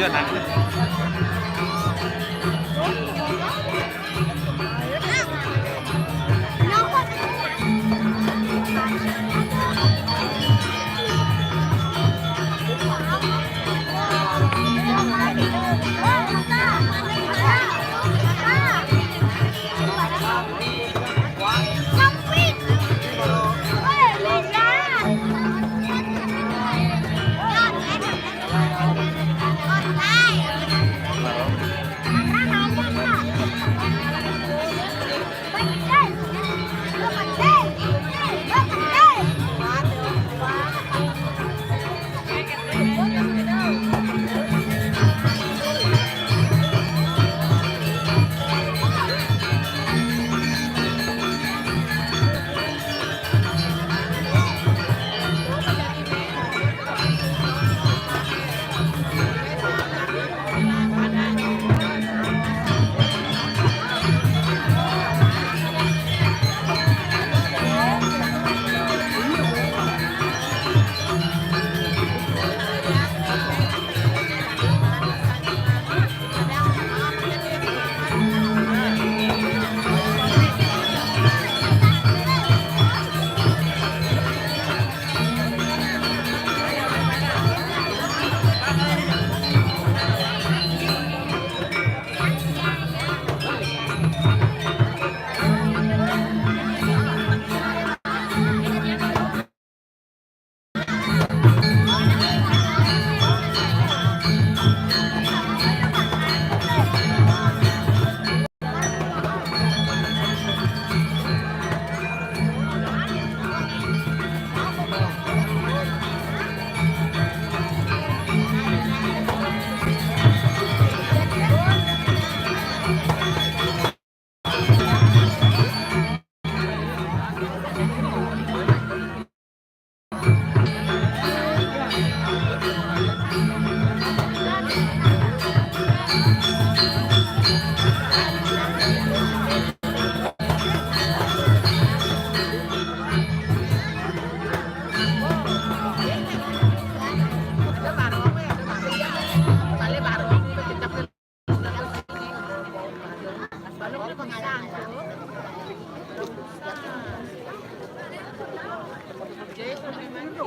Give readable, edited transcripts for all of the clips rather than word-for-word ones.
chưa nặng đấy. Bye.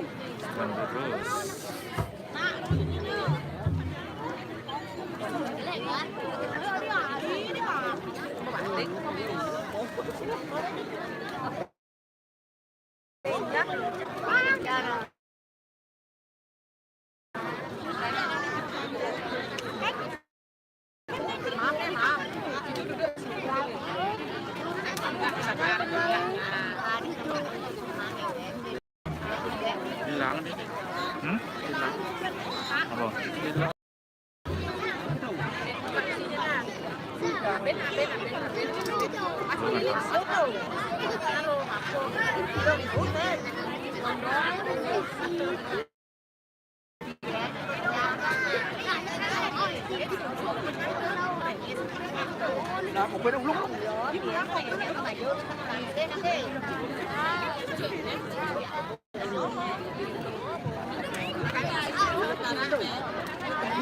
terus. Hilang nih. Hilang. Apa?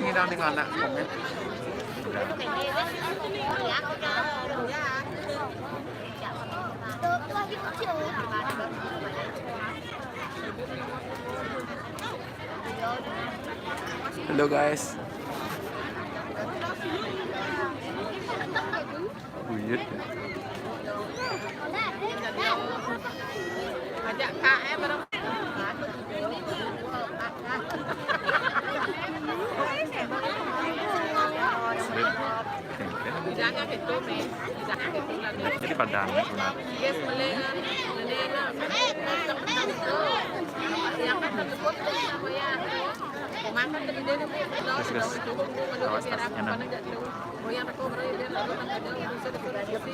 Ini đang đi ngon ạ. Hello guys. Weird. Ajak KM bareng. Jangan itu, men. Jangan itu lagi. Jadi padang sebenarnya. Yes, melengan. Yang kan tersebut apa ya? Makan tadi dia itu Awas tasnya nah. Oh yang aku beri dia lalu kan ada yang bisa diprediksi.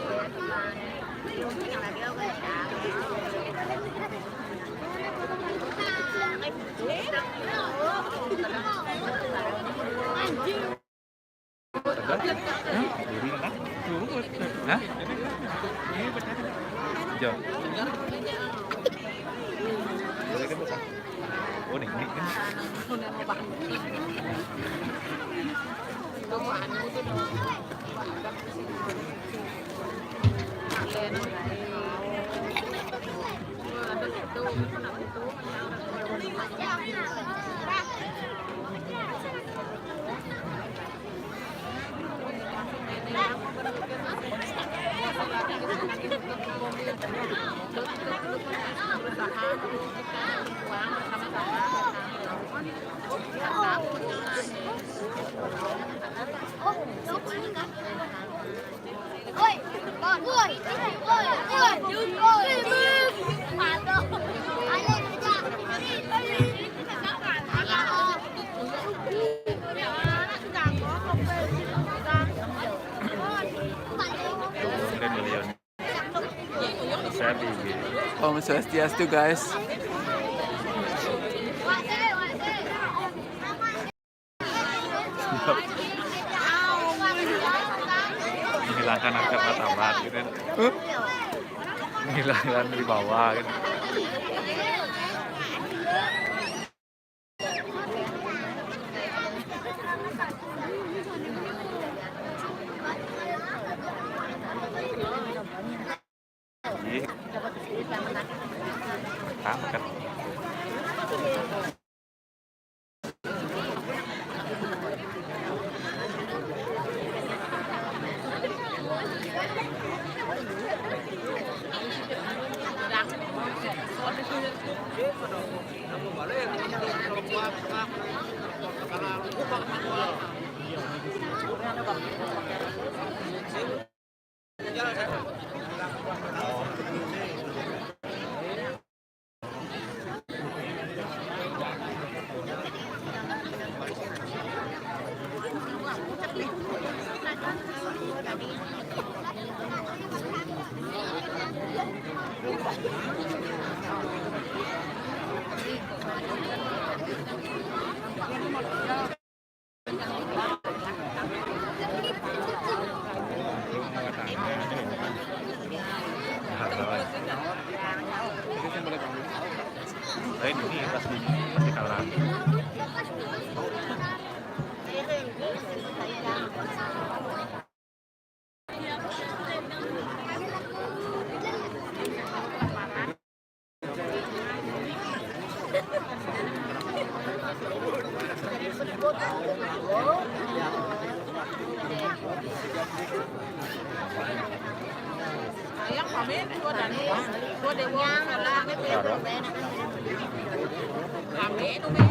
Hah? Jom. Boleh kan besar? Oh, ini kan. Ôi, con ơi, ôi, ôi, ôi, phạt đâu. Ai lên bây giờ? Om Swastiastu guys. Menghilangkan harga martabat gitu. Menghilangkan di bawah gitu. Makan. Ini pasti kalah. Yang kami tua dan tua dewa salah ni tu. Kami tu ni.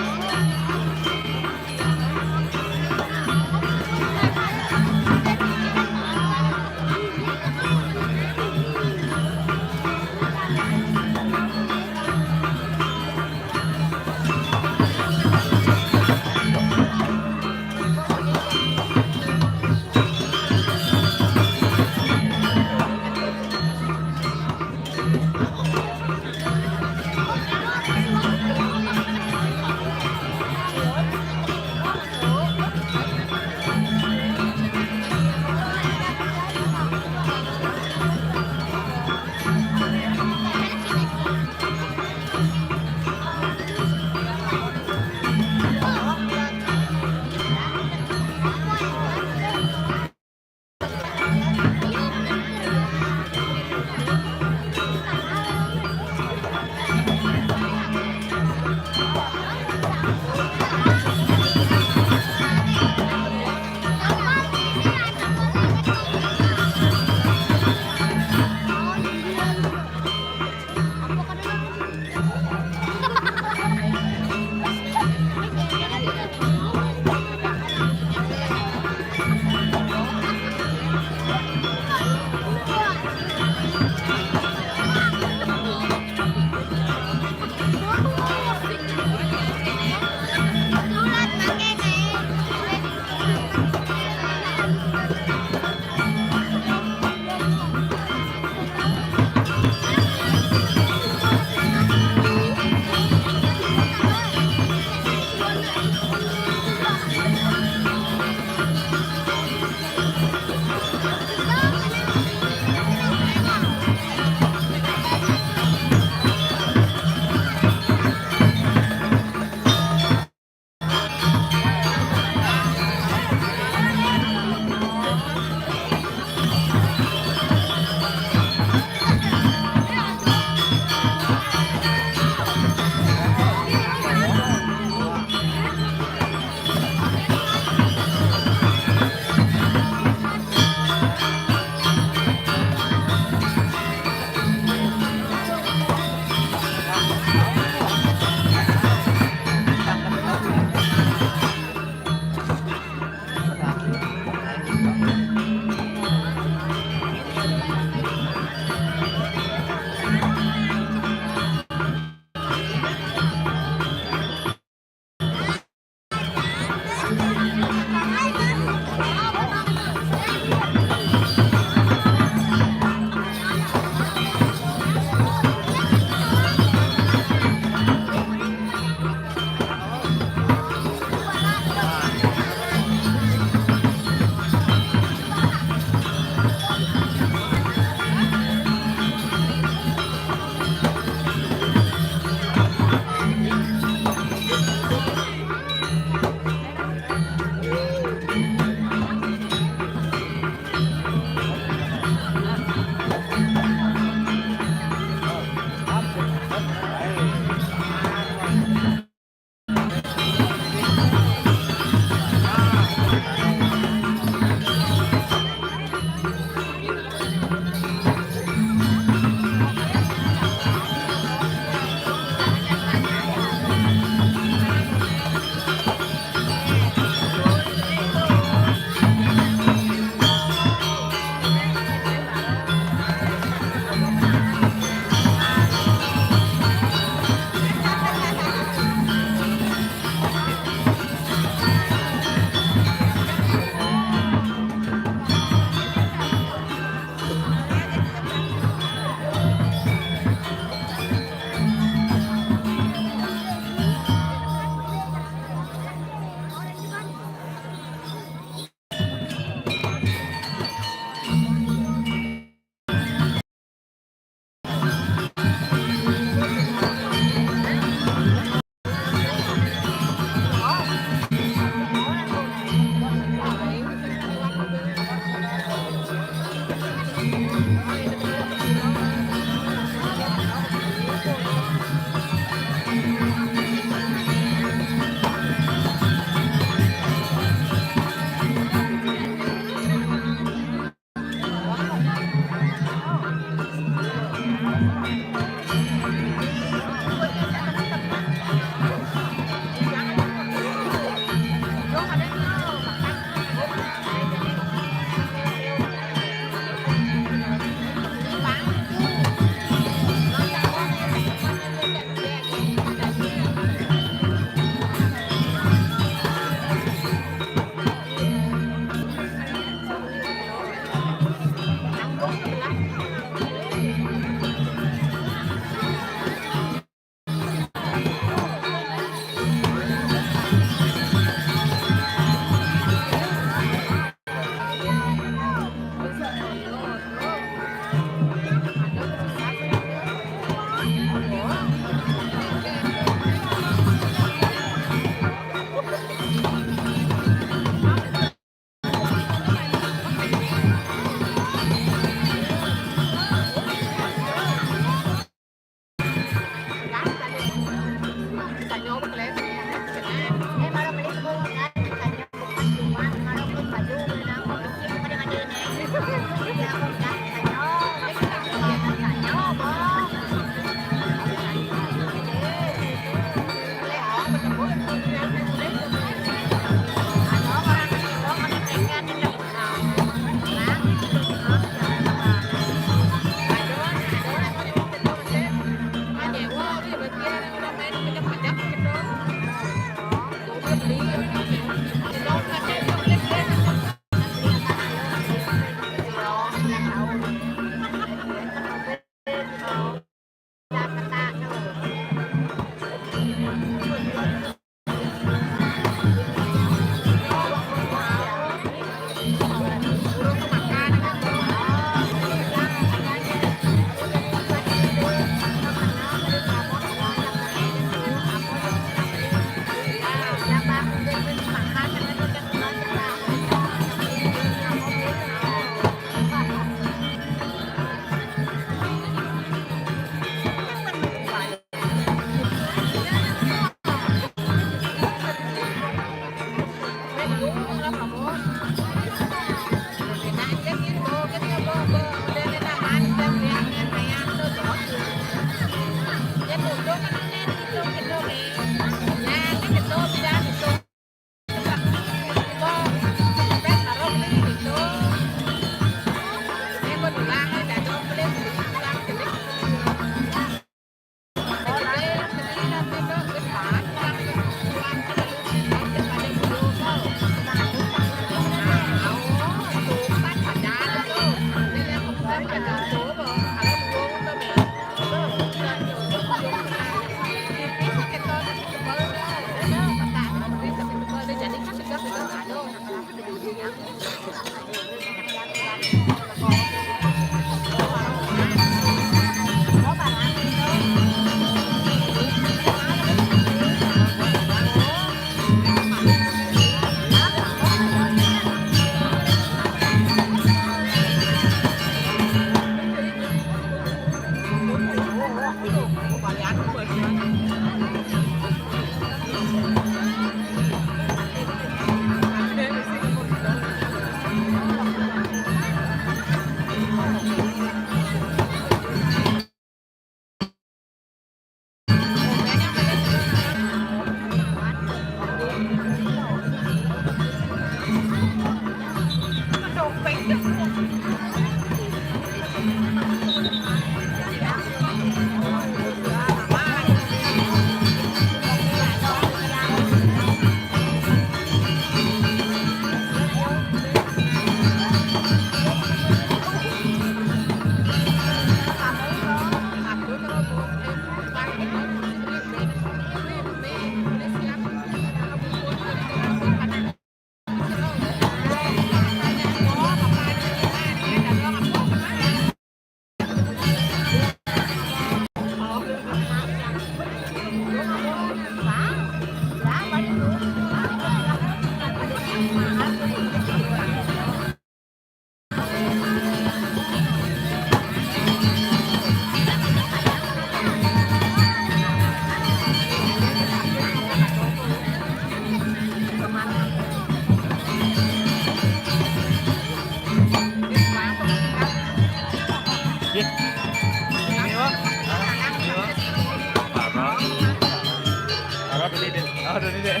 ada ni deh.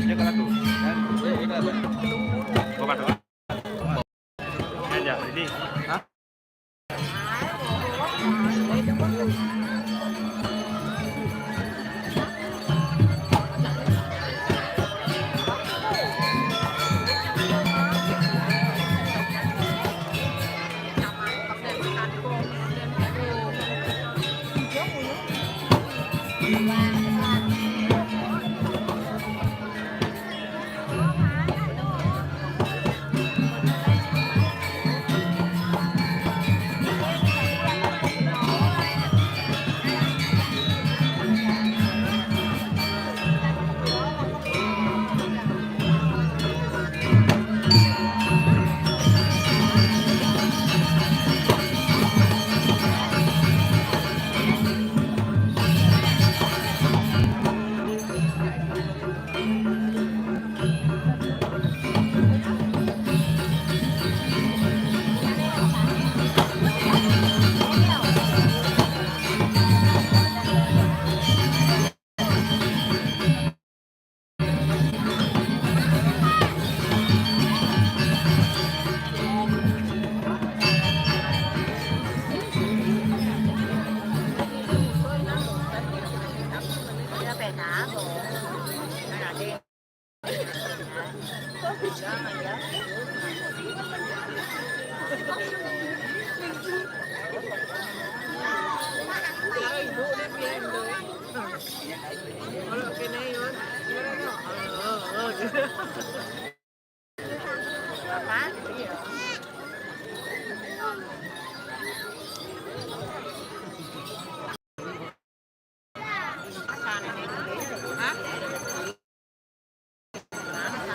Dia kan tu. Kan? Bapak tu. Kan ya, ini. Hah?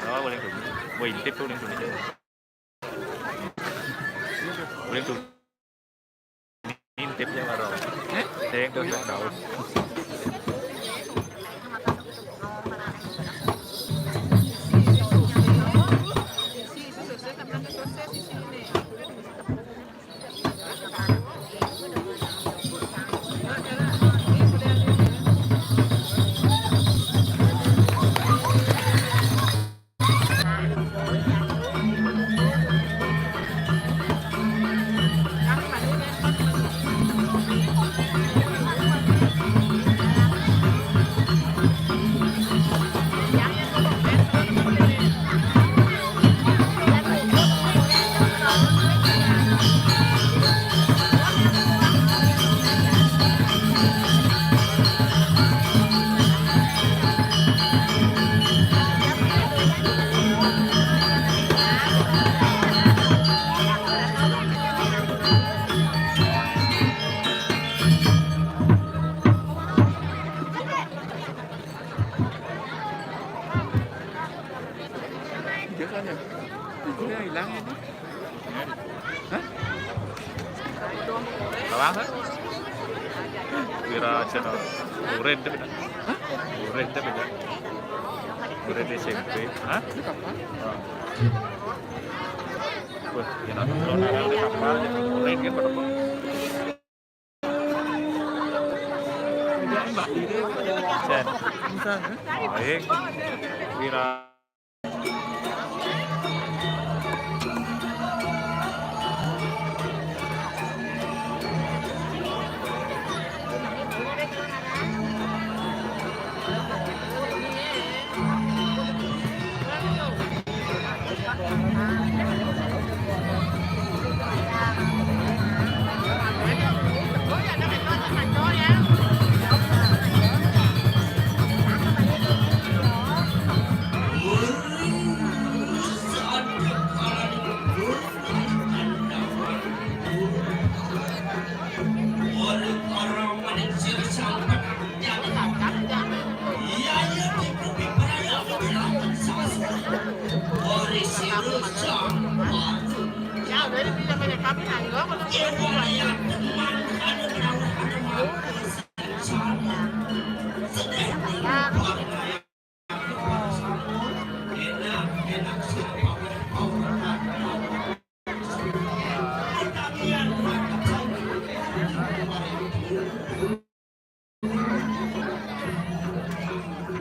Đó, boleh tu. Boleh tip tu, boleh tu. Boleh tu. Ini tipnya baru. Saya tu tak tahu. Dia hilang ini. Hah? Lawang kan? Wira channel. Uren tu benda. Hah? Uren tu benda. Uren SMP. Hah? Itu kapal? Wah, yang nak turun ada kapal. Uren kan berapa? Dia mbak dia. Chen. Bukan. Baik. Wira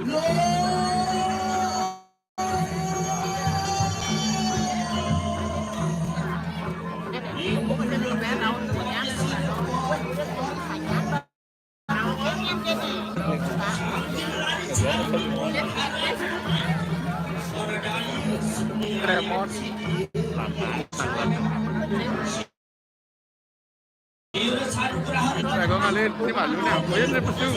No! Kremon saya kok ngalih di malu nih aku ya pesu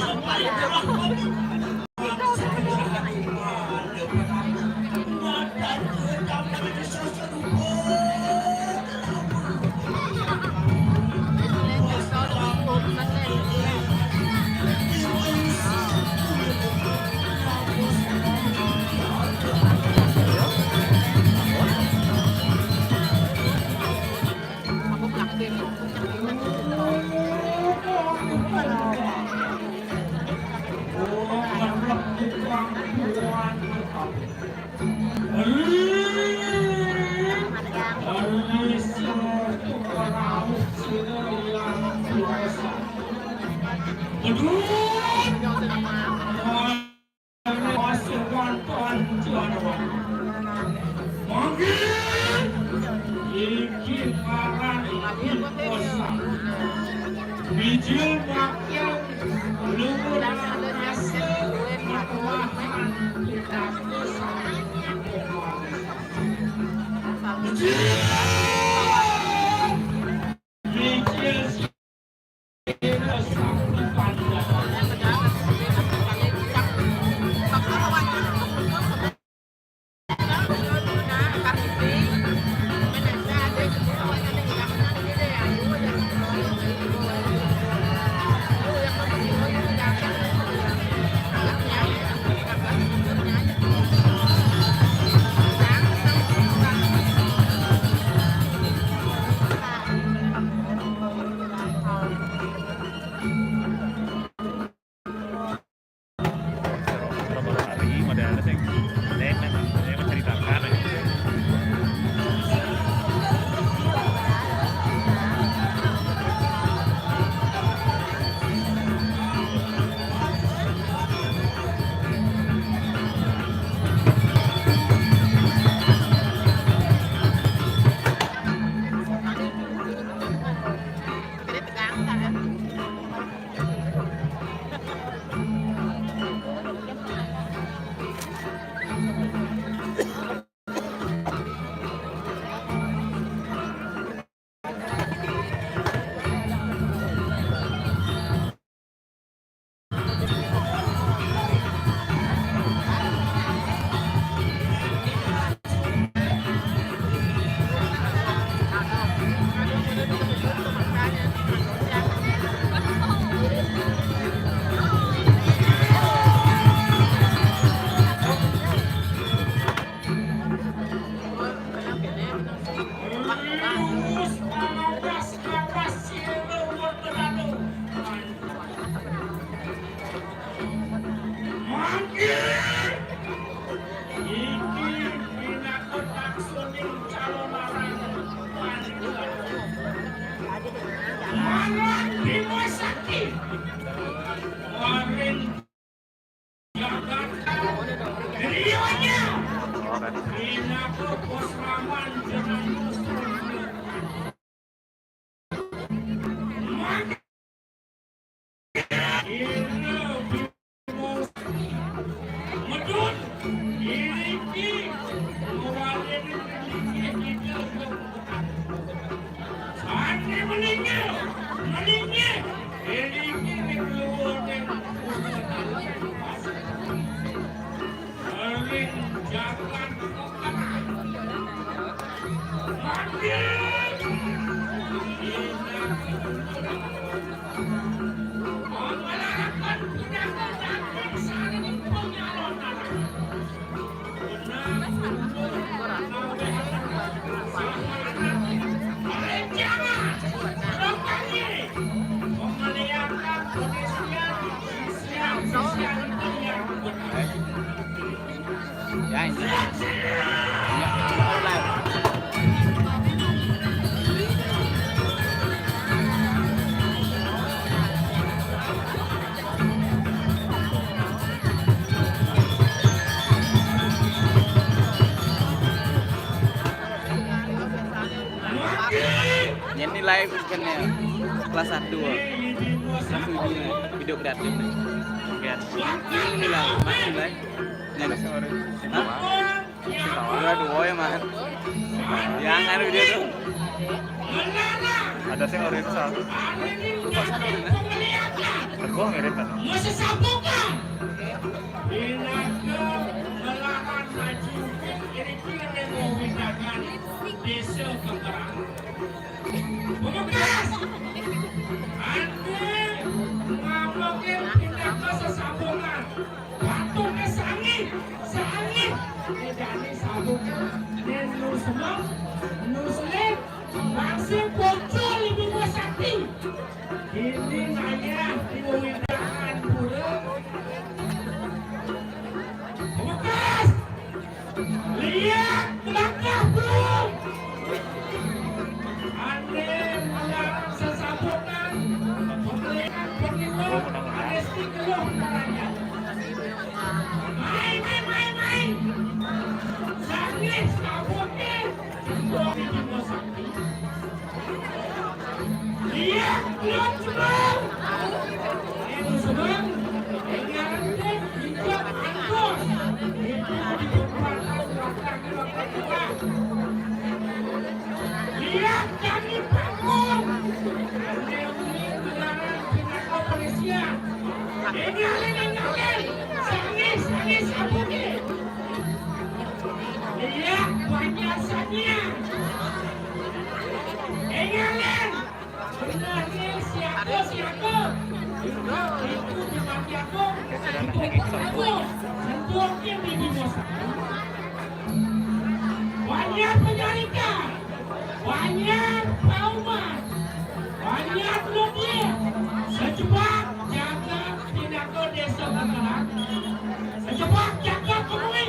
Yang nilai bukannya kelas 1 langsung video kreatif. Oke, nyanyi. Ini lah, masih lah. Ada sing ori. Sing tawa. Sing tawa. Udah dua ya man. Yang anu dia tuh. Ada sing ori itu satu. Lupa sana udah. Aku ngirim kan. Langsung bocor ibu gua sakti. Ini nanya ibu windahan buruk. Bukas. Lihat belakang belum. Ande melarang sesabungan. Pemilihan begitu. Ande stikelong caranya. Main. Sakit sabunnya. Bumi ibu sakti. Iya, lihat sebang. Itu sebang. Ingatkan hijab angkos. Itu dibubarkan waktu-waktu. Lihat kami bangun. Anda ini melarang tindak kepolisian. Ingatkan. Sangis abuki. Lihat penjelasannya. Ingatkan. Benarnya siapa? Itu di mati aku. Sentuhnya bibi bosan. Banyak penyarikan, banyak traumat, banyak luka. Secepat jaga tidak ke desa Tangerang. Secepat jaga Kemui.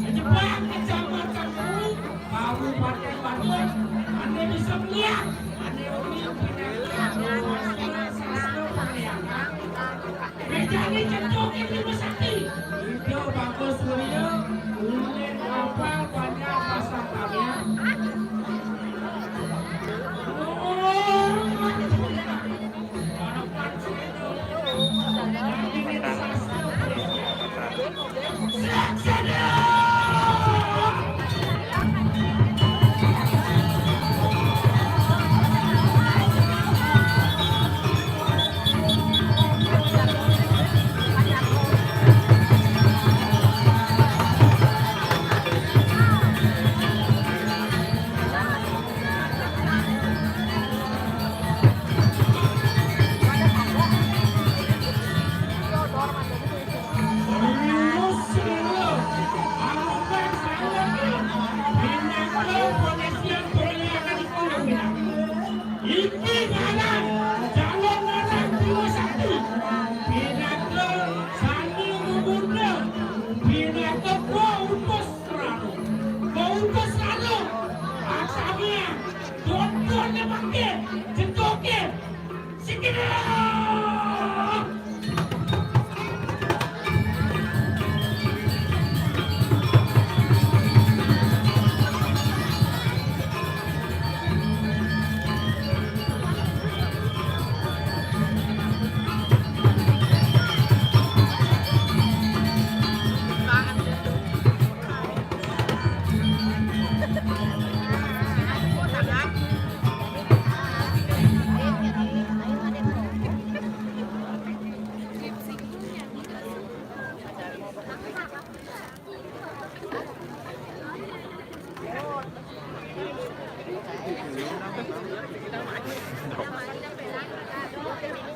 Secepat kecamatan Kemui. Kabupaten Bandung. Anda bisa melihat. Jadi centoknya Bima Sakti. Itu bagus Suryo. Ulin apa banyak pasangannya.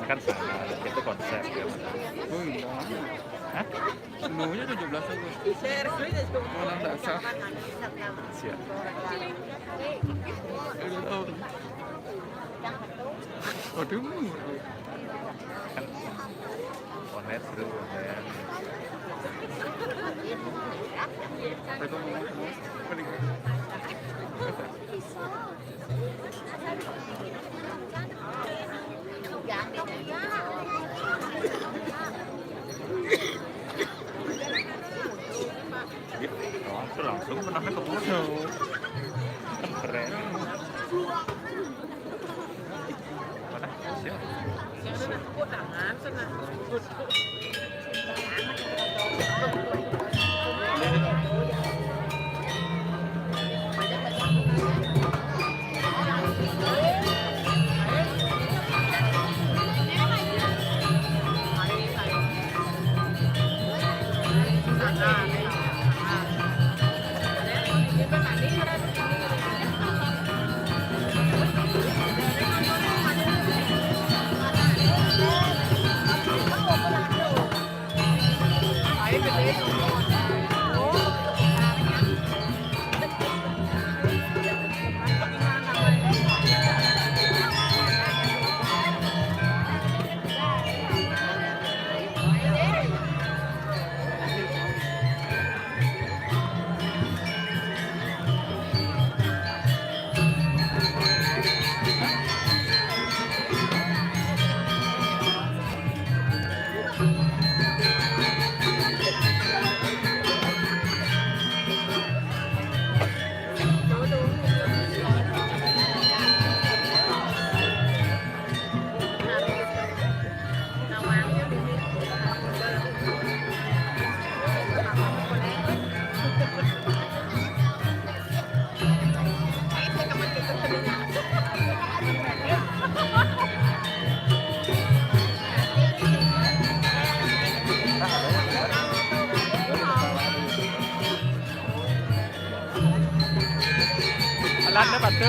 Kan salah, itu konsep ya. Oh iya. Hah? Seluruhnya 17 Agustus. Orang dasar. Siap. Aduh. Kan konet bro, ya. Itu ngomong paling. Itu langsung menangnya ke Pulau. Kan keren. Mana? Siap. Yang ada tangan sana. Alat na ba ito?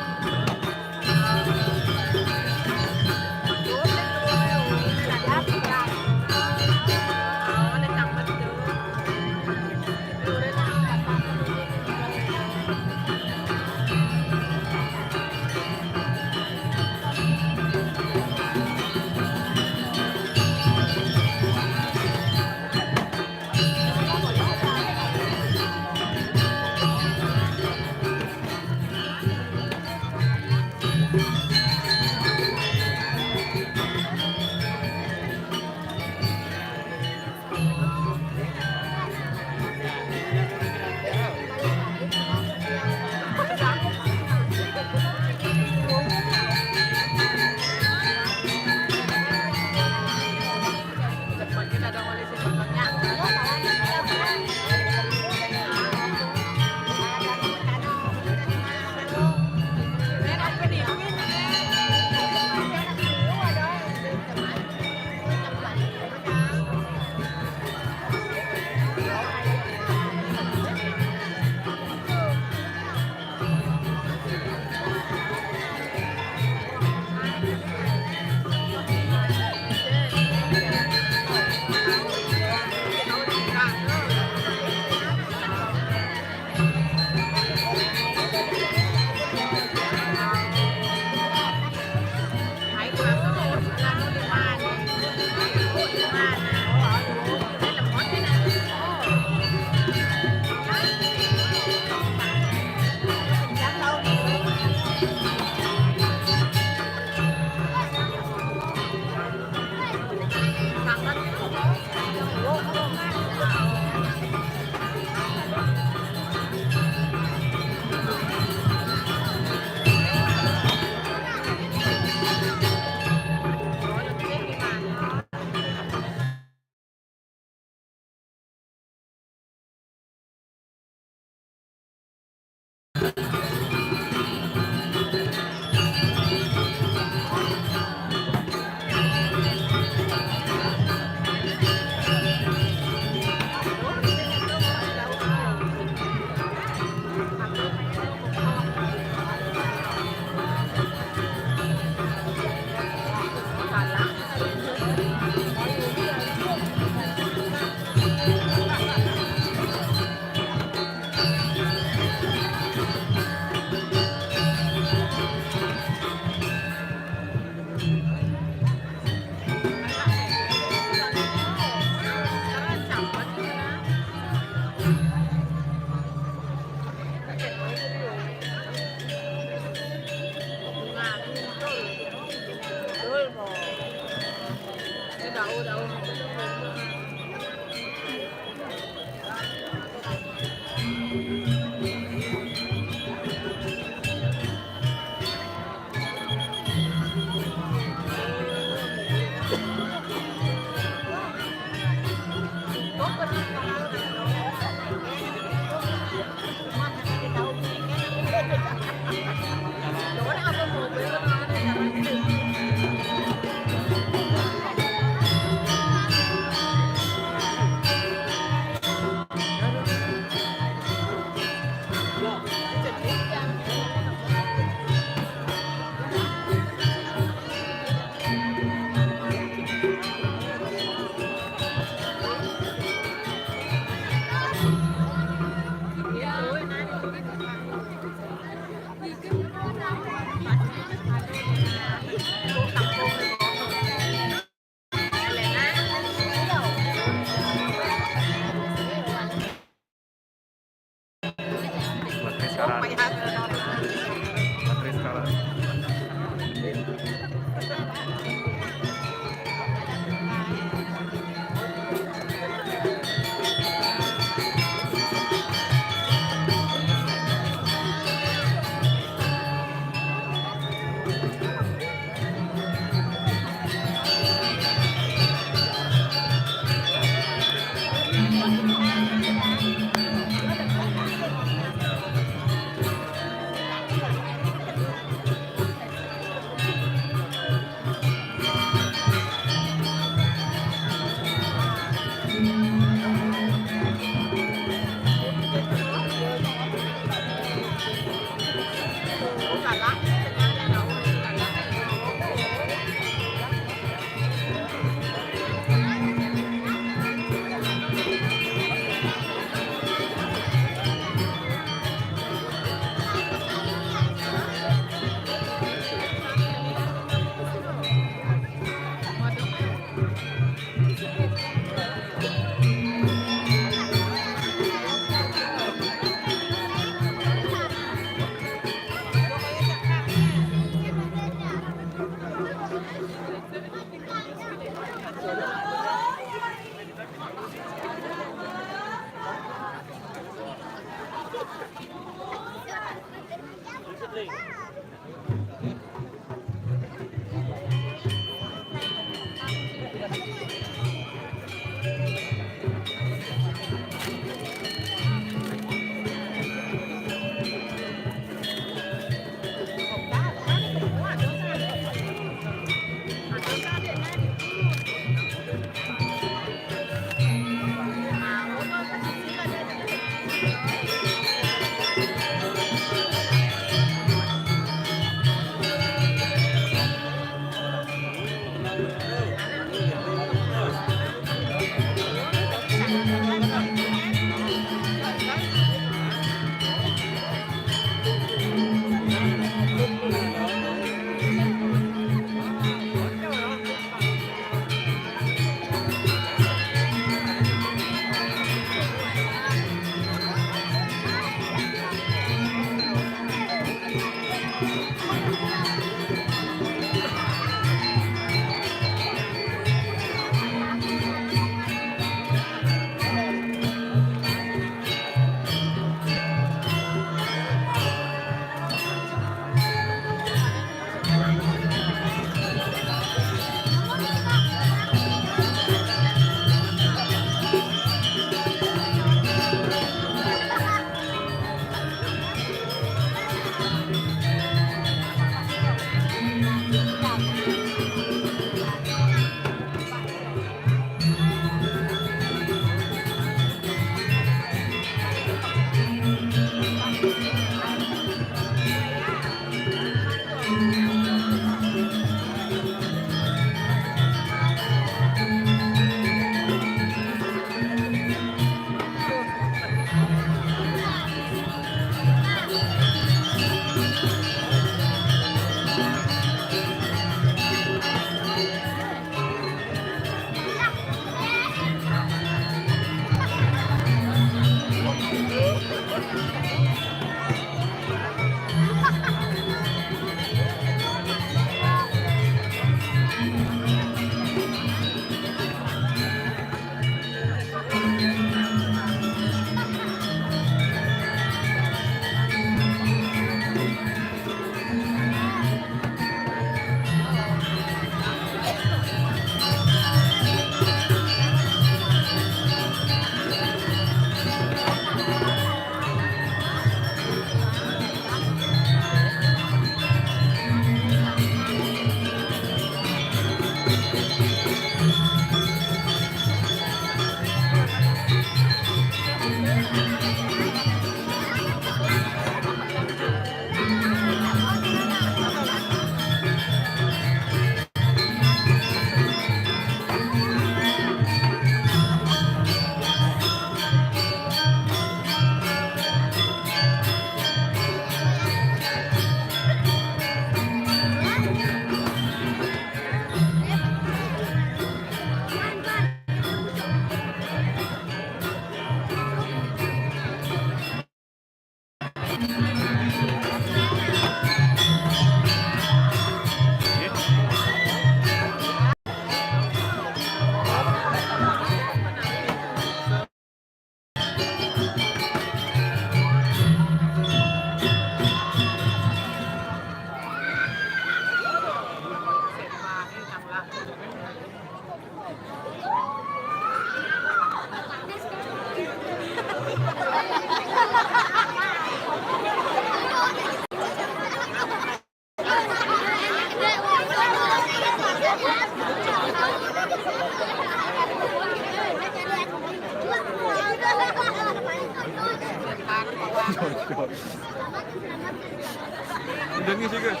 Dan ngisi guys.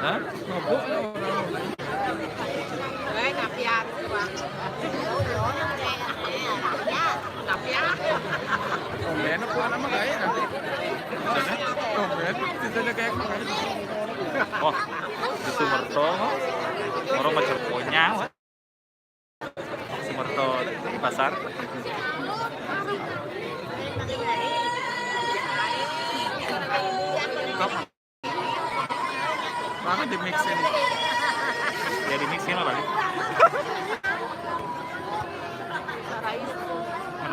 Hah? Mabuk ya orang. Komen apa nama gaya? Komen, tidak kayak komen. Wah, itu merto, orang macam punya. Sumerto di pasar. Mana di mixin? Ya di mixin lah balik.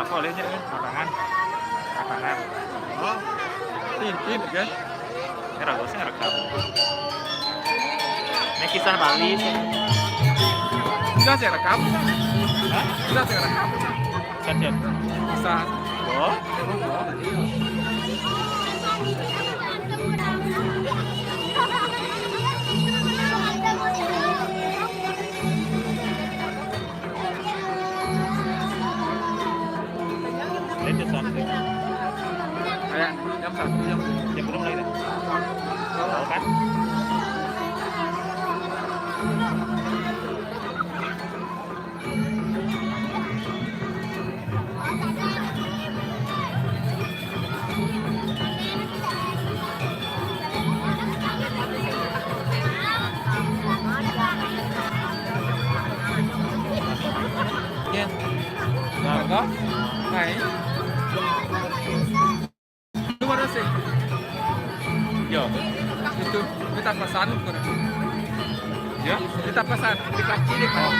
olehnya kan makanan. Oh, tin kan? Ini ragosnya rekam. Ini kisah Bali sih. Enggak saya rekam. Hah? Enggak saya rekam. Chat. Bisa. Oh. Itu sampai. Kayak jam 1 jam. Jam berapa lagi? Tahu kan? Iya. Enggak. Hai. Itu mana sih? Yo. Itu kita pesan ukur. Ya. Kita pesan di kaki di kau.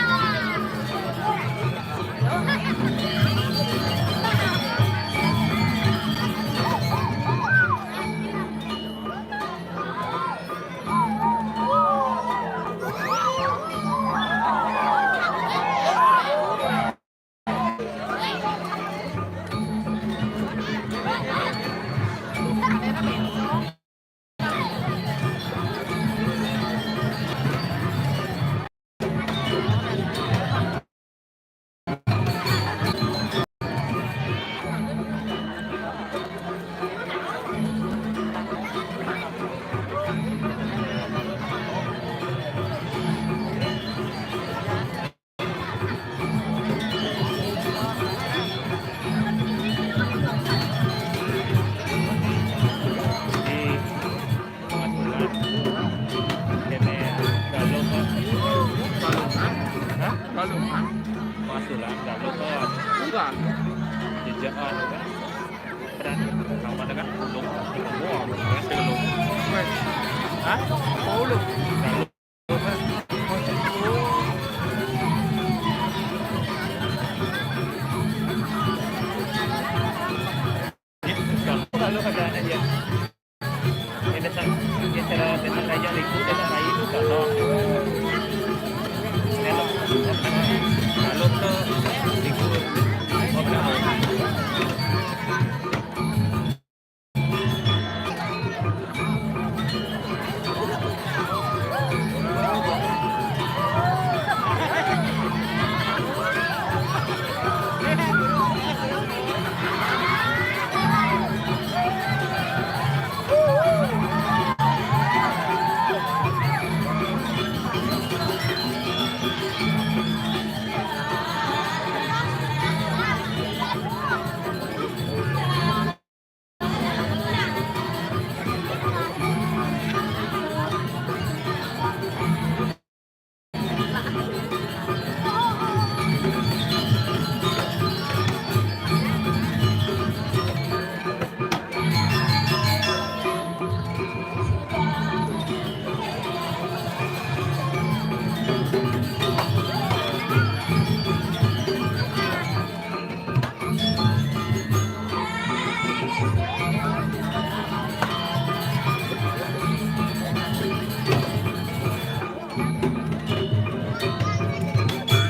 Balungan. Masulan kalau kan Enggak. jejak anu kan. Peran kawan kan belum semua kan belum. Wes. Hah? Paulo. Kalau kalau keadaan aja. Ini cara aja ikut dan itu kalau tuh ikut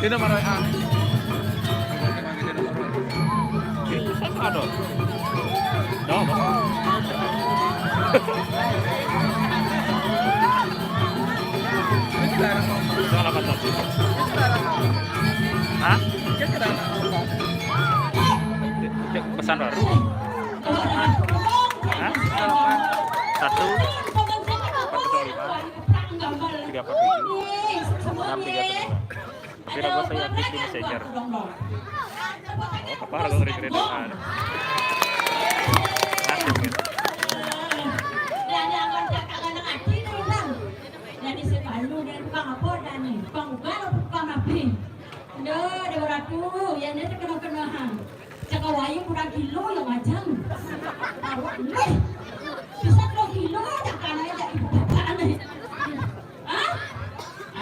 Tidak marah ah. itu sama dong. Dong. Jangan apa satu. Hah? Pesan baru. Hah? 1 405 347 632. Tapi ragu saya aktif di Messenger. Oh, apa ragu ngeri-ngeri doang. Nasib gitu. Jadi sepalu dan tukang apa dan nih, tukang ugal atau tukang api? Dah, dia beratu, yang dia kena hang. Cakap wayu kurang kilo yang macam. Wih, bisa 2 kilo takkan aja ibu bapak nih. Hah?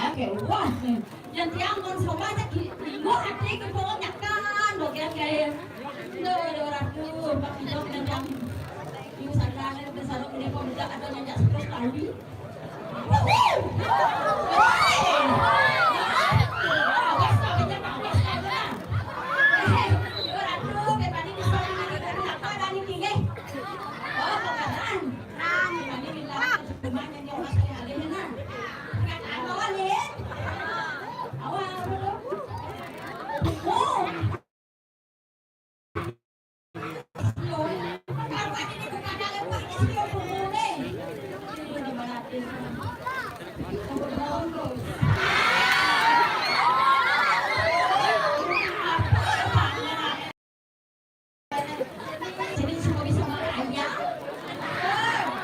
Oke, wah nih. Yang tiang kon soba aja kilo hati ke bawah nyakan, bagian kayak. ada orang tuh, Pak Hidong dan yang ibu sakana dan sarung ini pun tidak ada nyanyi terus kali. Jadi semua bisa makan ya.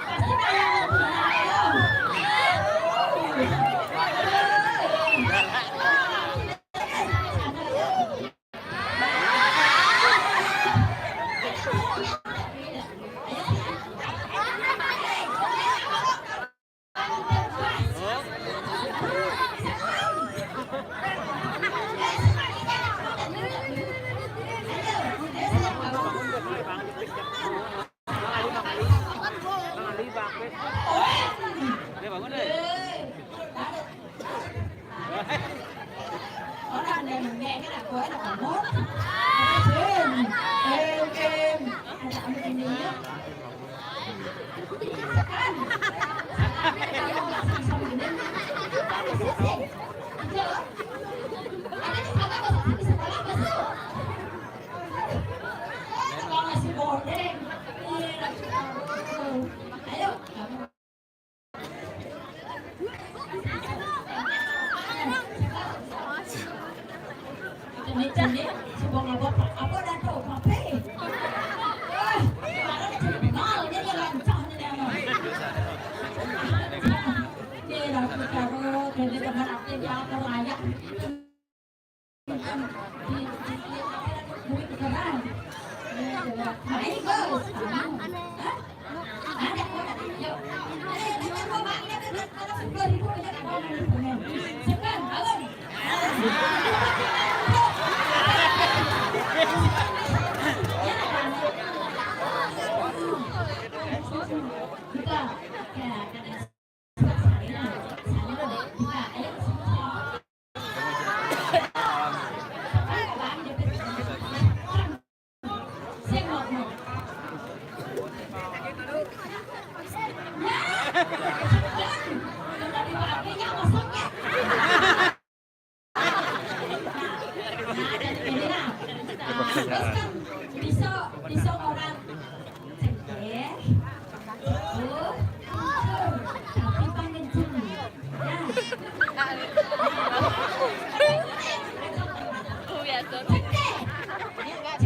Pasti kalian Dia bangun deh. orang yang mẹ cái là cô ấy là còn mốt em ada anak ini ya kan con là si bột đấy ayo ini sebuah apa dah tu kafe. Kalau dia kenal dia lancar dia dia dah bicara dia dengan apa dia akan layak. Duit kerana. Baik bos. Ada orang yuk. Ada kau bagi dia kalau 10,000 dia kau bagi. Sekarang awak. Bisa orang cengkeh, tapi pengen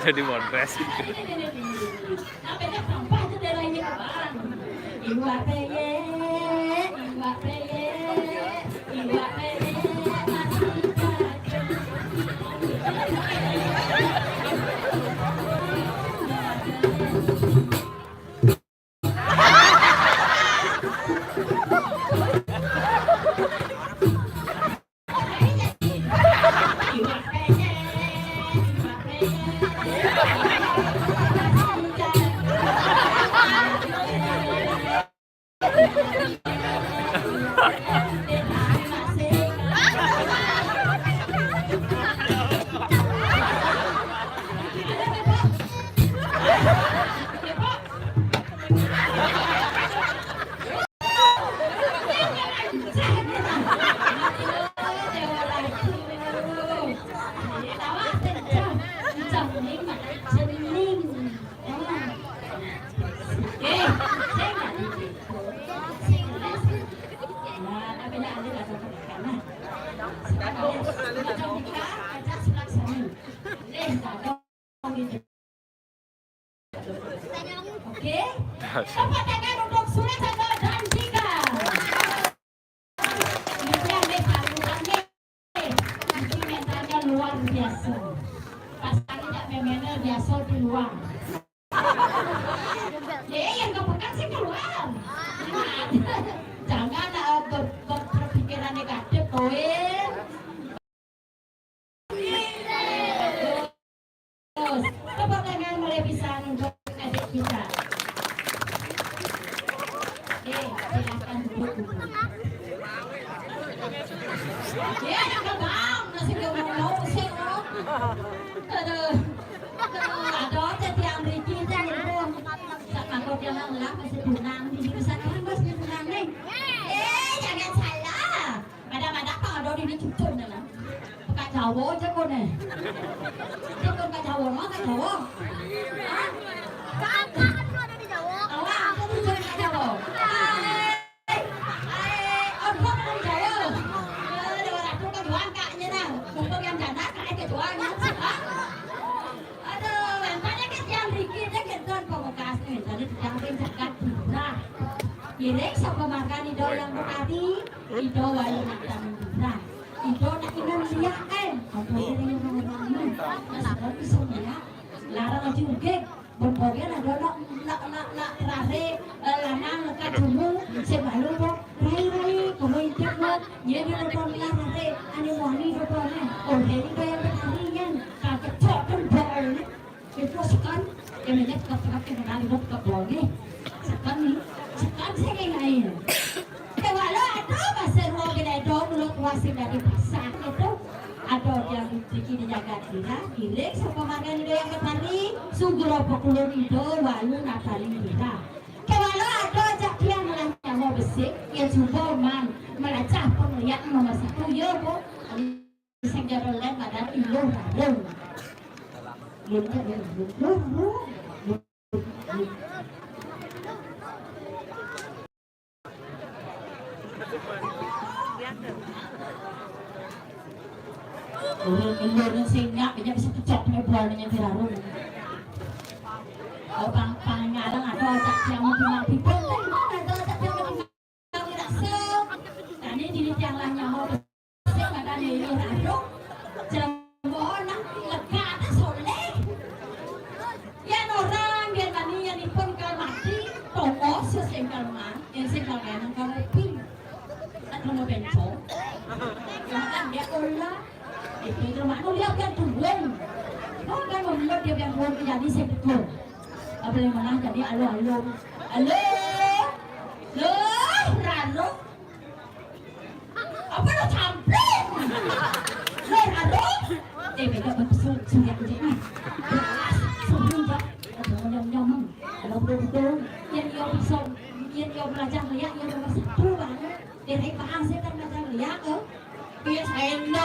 Jadi modres. Oke, tepuk tangan untuk Surat dan Jika. Ini mentalnya luar biasa. Pasangnya tak memang biasa di luar. Yang kepekan sih keluar. Jangan berpikiran negatif, kowe. Tepuk tangan mulai bisa untuk adik kita. Silakan duduk. Ya, jangan bang, nasi goreng sih. Aduh, ada setiap Ricky saya sama kau jangan lah masih tunang di sini sana masih tunang nih. Jangan salah. Ada apa ada di cucuk dah. Pakai Jawa je kau ni. Kau pakai Jawa mah pakai Jawa. Kakak aku ada di Jawa. Awak aku tu pakai Jawa. Aku ada di Jawa. Orang aku kan jual kaknya dah. Untuk yang janda kak ke jualnya. Aduh, entahnya kan yang dikit dia kan pembekas ni. Tadi terjangkau zakat murah. Kira siapa makan ido yang berkati, ido wali makan murah. Ido nak Indonesia kan? Apa dia yang orang-orang? Nasib bisa dia. Larang juga. Berbagai ada nak terare lanang lekat jemu sebalu pun rai kamu itu pun dia lepas larare ane wani lepas ni. Oh jadi kaya bertandingan kakek cok kan bal. banyak tetap kenali dokter lagi. Sekarang saya kayak gini. Kalau ada pasar mau kita dong lu kuasin dari pasar itu ada yang bikin jaga kita, giling sama makan itu yang ketari, sugro pekulur itu walu natali kita. Kalau ada jak dia melacak mau besik, yang coba man melacak penglihat nomor 1 ya bu. Segera lain pada iluh lalu. Ulurnya sinyak, dia bisa kecok buahnya dirarum. Pangalang ada ajak yang mati pun, ada ajak yang mati tidak sel. Dan ini di yang lainnya mau bersih, ada di rarum. Jemboh nak lega tak soleh. Yang orang biar mani yang pun kalau mati, toko sesengkal man, yang sengkal yang kalau pin, atau mau bencong. Jangan dia olah. Itu rumah tu lihat kan tuan, kan membuat dia yang tuan menjadi sebetul. Apa yang mana jadi alo, rano. Apa lo campur? Lo rano? Mereka betul sudah jadi. Sebelum tak, ada yang kalau betul yang dia bisa, yang dia belajar lihat yang nomor 1 banget. Dia naik bahasa kan belajar lihat ke. Yes, hello.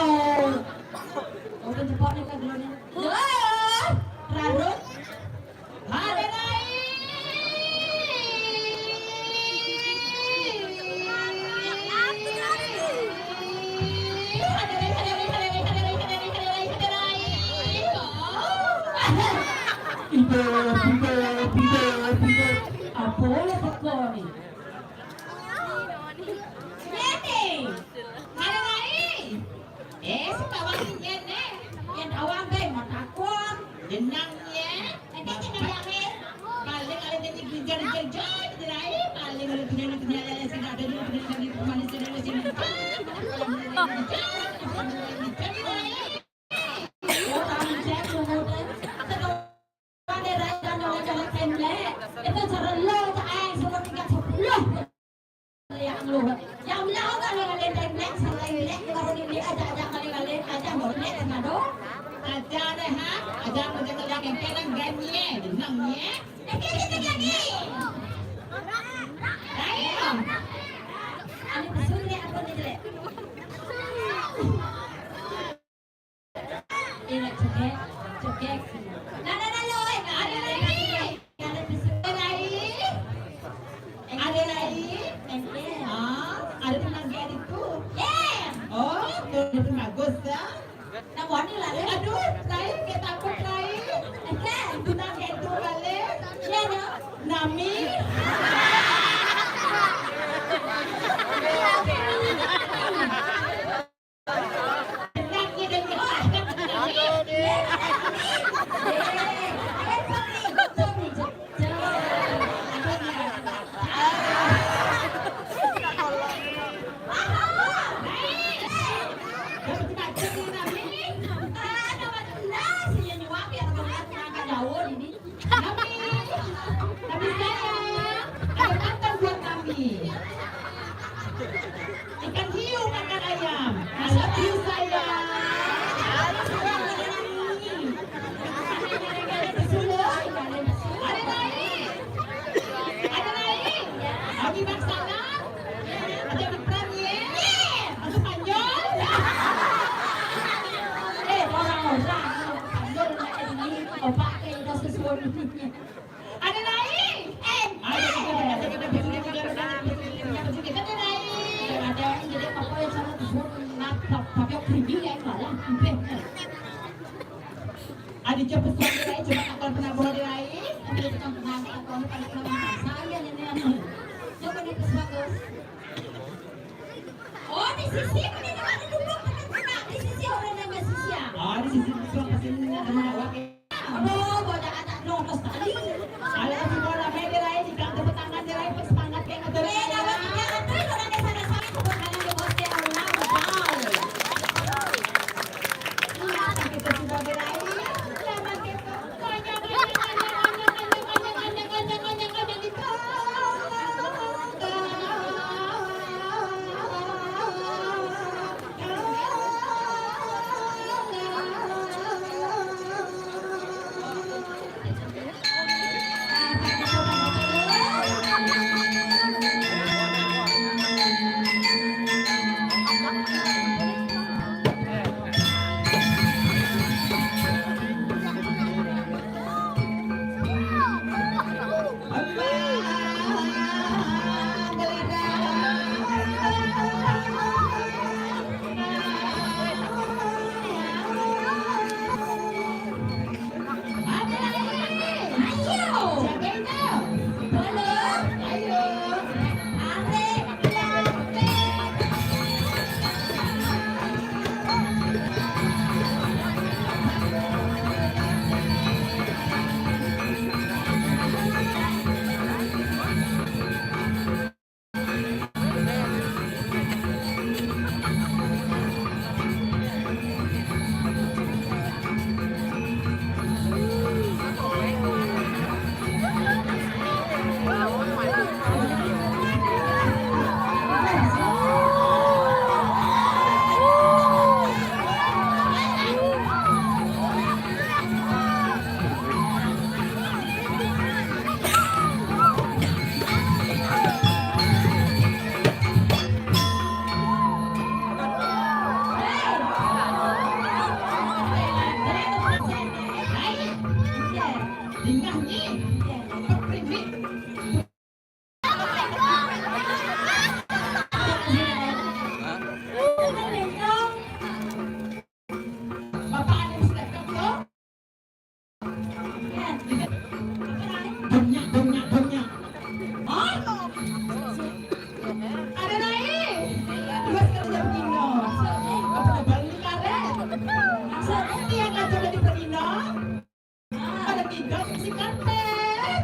Open the pot dekat dulu ni. Rarut. Ada lagi. Apa boleh tekor ni? Yang awam be matakon jenangnya nanti jangan yang paling ada yang kejar-kejar dirai paling ada kejar-kejar yang sudah ada di mana sudah di sini itu cara lo tak sebab 310 yang lu yang lau kalau kalian template sampai lek baru diajak kali-kali ajak boleh ngado aja deh ha aja macam yang kenan gamnya nangnya kita jadi ayo ani pesuri apa ni lek ini cekek nah lo ada lagi ada tenaga itu oh itu bagus ya nak buat ni lah aduh lain kita takut lain itu tenaga itu balik ya no nami ikan hiu makan ayam. Kalau hiu saya. Ada lain. Abi maksana. Ada ikan ye. Ada panjol. Orang-orang panjol ini pakai itu sesuatu. Ada lain. Jadi apa yang sangat nak pakai pribadi yang malah ada cepet sekali cuma akan pernah boleh lain tapi kita pernah akan pernah saya ini coba di bagus oh di sisi ini ada dulu di sisi orang yang sisi di sisi sini ada mana aduh bodoh ada nongos tadi ada si bola media lain di kantor tetangga dia lain semangat kayak ada beda banget ada orang di sana sama bukan yang bos dia Allah kita sudah berakhir tingkahnya berprimit. Bapak ada yang sudah cocok? Banyak. Oh? Ada naik. Dua sekali jam Pino. Apa balik karet? Seperti yang ada di Pino. Ada tiga si karpet.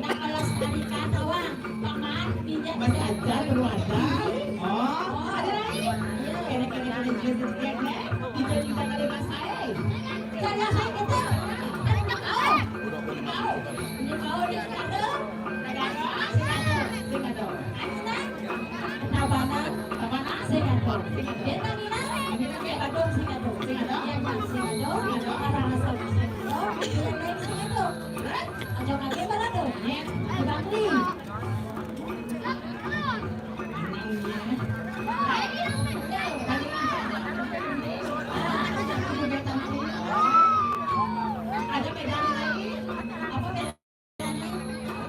Nak kelas tadi kata wang, paman pinjam Masih ada perlu ada. Oh, ada naik. Kena-kena ada jenis-jenisnya. Dijadikan ada masalah. Saya kita. Ada kau. Ini kau di kado. Ada medan lain? Apa medan?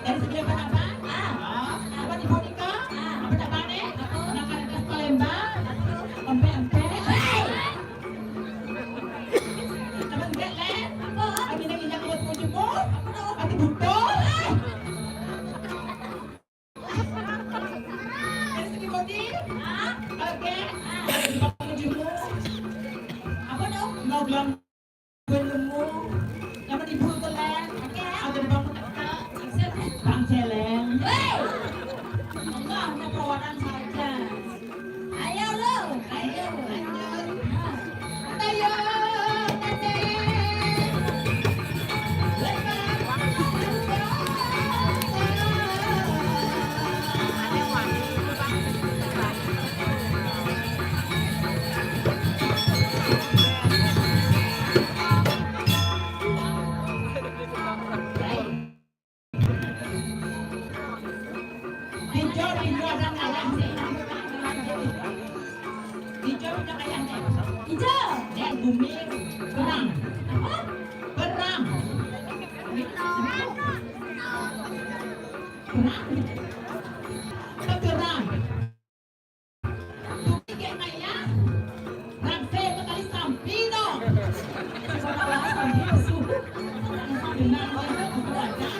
Dari segi apa? Apa di Monika? Apa cabane? Makan atas Palembang? Empe-empe? Apa enggak len? Abi nak injak buat mojomu? Apa butuh? Dari segi body? Oke. Mojomu? Apa dong? Mau bilang belummu? Yang menipu ke len? Ada di bangku Bang Celeng. Enggak, hanya perawanan saja. Ayo lo, ayo. Ayo, Hijau ada ayam sih. Hijau ada ayamnya. Hijau. Dan bumi perang. Perang. Perang. Bumi kayak ayam. Rampe kali sampino. Sekolah sampino suhu. Benar aku ada.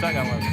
Bisa nggak mas?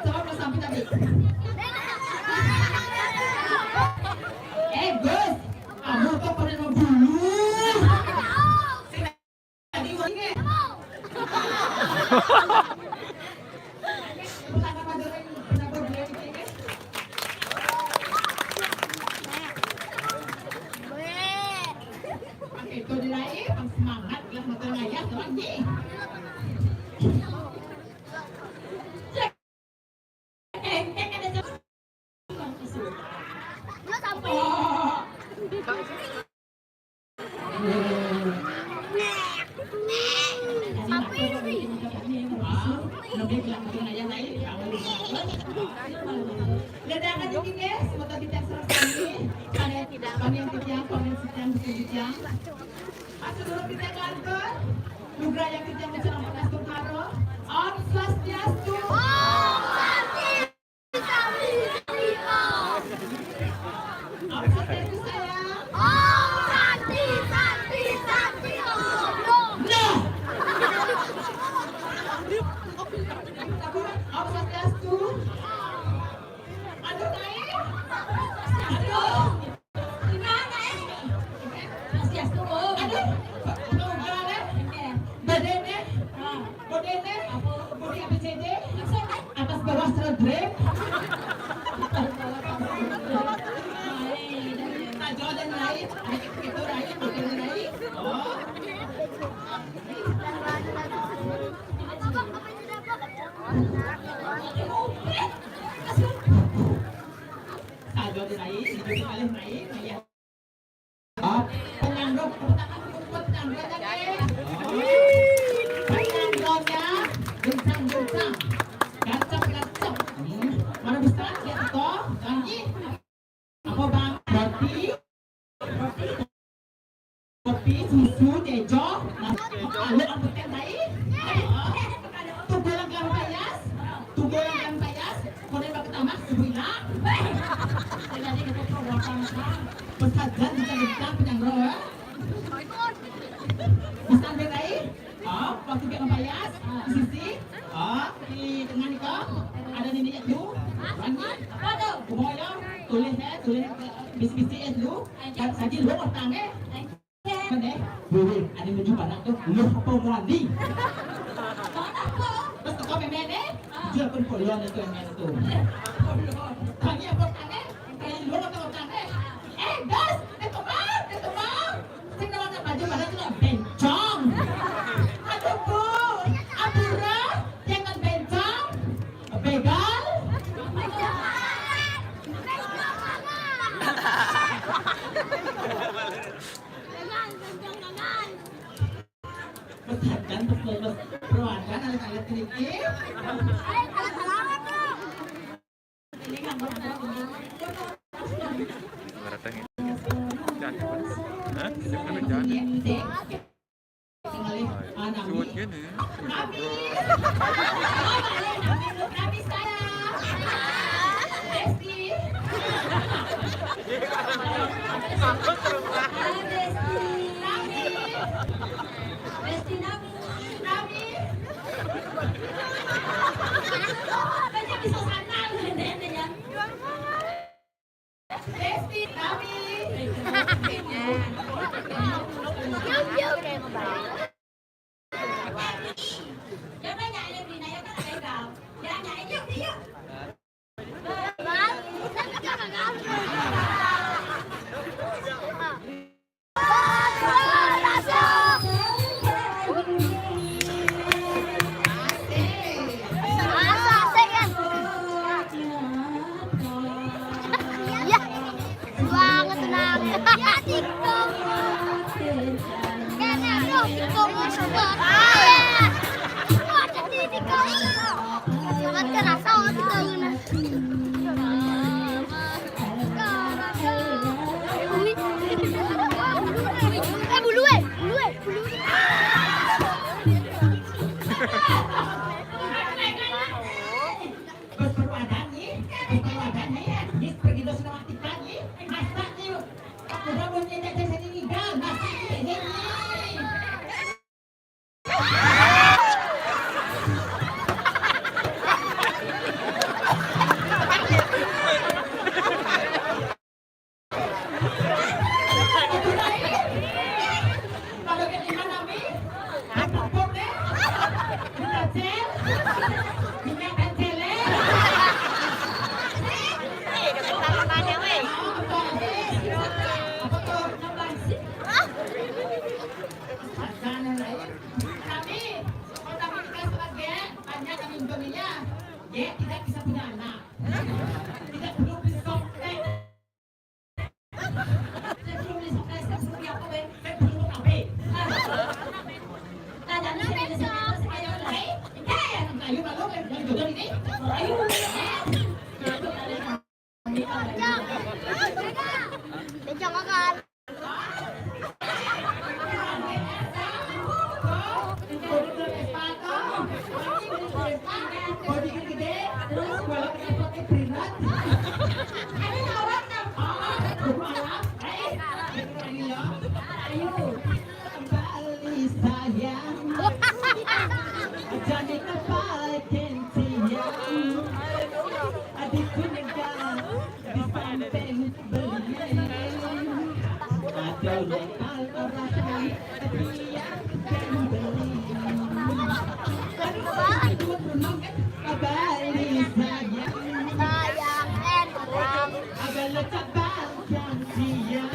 Coba belum sampai tadi. Gus, kamu kok pada mau dulu? Tadi wangi. Itu diraih, semangat lah motor ngayas lagi. Ledakan ini guys, motor kita selesai. Kalian kijang, masuk dulu kita kantor. Nugra yang kijang menjelang panas Tuhan. Om Swastiastu. Om Swastiastu sayang. Om Swastiastu. Aduh naik. Aduh. Gimana ini? Swastiastu. Aduh. Nugra deh. Badene. Bodene. Bodi ABCD. Atas bawah seredrem. Najwa dan lain. Itu lain. Bodene lain. Oh. Najwa dan lain. Itu kali lain. Ya. Penyandok. Penyandok tadi. Penyandoknya. Gencang-gencang. Gacap-gacap. Mana bisa? Lihat itu. Lagi. Apa bang? Kopi, susu, tejo. Lalu ampekan lain. Tugelang kan payas. Kemudian bak tamak sebulan. Jadi kita program pesajan kita gencang penyandok. Pesan lain. Waktu dia payas. Di sisi. Di tengah ni kau. Ada ni itu. Lagi. Kemoyong. Tulis bisi-bisi itu. Saji lu petang kan boleh ada menuju pada tu lu apa mandi terus kau memang jual pun polion itu yang itu kami apa tangan kali lu apa tangan gas itu bang sing nama baju pada tu bencong aduh bu abura jangan bencong begal Bertahan, berwajan, ada kalian sedikit. Ini kan Saya belum bisa saya seperti apa, Ben? Ben belum apa? Tanya ni saya lagi. Kayu malu kan yang jodoh ini. Ayo. Bejang makan. Body kan gede, terus kalau kita pakai berat. Ada orang nak malam, ini ya. Ayo. Kembali sayang, jadi kembali kensiang. Adikku negara di samping beliau. Ada lokal orang dia kan beli. Kembali sayang, Sayang and malam. agak lekat bangkang siang.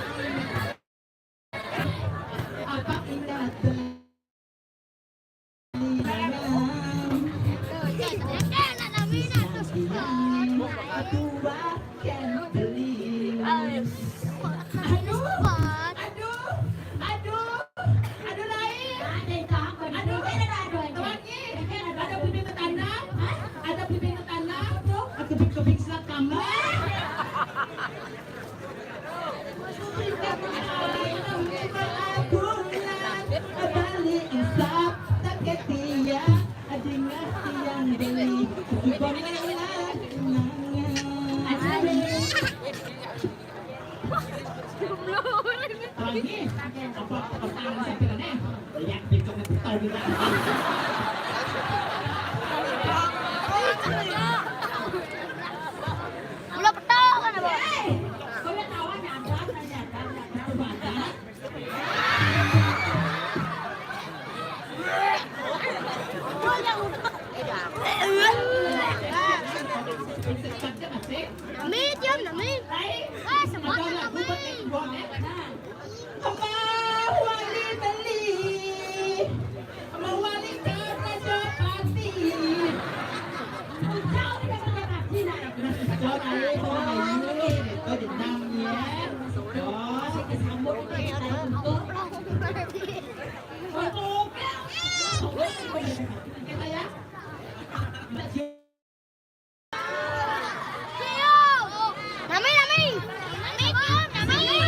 Apa indah terlilang. Enak namanya tuh suka. Aku akan beli. Aduh. Aduh lain. Ada tak? Aduh, ada. Tuannya, ada pipi tetangga, ada pipi tetangga, kebik-kebik selat kamar. Balik insaf, tak ketia, adingah tiang beli. Lagi, apa pertanyaan saya kira nih? Lihat pintu kita kita. Ulah petang kan apa? Kau dah tahu ada. Nami diam Nami. Ah semangat Nami. Wali beli, wali kerja pasti. Cho này thôi này tôi định năm nhé. Đó, sẽ cái sao một cái này cũng tốt. Ôi cô, cái này á. Nami Nami. Nami diam Nami.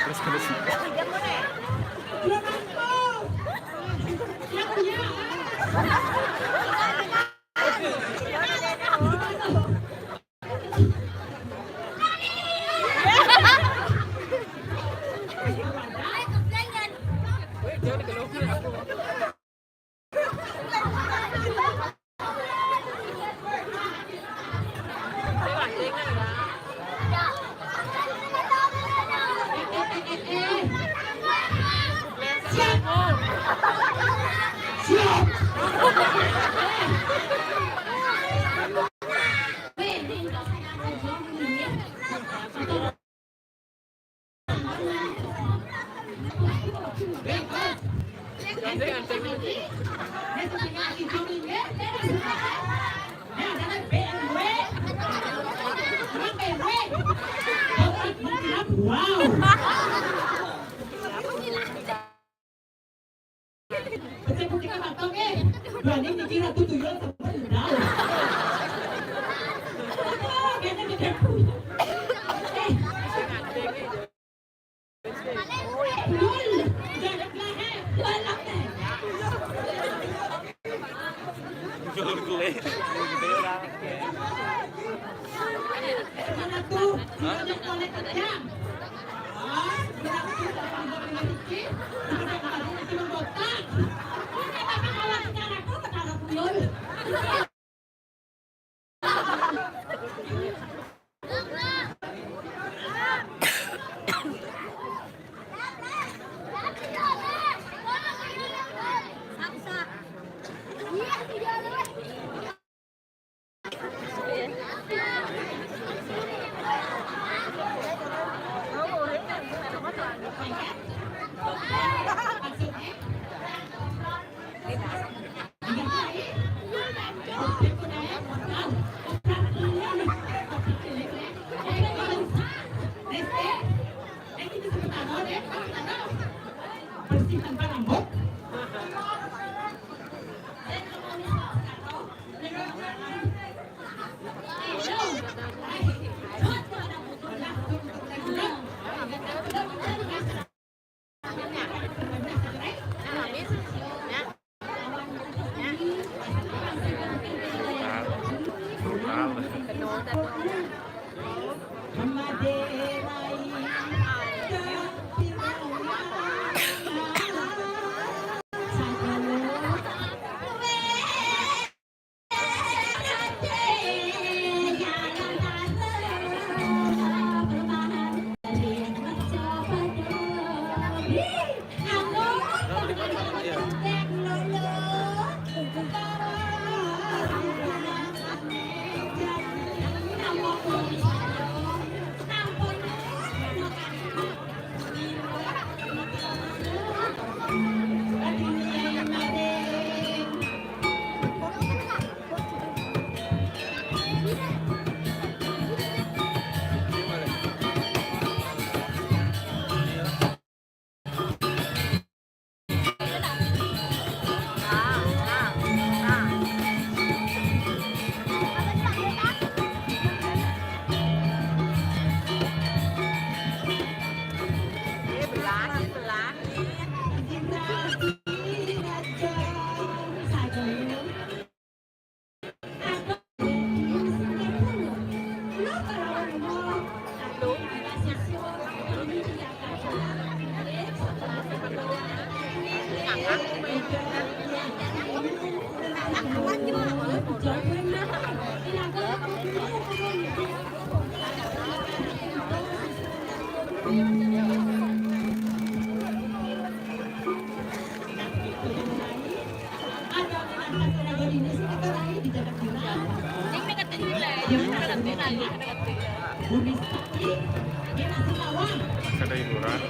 Terus kena sih. Ada hiburan.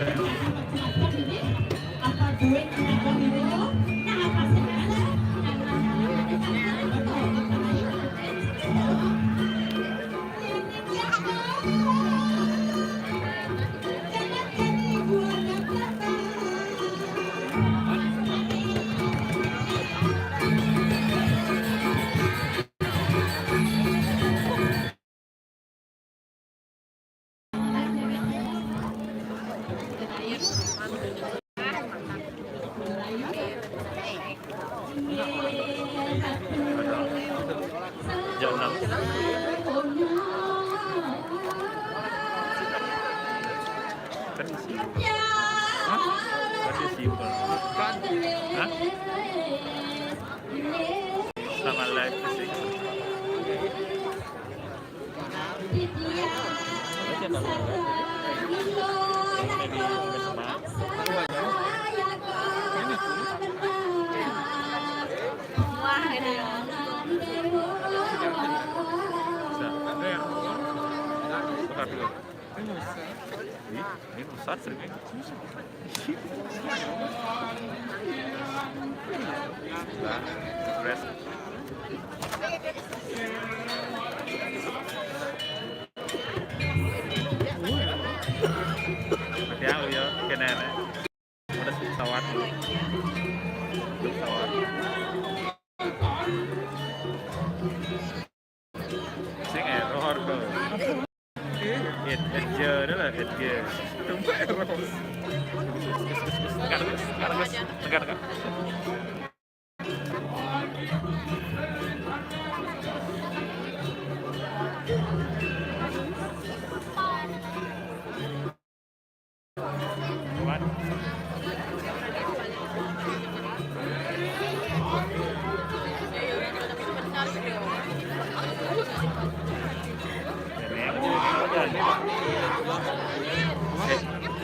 Jam 6. Kan isi. Hah? Kan isi bukan? Hah? Sama live sih. Ini rusak sering. Rest. Hati-hati lu ya, kena ya. Udah pesawat. Pesawat. Sing error tuh. Edge đó là edge. Đúng error. Tekan.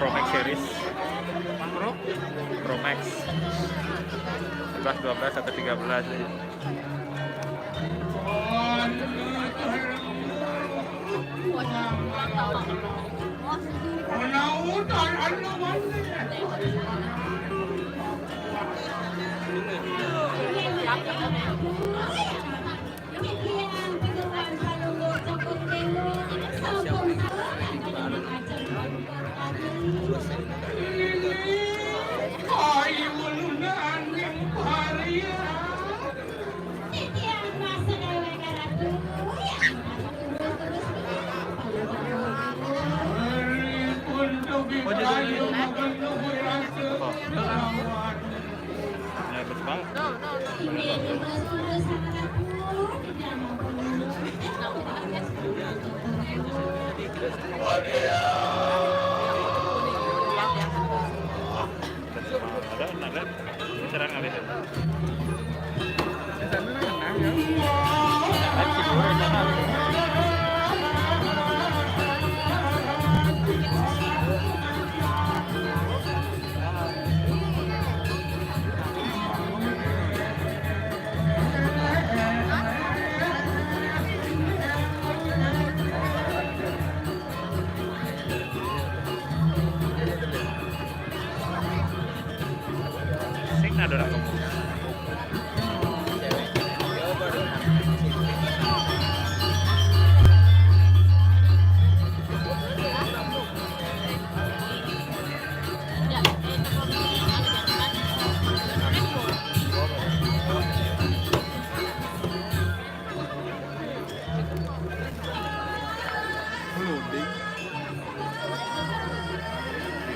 Pro Max series. Pro Max 11, 12 atau 13 aja. Ya, betul banget. Ada serang kali ya. Di sana enak ya. Sing ada orang kamu.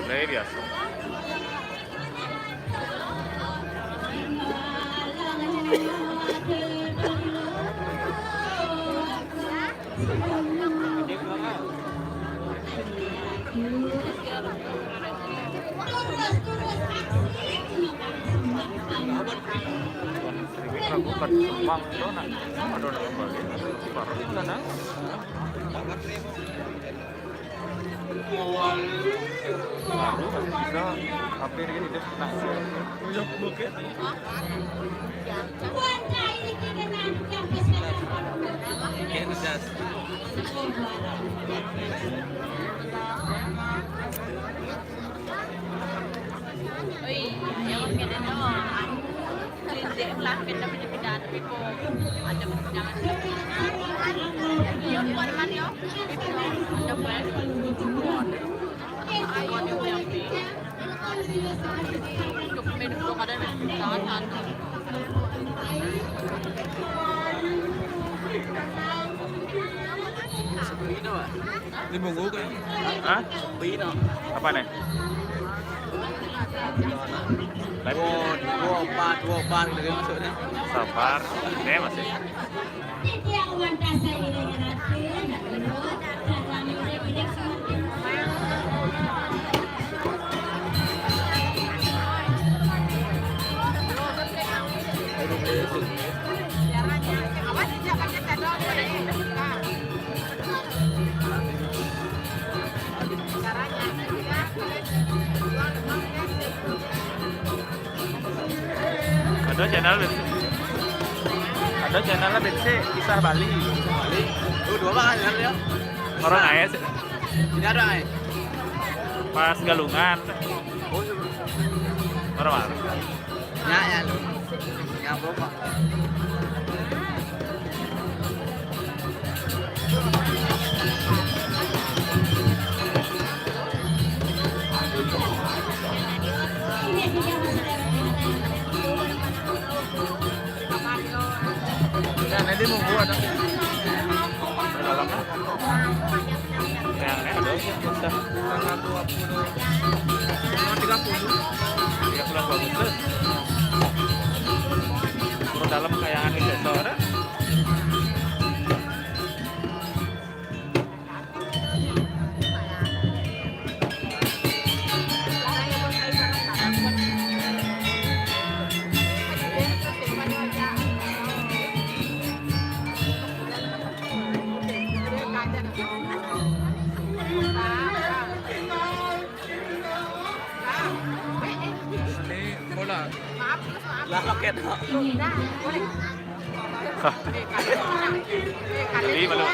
Delay biasa. Aku kan Jepang dona, sama dona kembali. Baru itu kan? Baru kan bisa hampir ini dia nasi. Uyap buket. Kayak das. Oi, yang kita doang. Hindi lang kita pinipidaan ko. Ada jangan. Yung buwan man yo. The best. I want you to be. Dokumen dulu kada tahan. Pino ah. Di munggu kan. Hah? Pino. Apa nih? Live Dua opat dari masuknya. Sabar, ini masih. Awas jangan kita doang pada ini. Ada channel BC kisah Bali. Bali. Dua bang kan ya. Orang ayah sih. Tidak ada ay. Pas galungan. Oh. Orang Ya lu. Ya berapa? Ya, nanti mau buat ada. Dalam kan? Yang ini ada sih bisa. Tanggal 20. 30 Agustus. Turun dalam kayangan ini ada. Ini bola. Lah loket. Jadi malu.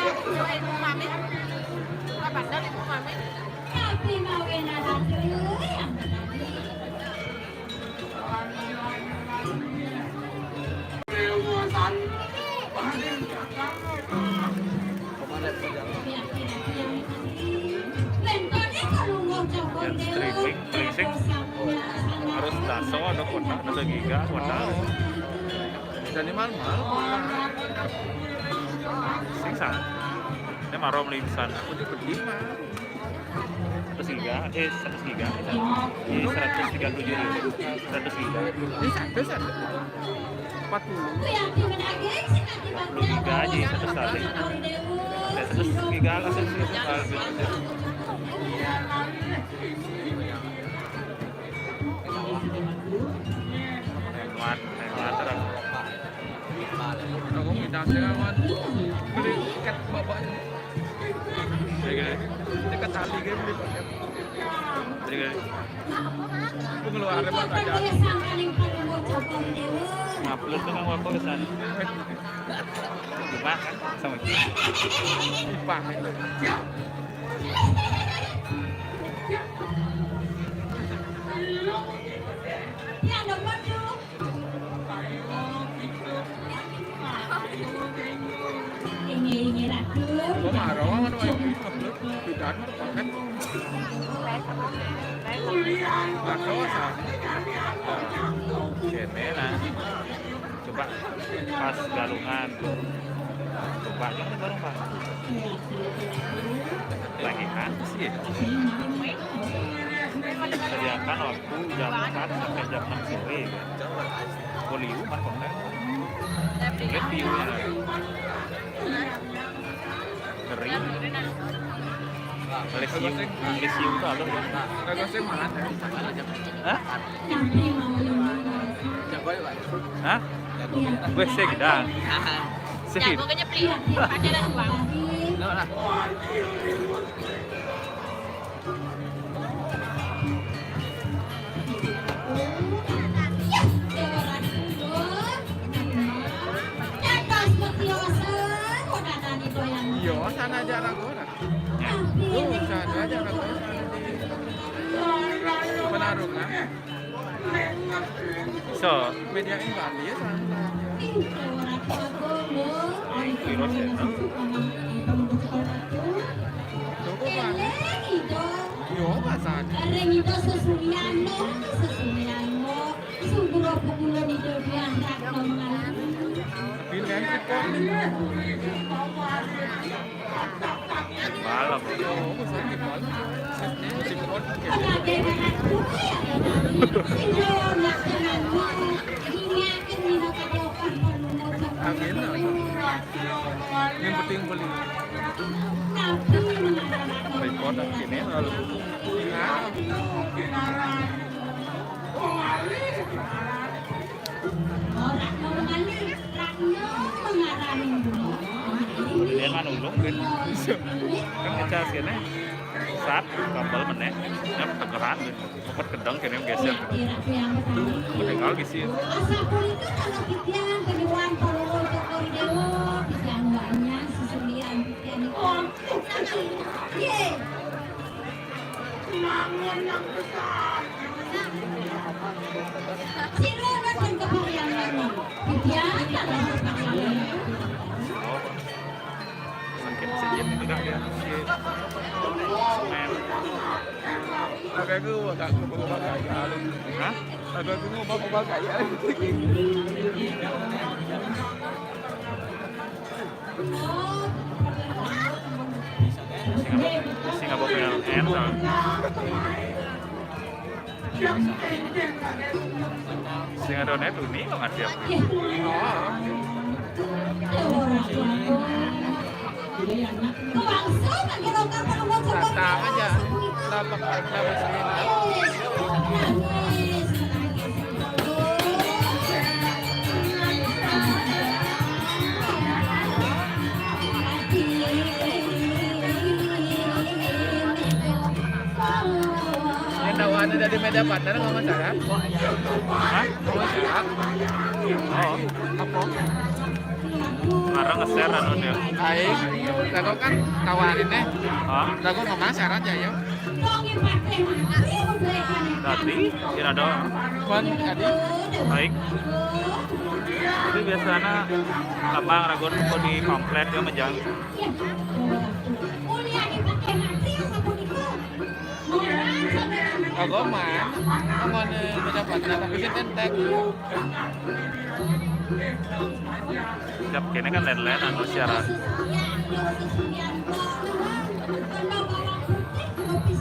Streaming, racing, harus daso ada kota, ada giga, kota. Jadi mahal-mahal. Sing sana. Ini marom limsan. Aku dibeli mah. 100 giga, 100 giga. Ini 137.000. 100 giga. Ini satu. Ku yang di menage sing ati bagian. Gaji satu kali. Ya terus giga langsung sih kalau gitu. Hemat terus. Aku ngidang dengan beli ikat bapaknya. Jadi Ikat tali gitu beli pakai. jadi Aku ngeluarin pas aja. Kaya sangkaling panuwot sa dewa. ngupload tuh kan waktu ke sana. Gimana kan sama Ipah. Ya ada madu. Ini ratu. Gua marah kan waktu itu upload tidak pakai. Marah sah. Kene nah. Coba pas galungan. Coba aja kan bareng Pak. Lagi kan sih. Sediakan waktu jam 4 sampai jam 6 sore. Volume kan konten. Reviewnya ngeri. Review itu apa? Kagak sih mana? Hah? Tapi mau Jago ya, Pak. Hah? Gue sih dah. Sih. Jago kenyepli, pakai dan uang. Nah, nah. Iya, sana aja anak gua. Tuh, sana aja anak gua. Penarung kan? So, Media in Bali ya sana. virus ya. Tuh kok mana? Iya, Pak sana. Ring itu sesuliano, sungguh pemuda di dunia rakno mengalami. Pilihan tripod. Malam. Oh, kok sana tripod? Tripod kayak Bagaimana aku ya? Ini nak kenal ini akan dihadapan penuh angin. Yang penting beli. tapi mengalami Tripod dan kini lalu Nah, orang mengalami dia kan ulung kan. Kan kita sini saat kabel meneh, nyam tegeran kan. Pokok kedang kini geser. Menenggal di sini. Asapul itu kalau pikiran penyuan kalau untuk dewa bisa banyak sesulian pikiran itu. Ye. Siluman dan kebayangan pikiran kalau Sakit sejam juga dia. Semen. agak gua tak ngubah gaya. Hah? Agak ngubah gaya. Singapura PLN soalnya. Singapura net ini lo nggak siap. Datang aja. Lapak sini. Yang dawan dari media partner nggak masalah. Hah? Nggak masalah. Oh, Apa? ngarang nge-share anu dia. Aing, lagu kan tawarin deh. Hah? Lagu nggak masalah aja ya. Tadi kira ada Kon tadi baik. Jadi biasanya lambang ragon kok di komplek dia menjang. lagu mah, ngon media partner tapi kan entek. Siap kini kan lain-lain anu siaran.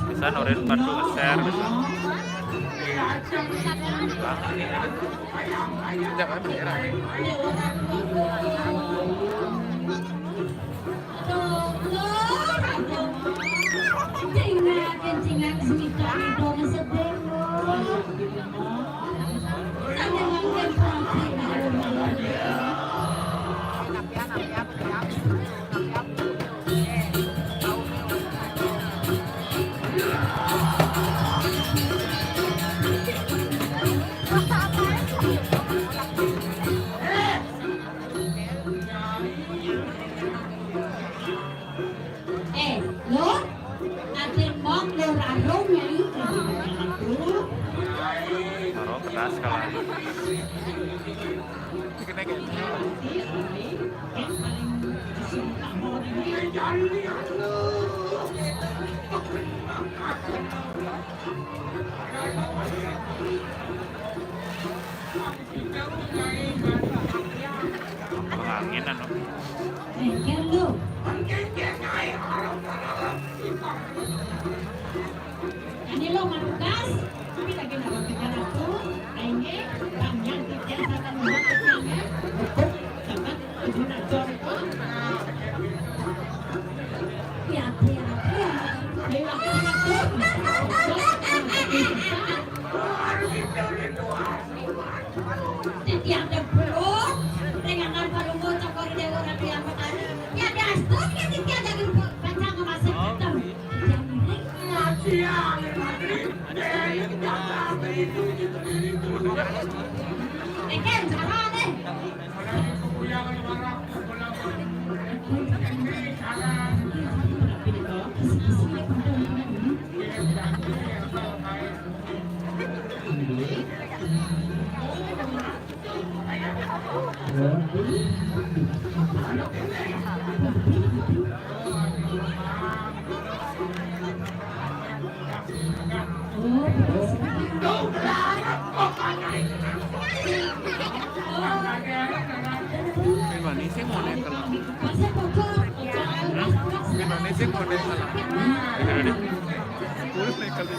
Bisa norin bantu nge-share. Jangan bendera. Lo, atin mong lorarong yang Taruh pedas kalau penganginan loh. Engkel lo. Ini lo manugas, tapi lagi nak bicara aku, ini banyak tidak akan melakukannya, untuk dapat tujuan jorko. Setiap tempurung dengan alfa-lumbo cokor dewa rapi yang petani, ya dasar ya tidak ada pancang masih ketemu. Ikan cara deh. Indonesia mau naik kalau Indonesia mau naik kalau boleh naik kalau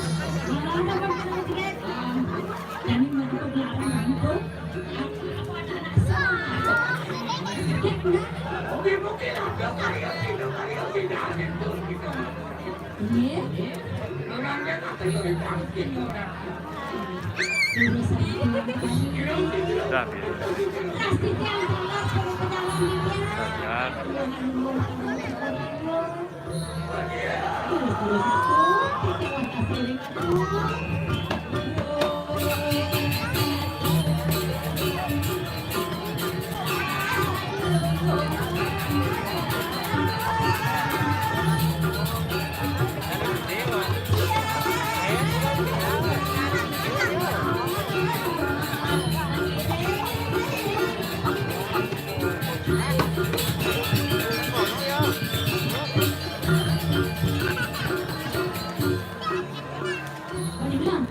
Udah,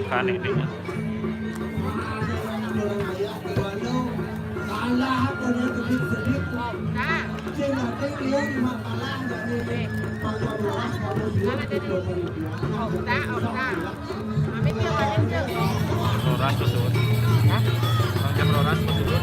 Tekan ini. Roras betul. Hah? Jam roras betul.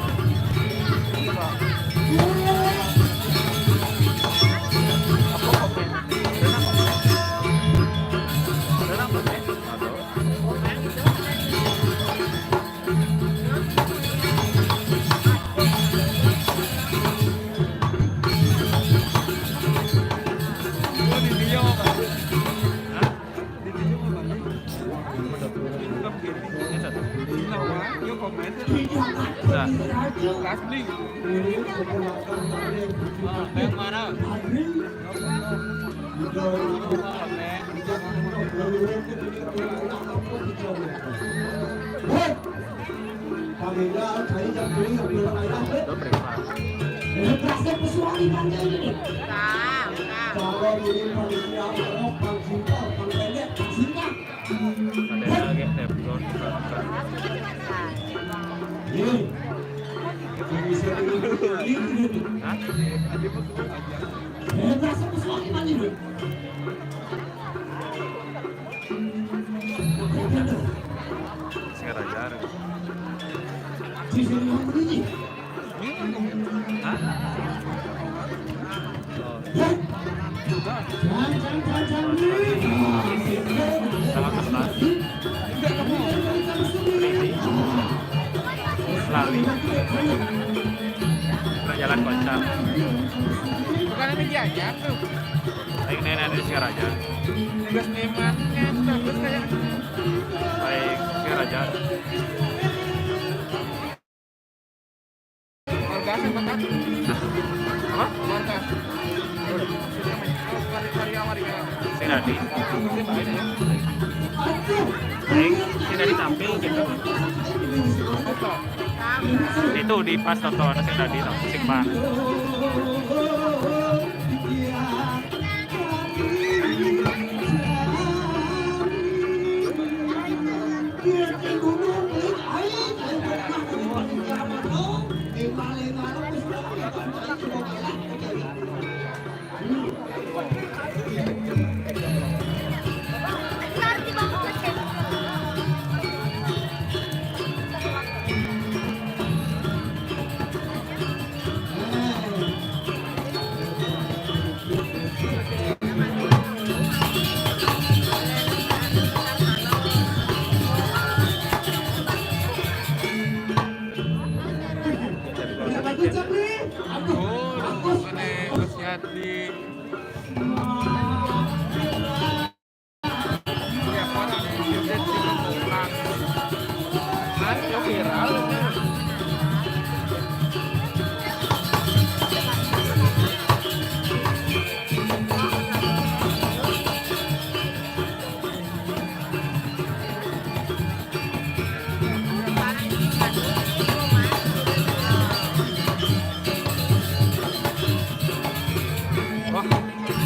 Asli. Yang mana? Ada lagi teflon. Singaraja. Lali. Jalan Kocak. Bukan ini jajan tuh. Baik nenek di Singaraja. Gas neman kan bagus kayak Baik Singaraja. markas apa kan? Apa? Markas. Sinadi. Baik, Sinadi tampil gitu. Itu di pas tontonan Sinadi musik band.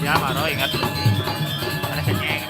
Ya, Maro ingat ada kenyang.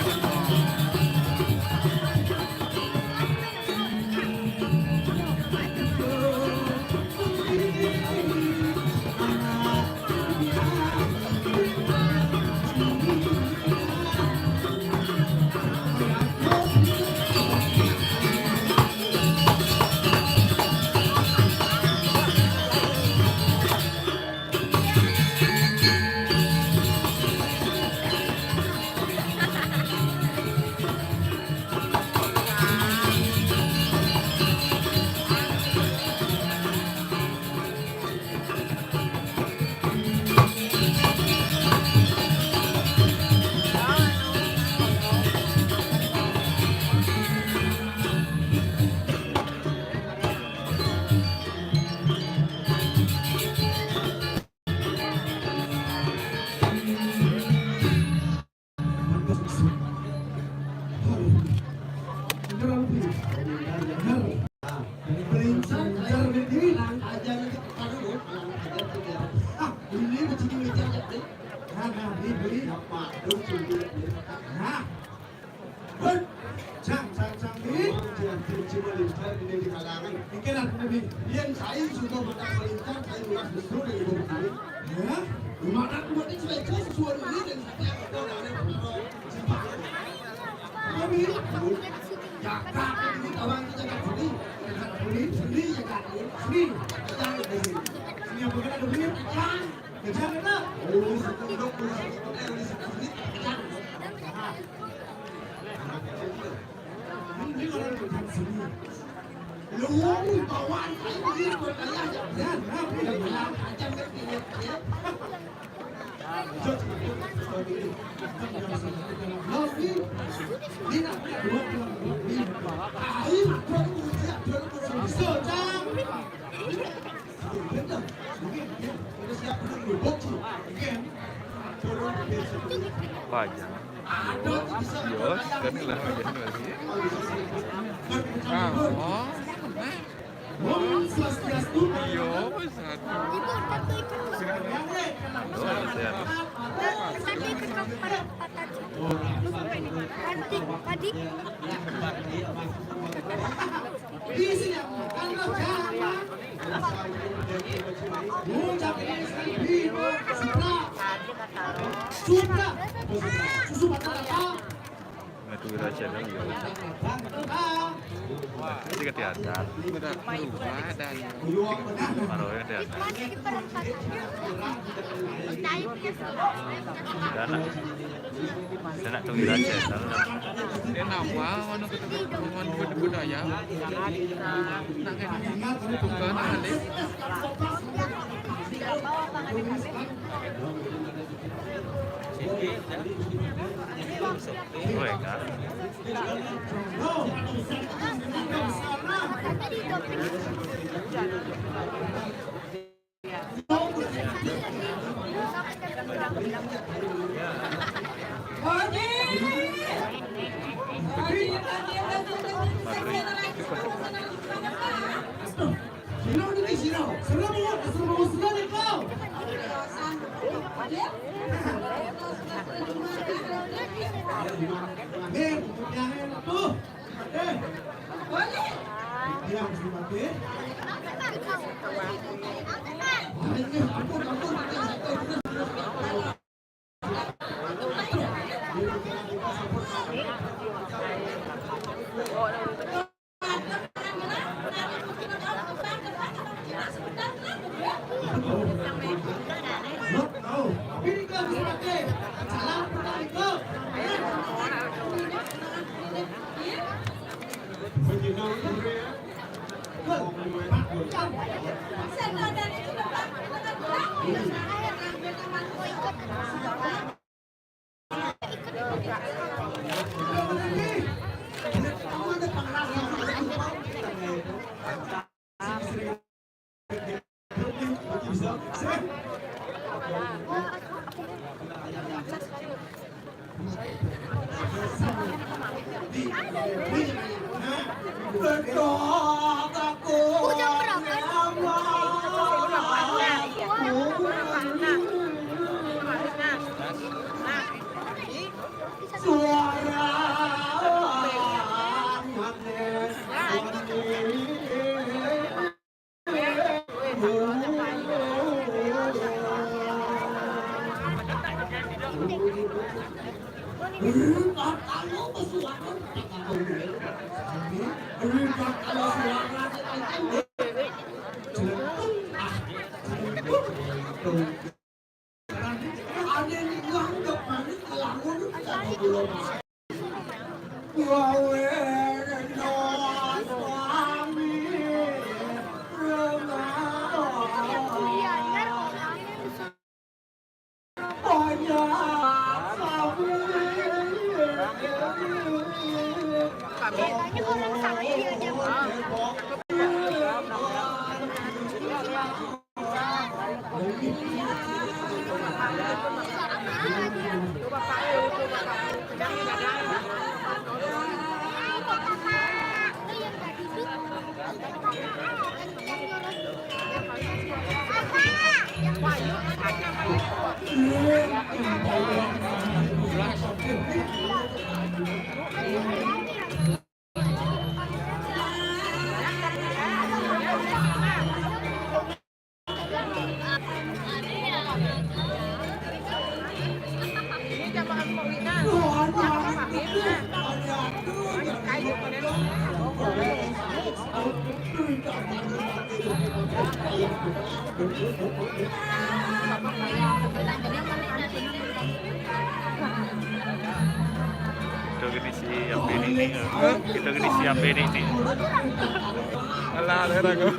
Nah, sang ini cuma lihat di kalangan. Mungkin ada yang saya sudah berkali-kali saya ulas betul dari ibu kali. Ya, mana kemudian saya suara ini dan saya tahu dari kami jaga ini kawan kita jaga sini jaga sini yang begitu ada begini kan jangan nak ini orang yang sini lu kawan ini berkaya jangan jangan Banyak. Yos, kan lah jadi lagi. Oh. Yo, besar. Ibu, tapi Sehat. tadi ketemu tadi Itu channel yo. Jadi ketiadaan. Berat berubah dan Maronya ketiadaan. Dana tuh wira channel. dia nama mana ketemuan budaya. Nak kena bukan ada. Boleh kan? Kita gini siap ini nih. Kita gini siap ini nih. Alah, daerah kau.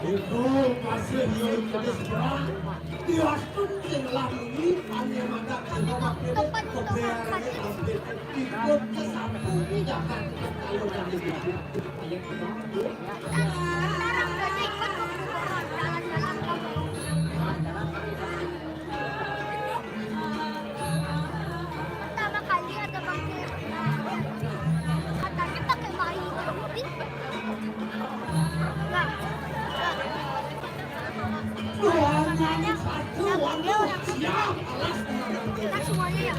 Itu masih yang jadi seberang. Dia pun telah mengipannya maka kalau kita kebenaran ikut ke samping jangan kalau dari itu. Pertama kali ada pakai katanya pakai main nah Tuanya satu, waduh, siap. kan semuanya ya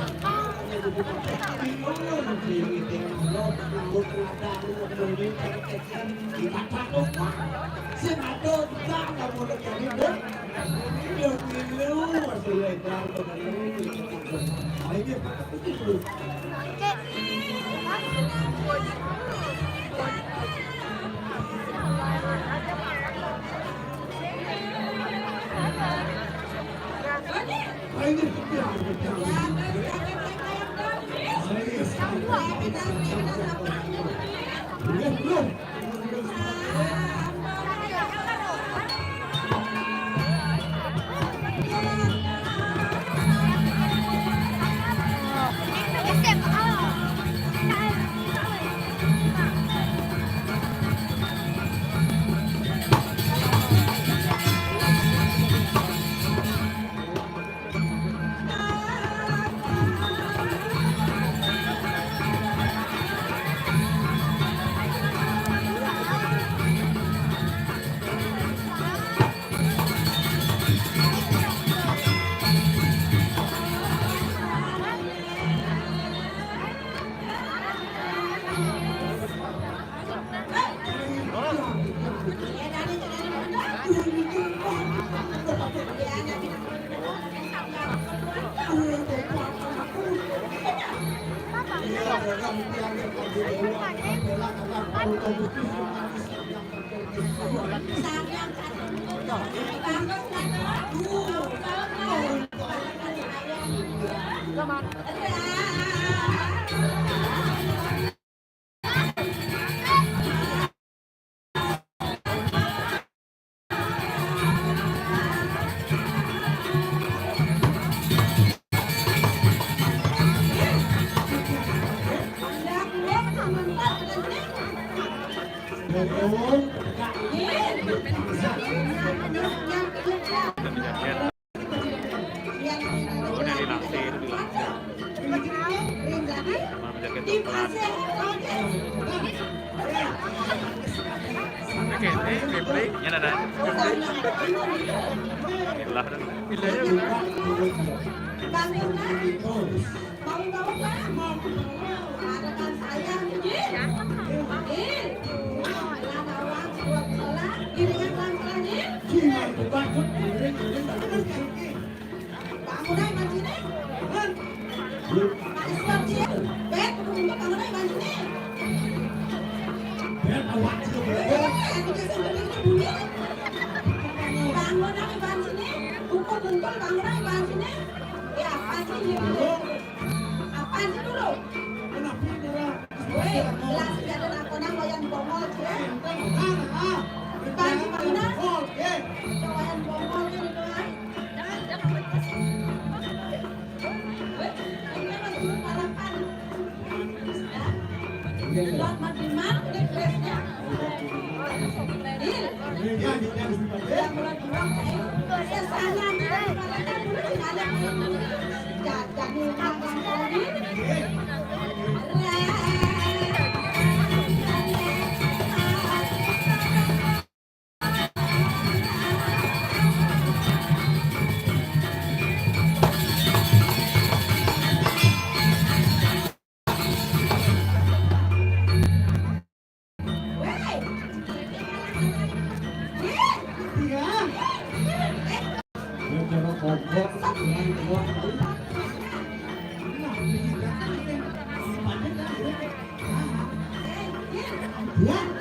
Ya.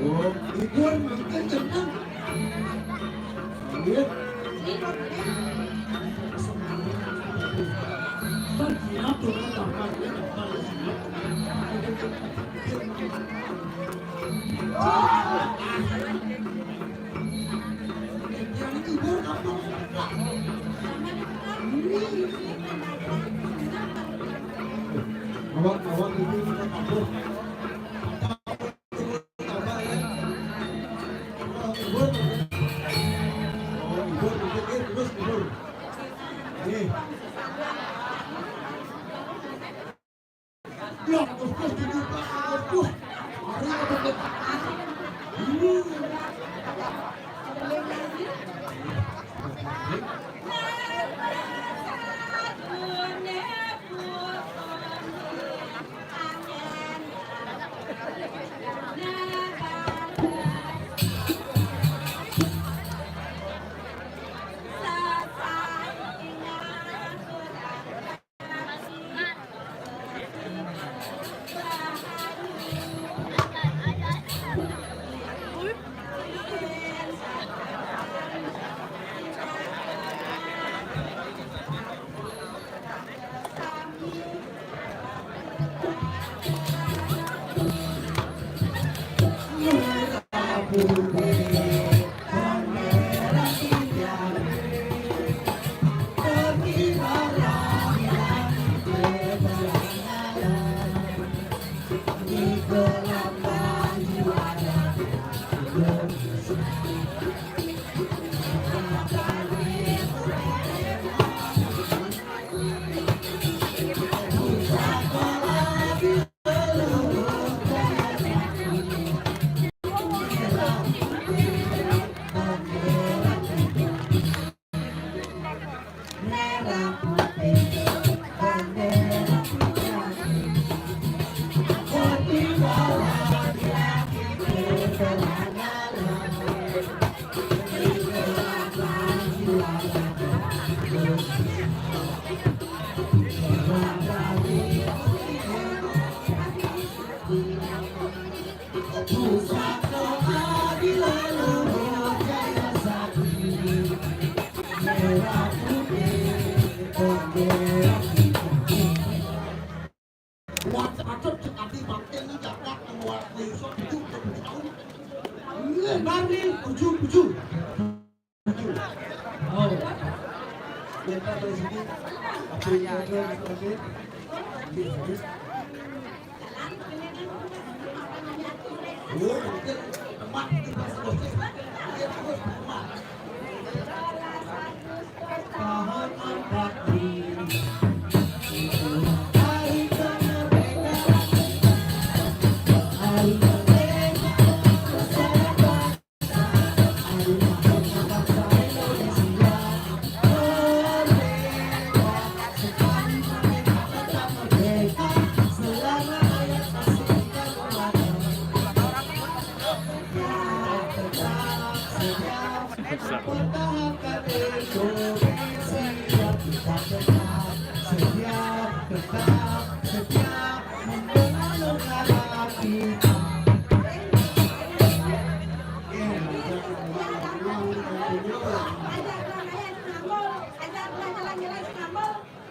Oh, ikut makan centang. Lihat. Awak itu kita kabur.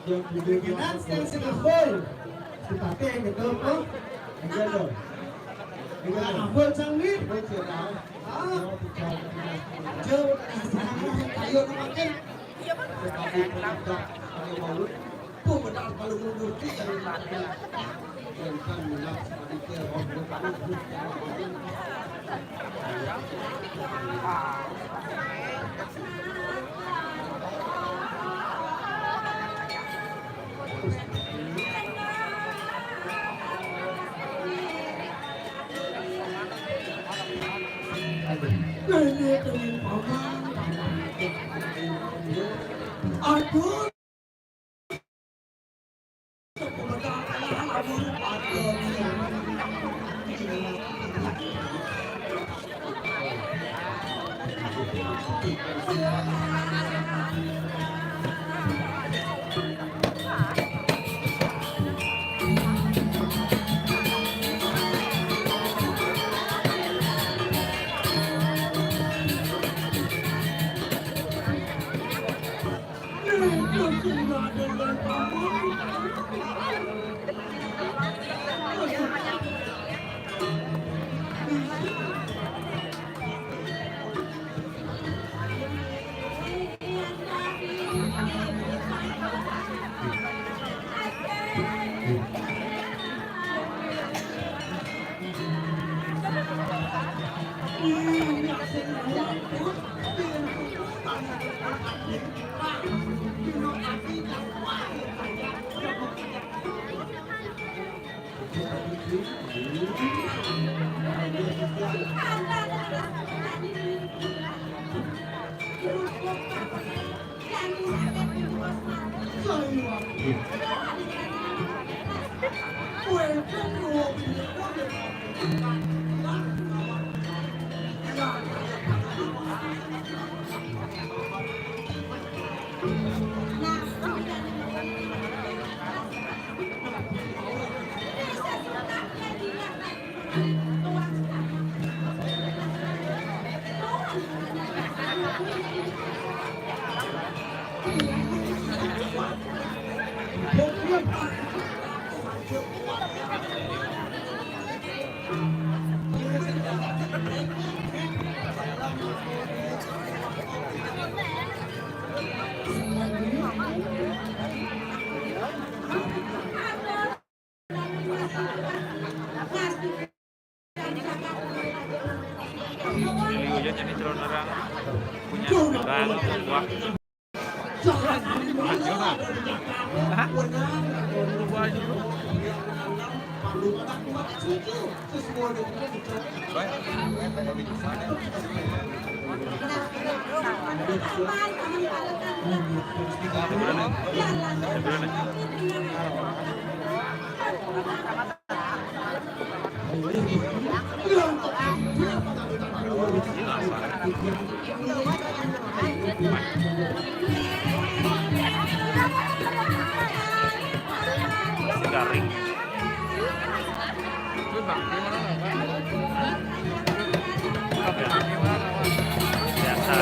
Bikinan sekali full. Dipakai gitu tuh. Aja dong. Dengan full canggih. Jauh. Ayo makan. Tuh benar kalau mundur kita. Dan kan mulai seperti Aduh. Jadi calon orang punya barang wah. Hah? Garing. Biasa.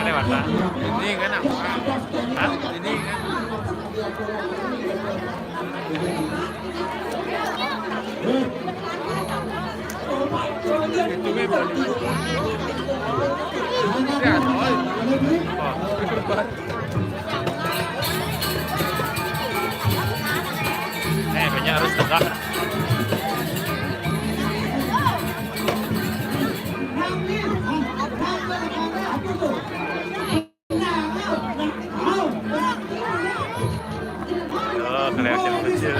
Lewat lah. Ini kan apa? Hah? Ini kan. Oh, Cuma boleh. Ya, soal. Banyak harus tegak. Kalian kecil.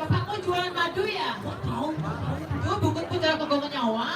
Bapakmu jualan madu ya? Tahu. Bukan putra kegongan nyawa.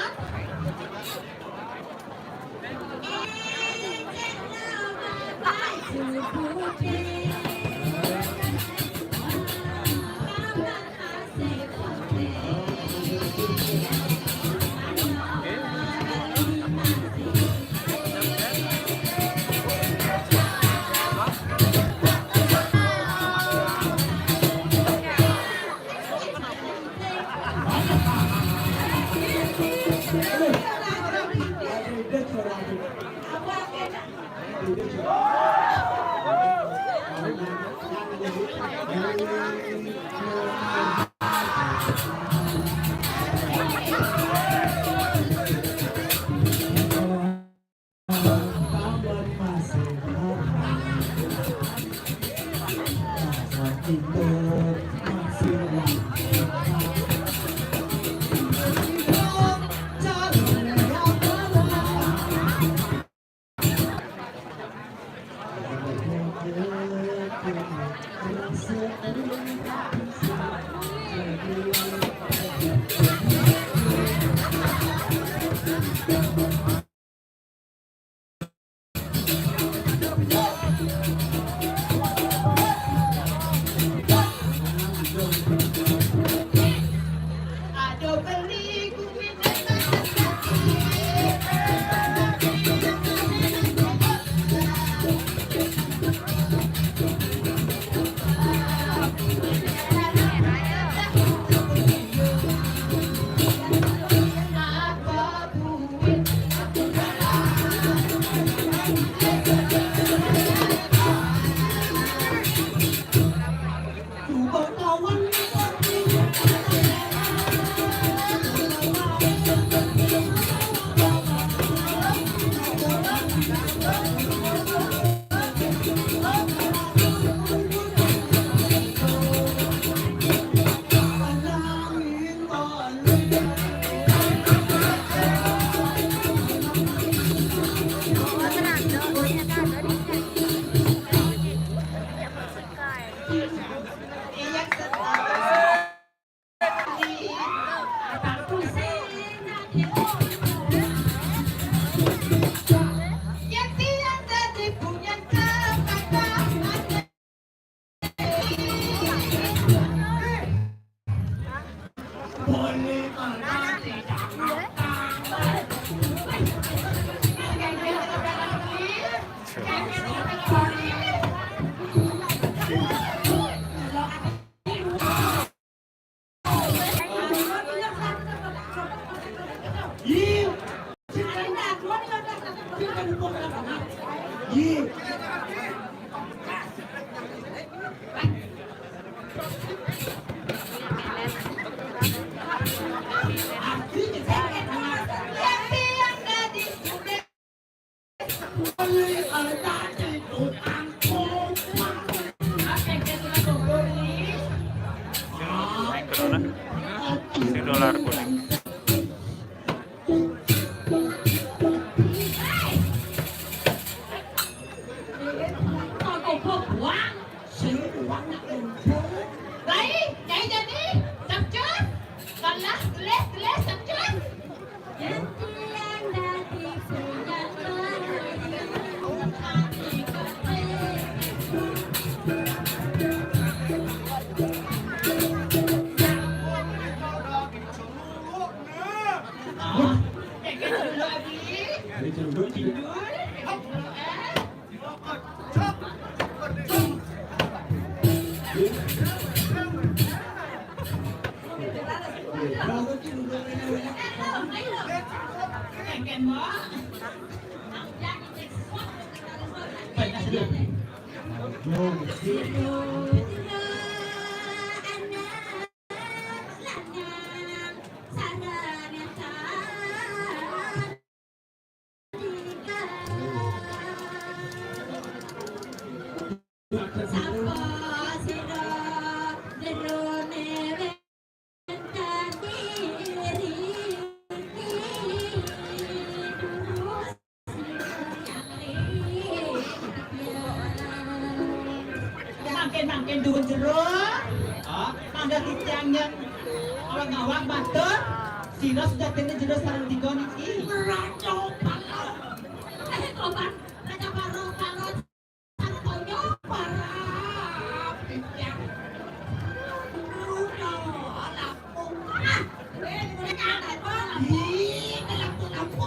Ye. Si dolar kuning. Đấy, chạy dần đi, chậm chút. Còn lát, chậm chút. Makin dulu jeruk, ada titiangnya orang ngawang banter, sila sudah kena jeruk sarang tiga niki. Meracau parah, kobar, mereka parah, sarang tonyo parah, titiang, runo, lapung, mereka ada apa? Lapung,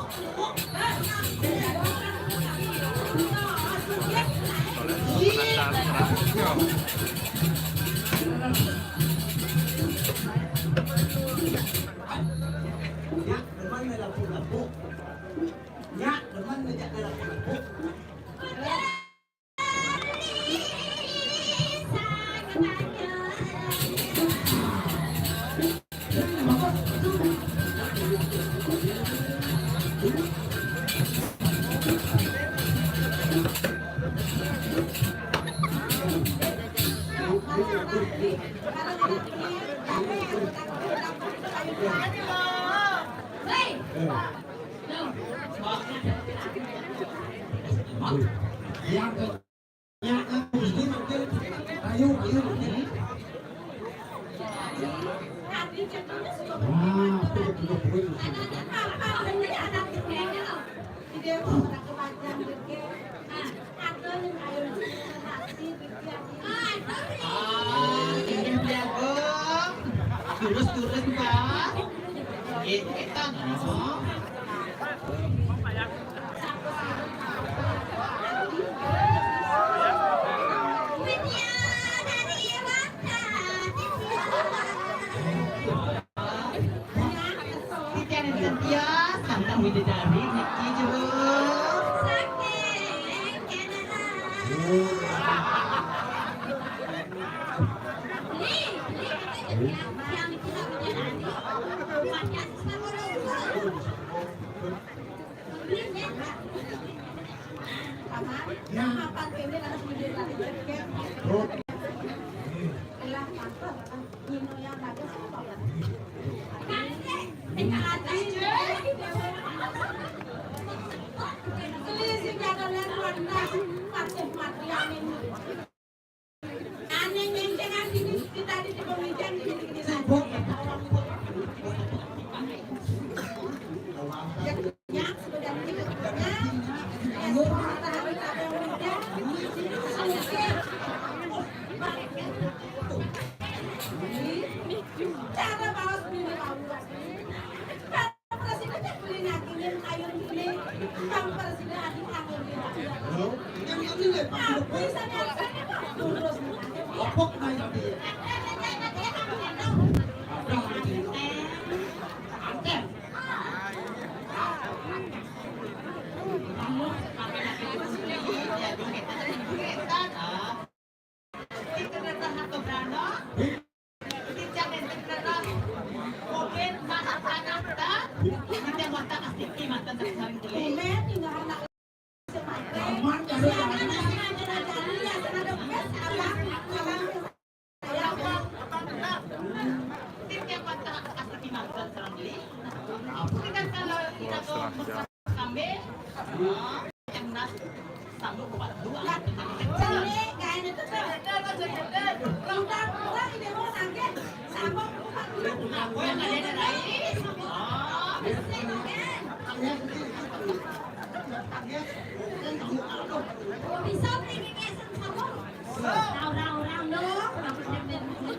Turus Pak. Kita ngomong. Santang bidadari, Niki jeruk.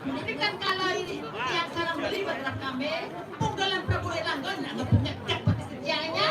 Ini kan kalau yang sekarang beli beternak kambing, pun dalam perbulan langgan nggak punya cek persediaannya.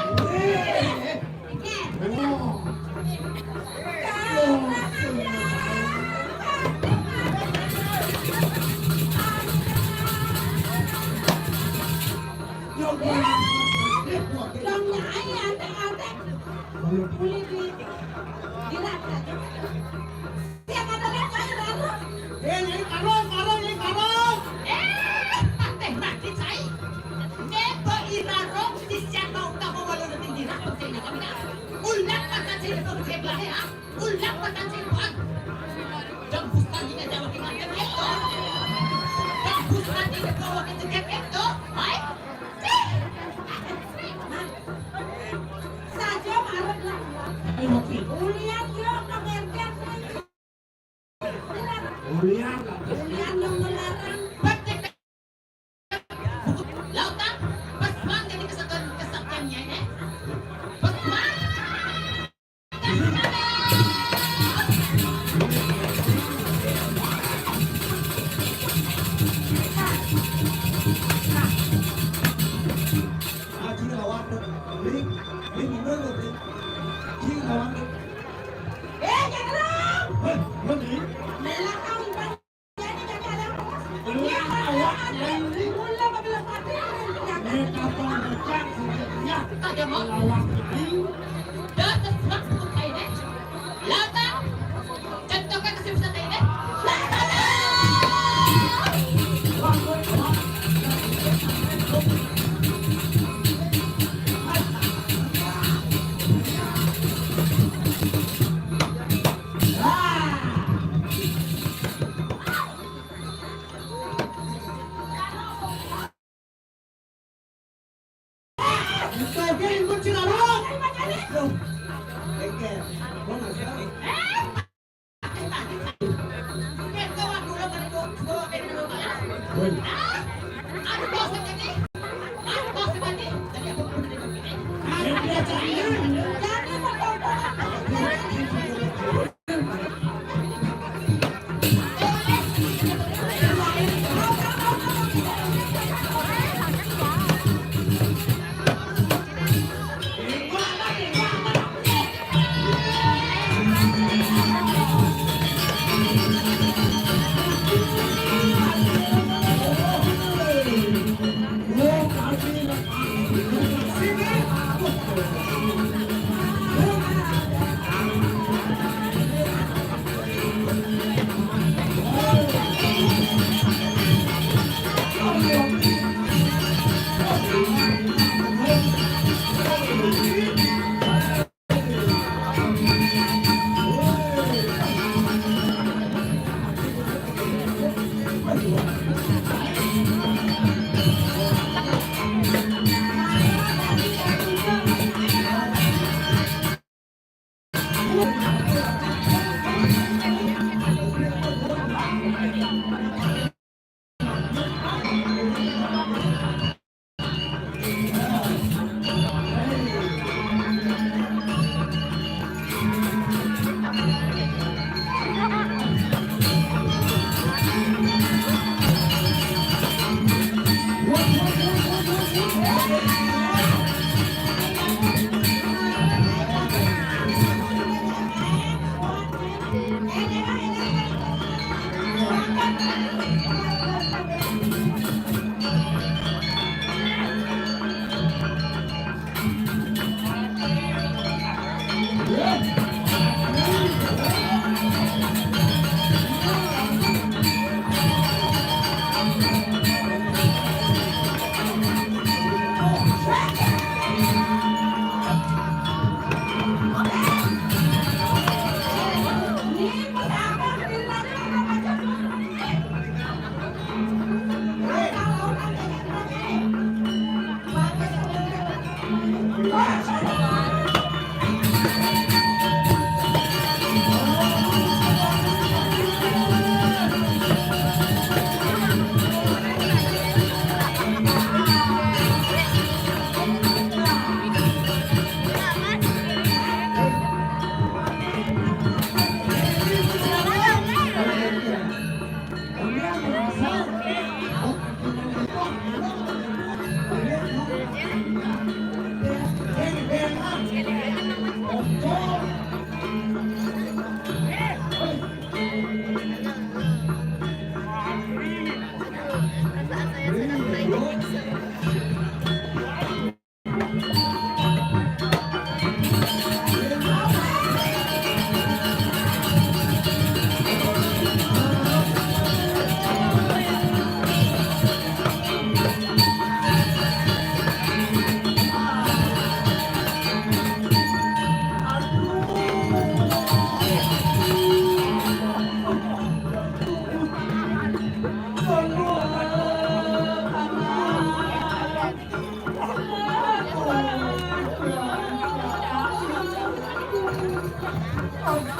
Thank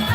you.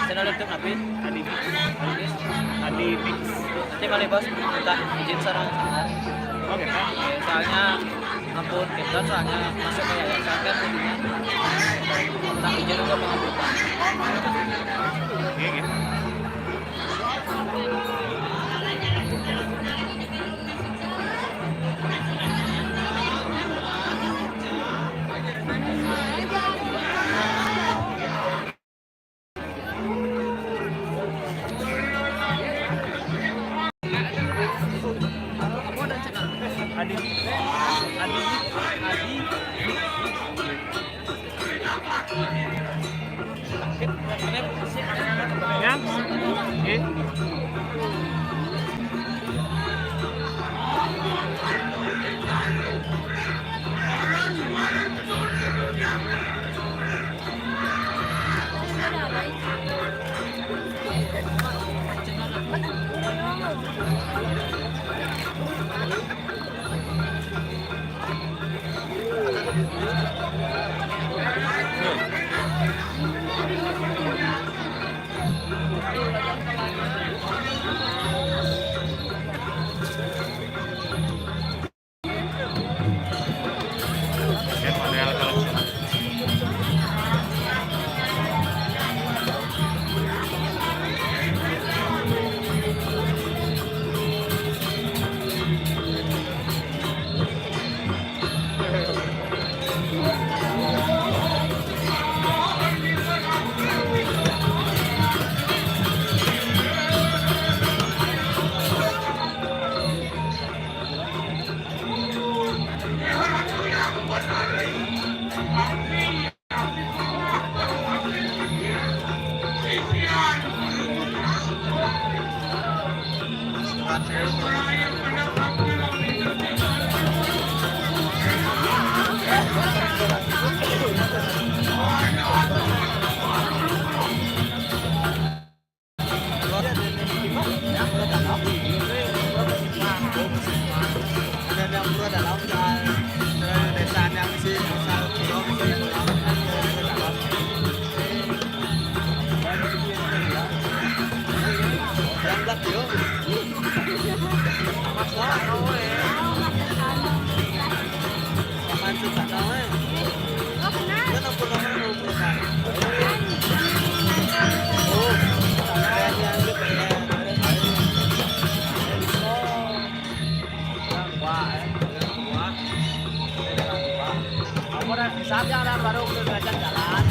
Channel YouTube apa? Adi Mix. Adi Mix. Nanti boleh bos minta izin sarang. Oke kan? Soalnya ampun kita soalnya masuk ke yayasan kan jadinya minta izin untuk pengambilan. Oke gitu. Adi Adi ya oke ya model kalau Saatnya orang baru belajar jalan.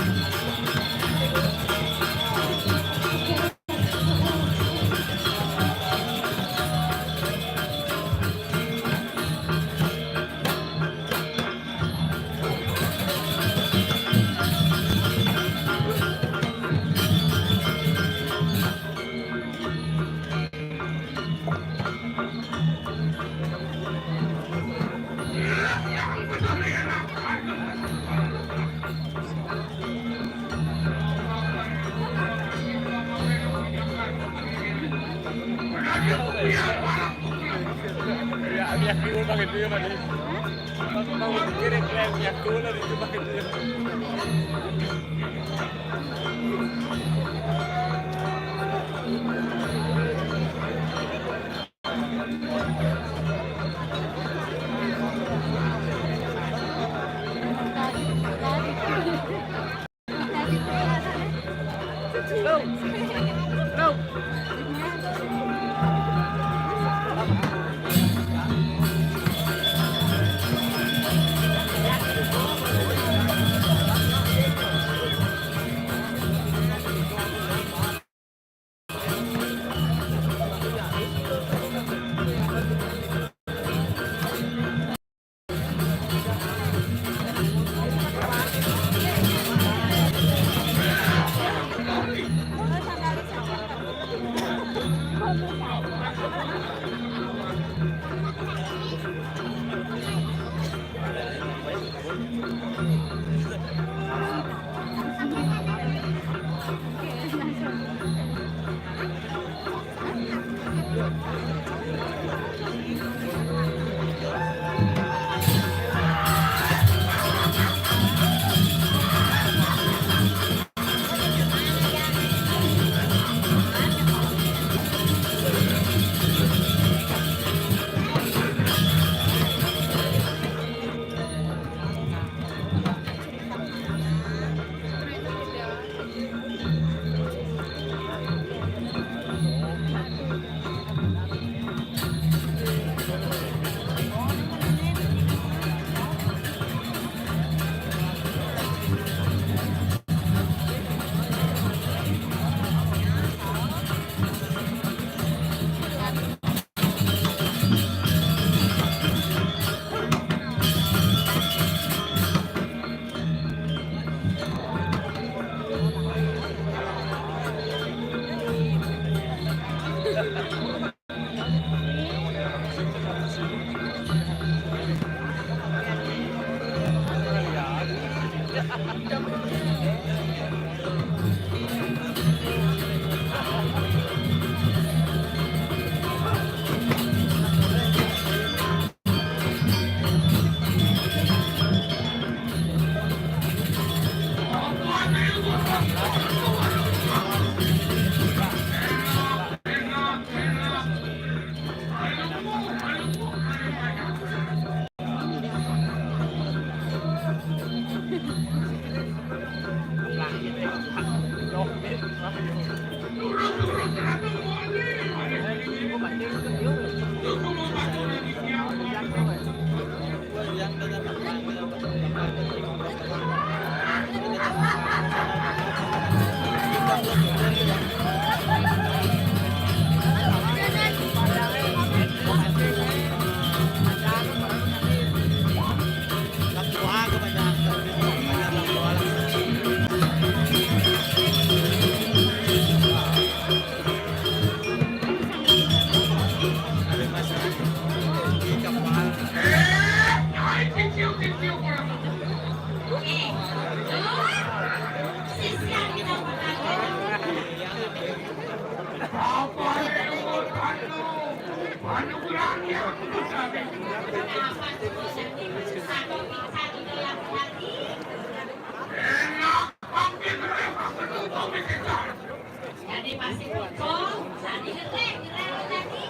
Jadi masih kosong, tadi ngetek, tadi.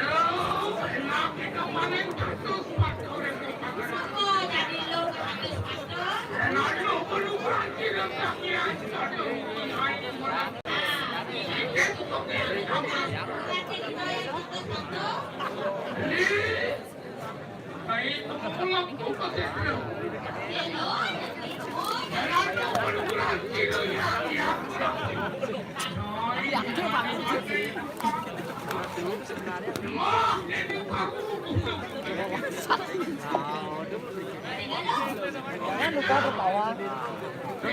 Oh, jadi lo kehatus pastor.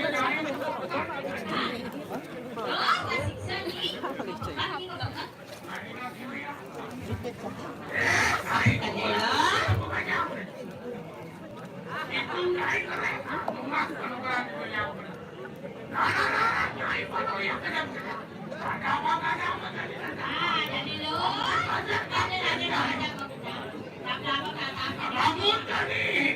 Itu sih.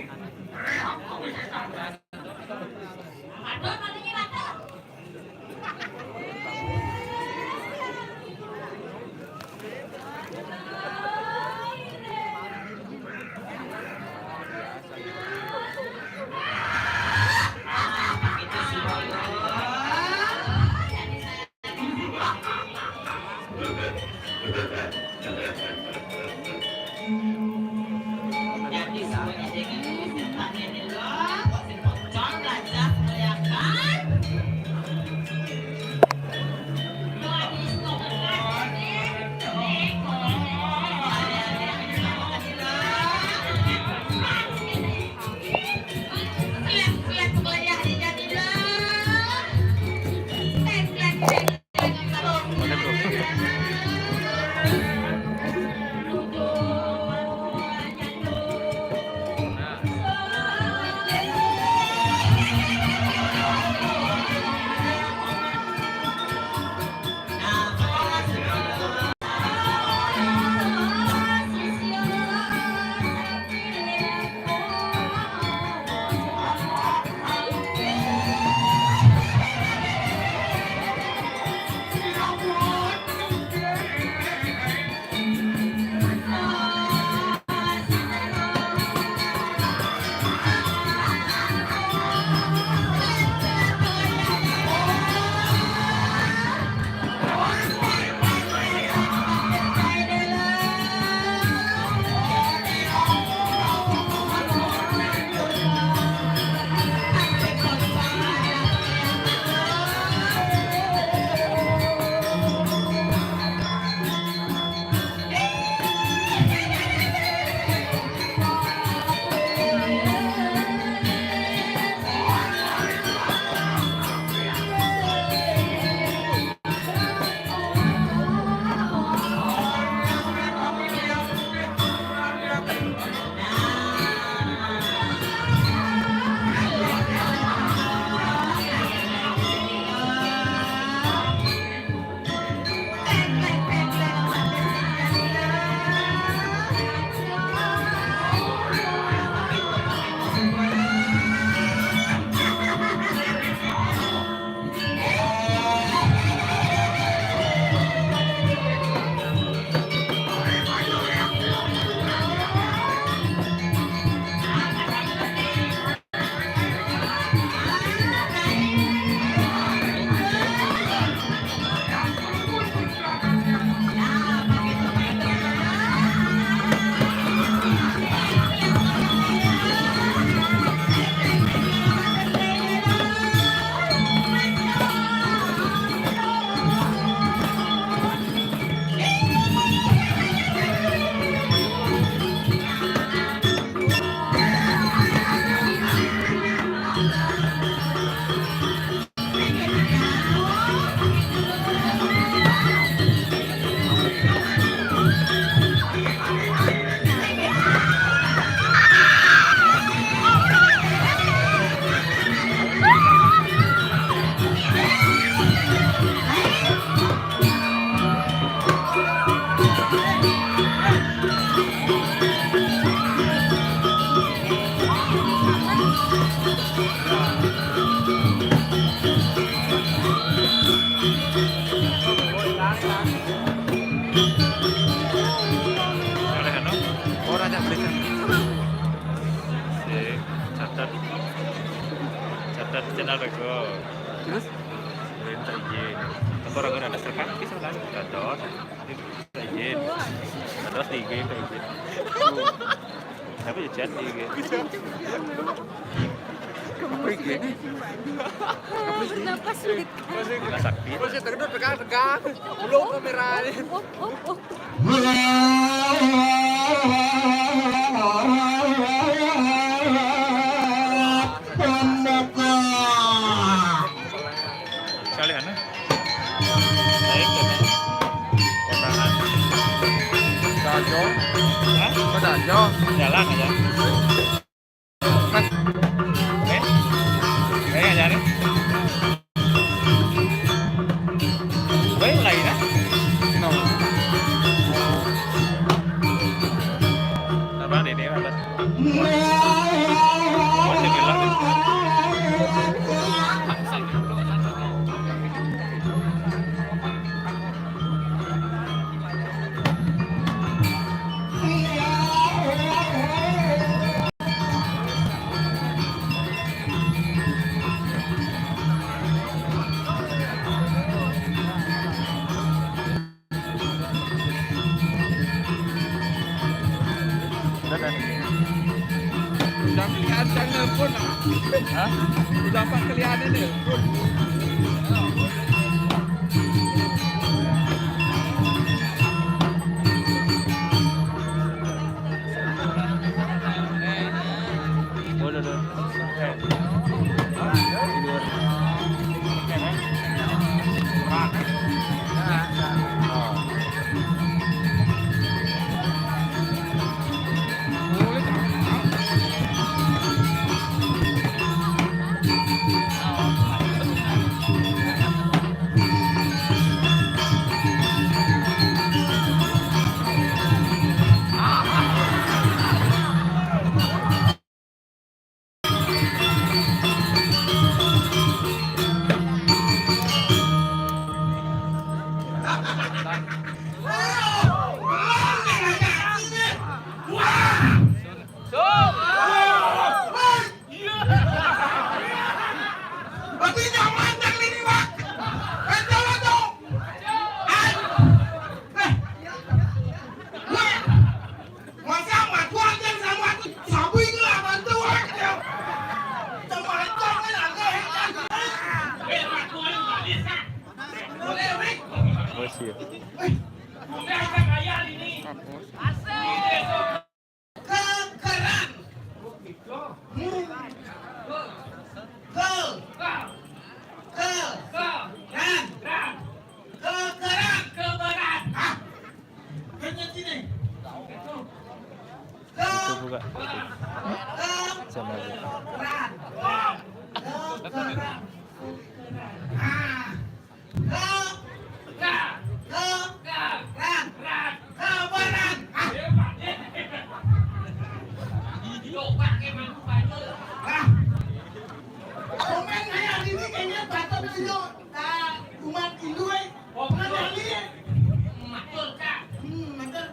ada kok. Terus? Minta izin. Tapi orang ada serkan bisa lah. Dados. Minta izin. Dados di IG minta izin. Tapi ya chat di IG. Apa iki? Kenapa sulit? Nggak sakit. Masih terkena tegang-tegang. Belum kameranya. Sekali ana. Baik kan. Kondangan. Dajo. Hah? Kok dajo? Jalan aja. Aja nih. Wei lain ah. No. Abang ini apa? Masih bilang. Udah pilihan channel pun. Hah? Udah apa kalian ini pun. Udah tuh. Masih. Itu buka. Sama aja. Komen kayak ini kayaknya batas itu umat Hindu matur kak matur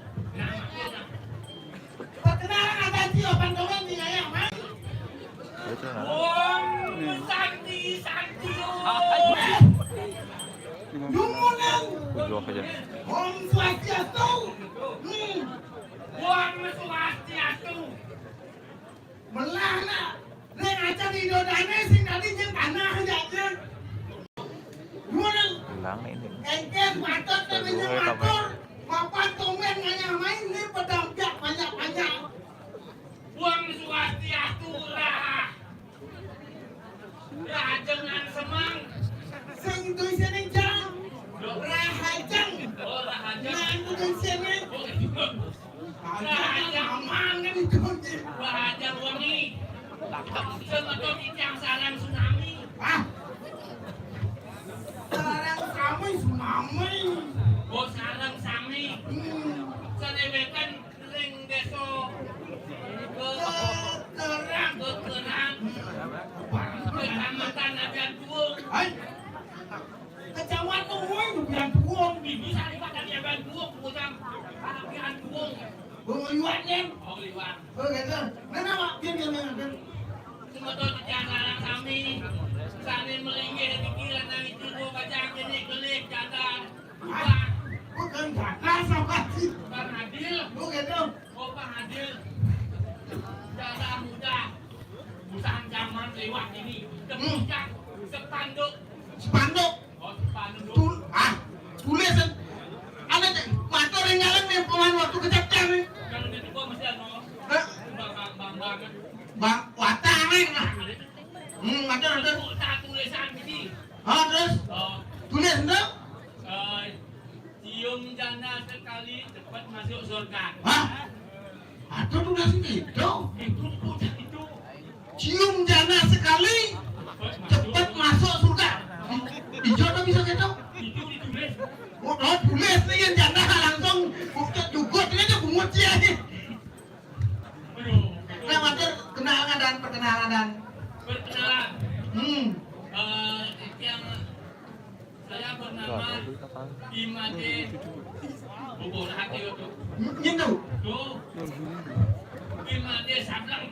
perkenalan ada sih open komen di ayam Itu nah. Jumunang Kudu aja. Om Swastiastu Melana Nek aja di dodane sing tadi jeung tanah aja jeung Jumunang Hilang ini. engken batot tapi jeung matur papan komen nganya main ini pedamjak banyak-banyak Buang Swastiastu lah. Rajengan semang. sing tulisane jang rahajang Oh, rahajang. nah itu tulisane rahajang aman kan itu Rahajang wangi. Semeton yang sarang tsunami. ah sarang kami tsunami Oh, sarang sami. Senebetan ring deso. terang Kekerang. Kecamatan Agan Tuung. hai kecamatan woi biar buang Bisa dipakai di Agan Tuung. Bukan Agan Tuung. buyuan yen Oh, liwat. oh gitu nah wak biar Semeton yang sarang sami. Sana melinggih pikiran nang itu gua baca ini gelik cadang. Wah, Bukan kakak sama sih. Bang Adil, Bukan dong. oh Bang Adil. Cadang muda. Bukan zaman lewat ini. Kemudian sepanduk. Spanduk. Oh, sepanduk. Tulis. Ada motor yang jalan nih peman waktu kecapkan nih. Kalau di gua masih ada. Bang. Bang, watang nih. Ada. Tak tulisan ini. Terus Oh, tulis enggak? cium janda sekali cepat masuk surga. Ada tulis gitu. Itu. Cium jana sekali, cepat masuk surga. Dijodoh bisa gitu? Itu ditulis. Tulis nih yang jana langsung jugot ini aja bungut sih aja. Nah, mater perkenalan. Perkenalan. Yang saya bernama Imade Bubur hati itu. Nyentuh. Tuh. Imade Sablang.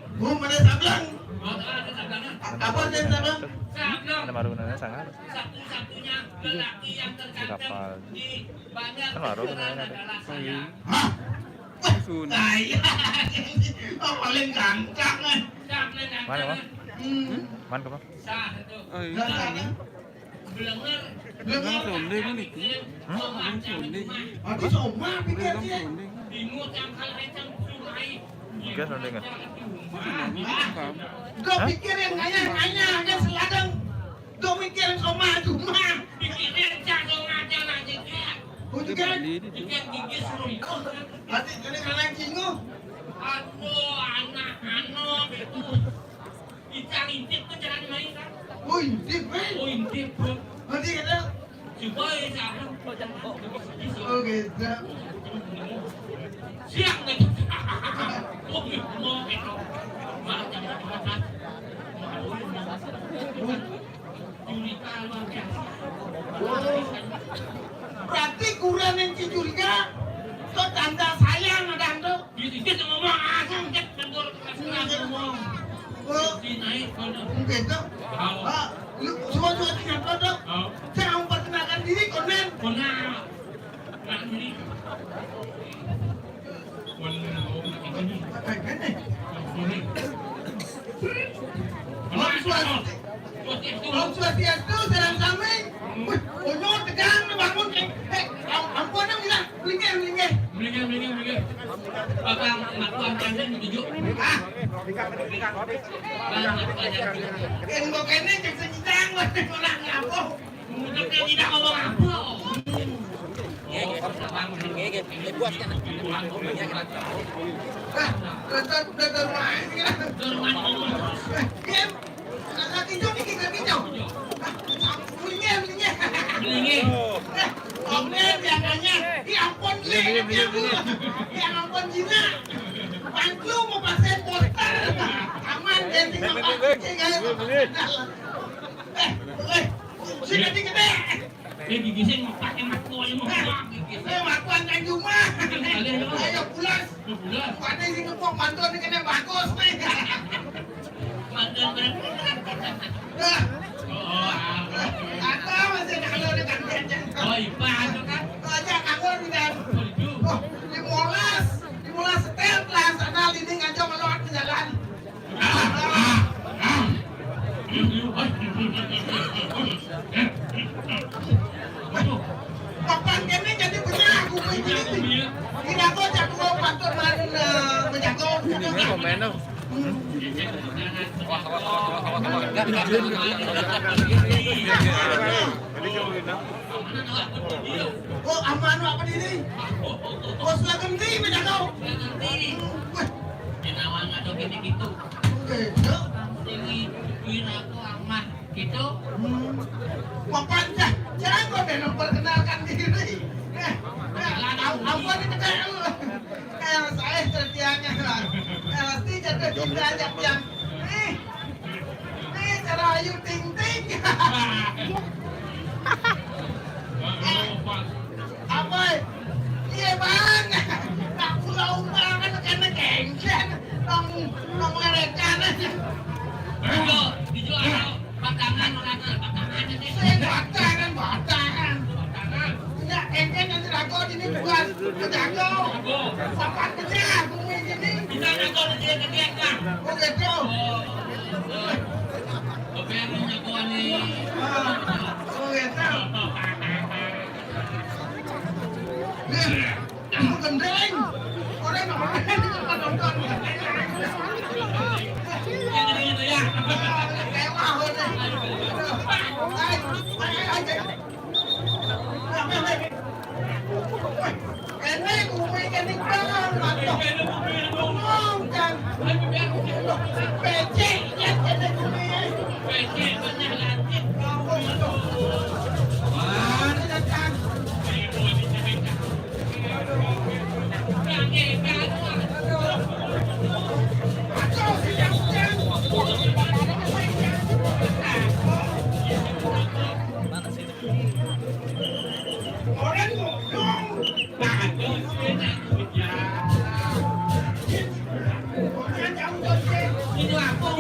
Ada sablang. Oh, ada sablangnya. Apa sih sablang? Sablang. Ada marunannya sangat. Satu-satunya lelaki yang terganteng di banyak Kan baru restoran adalah saya. Saya. Paling ganteng kan. Sablang yang Mana, Bang? Man ke Bang? sah itu. Belenger. Đang sồn đi cái này. Đang sồn đi. Di Soma pikir Đang dia. sồn đi. Bingung yang kalian yang sungai. Gas nanti nggak? Kau pikir yang kaya yang seladang. Kau mikir yang Soma cuma. Pikirin jangan aja nanti dia. Kau juga. Bikin gigi serungkul. Hati ini kalian cingu. Aduh, anak itu. Ikan intip ke jalan main kan? Oh intip kan? Oh intip. Nanti kita. Coba ya siapa? Oh gitu. Siap nih. Oh gitu mau itu. Maaf jangan dimakan. Jurika luar biasa. Berarti kurang yang curiga. Kau tanda sayang ada anda. Kita ngomong aja, kita bendur kita ngomong. Oh Dinaik kalau. gitu. Lu semua tinggal kodok. Jangan memperkenalkan diri konen. Benar. Nak diri. Om Swastiastu, salam kami. Ujung tegang bangun. Ampun dong bilang, linggih. Melingkar. Abang mak tuan jangan ditunjuk. Yang kau kene cek secidang, orang ngapo. Mudah tidak ngomong apa. Udah main Game, kakak hijau nih kakak hijau. Melingkar. Omen biasanya, ampun ya ampun Cina. Pantlu mau pasang poster, aman dan tinggal sini gede. Gigisin pakai makuan mau gigis. Makuan dan Juma. Ayo pulas. Ada sing ngepok mantan ini kena bagus nih. Mantan Ada masih kalau dekat jajan. Oh ipan kan. Aja aku bilang. Oh, 15 setel lah sana lini ngajak melewat ke jalan. Papan kene jadi punya aku begini. Tidak kau jago pantur marin menjago. Ini komen dong. Oh, aman apa ini? Oh, selagam di menjago. Kenawang ada gitu. Gitu. Ini aku aman gitu. Papan jangan kau dan memperkenalkan diri. Ampun itu kan. Saya setianya. Pasti jadi kita ajak yang nih cara Ayu Ting Ting. Apa? Iya bang. Tak pulau banget karena gengsen. Nong ngerekan aja. Dijual pakangan orang Kita nak kau dia kegiatan. Oh gitu. Oke, aku ni. Oh gitu. Aku gendeng. Orang nak nonton. Yang ini ya. Kewah ini kumai kening kan, mantap. Ngomong kan, pecik ya jadi kumai. Pecik banyak lanjut kau itu. Wah, ini kan. Orang ngomong. Itu apa?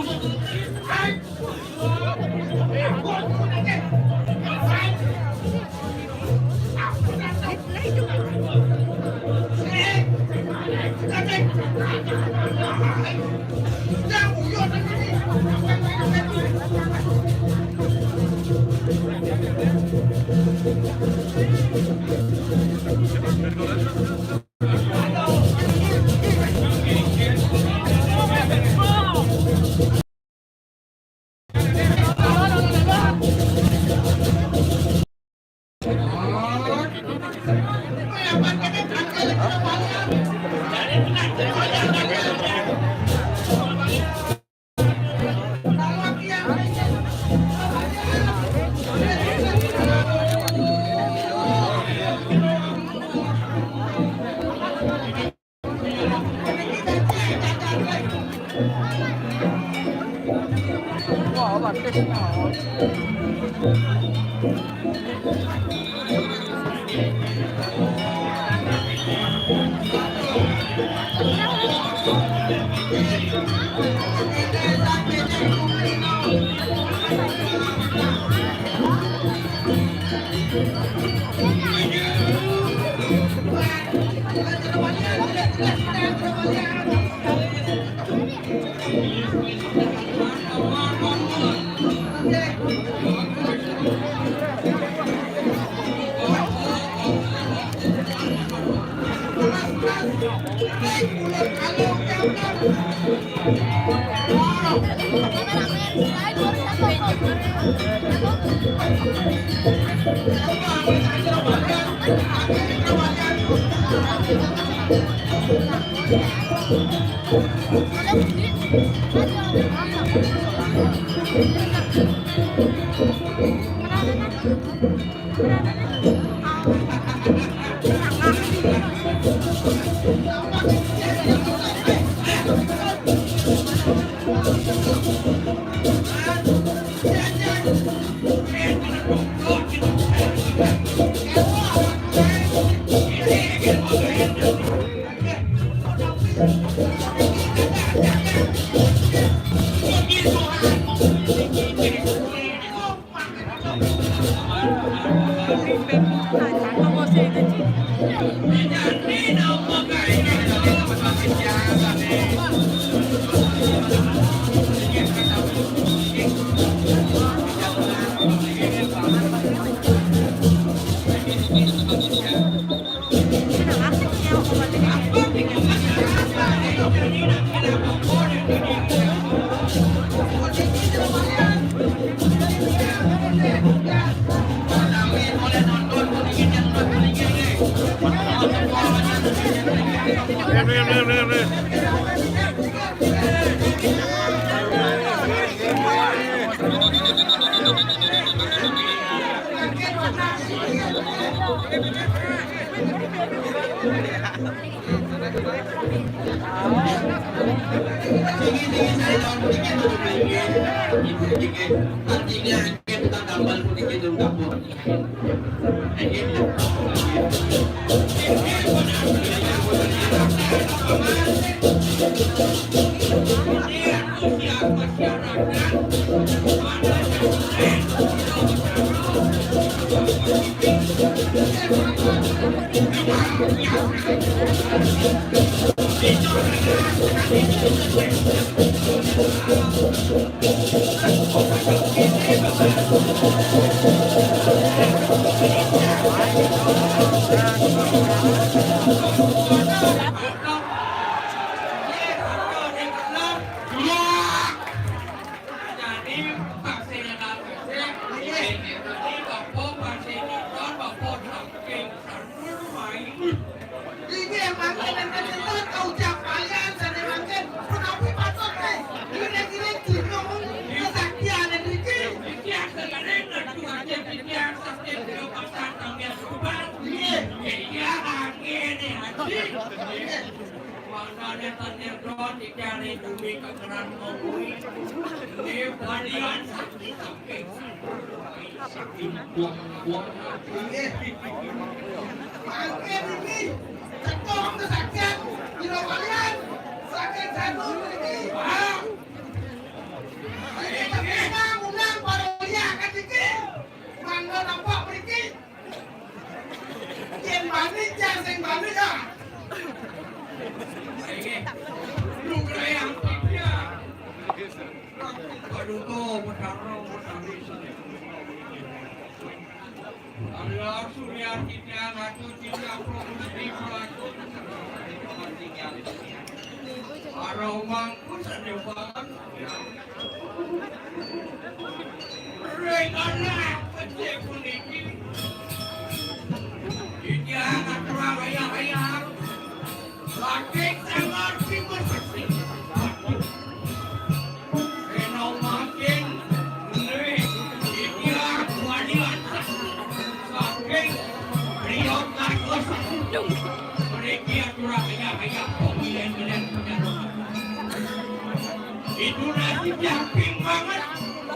Thank you. Ini yang makan dan kesentuh kau ucap kalian sana makan penapi patut nih. Kira-kira cino kesaktian dan riki. Dia sekarang nak aja dia sakti dia pasang tangan subhan. Iya angin ni haji. Mana dia tanya drone dicari bumi kekeran ngomong. Ini padian sakti sakti. Sakti buang. Angin ini. Sekong kesakian, kilo kalian, sakit satu ini. Ini kemenang, undang para ulia akan dikit. Mangga nampak berikit. Yang balik, yang balik dah. Lu kerayang dia. Aduh tuh, berdarah. Allah surya kita ngaku cinta provinsi pelaku aromangku sedewan rekanlah pecah kuniki jangan terang ayah laki sangat timur bersih renau makin nih dia kualian beliau tak kosong mereka curang ayah pemilihan itu nanti jamping banget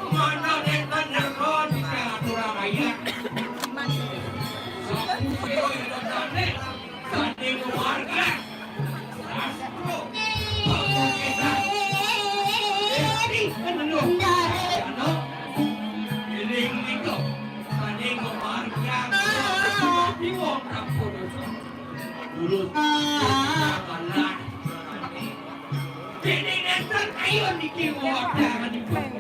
mana dekat narkotika curang ayah sapu seo itu tadi keluarga astro bangun kita ini menendung iling itu tadi keluarga bingung kampung dulu ini nentang ayun di kiwak jangan dibuang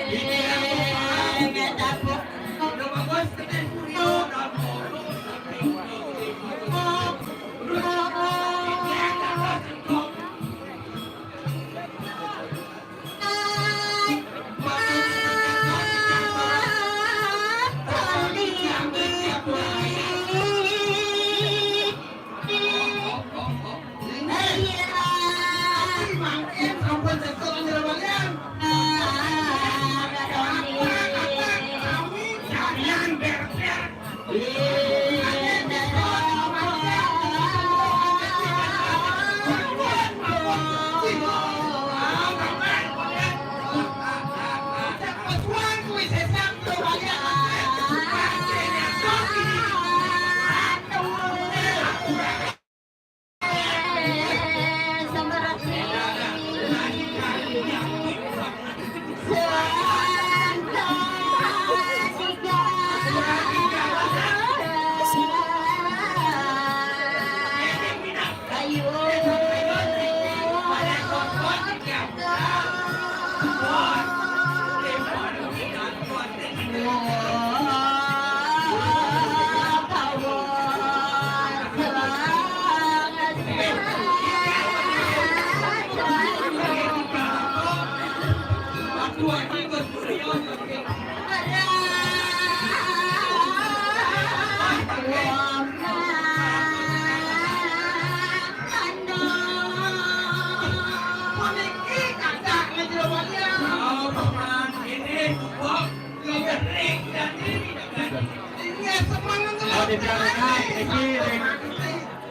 ini yang berpaham udah bagus dengan kurio dan polo ini yang tak sentuh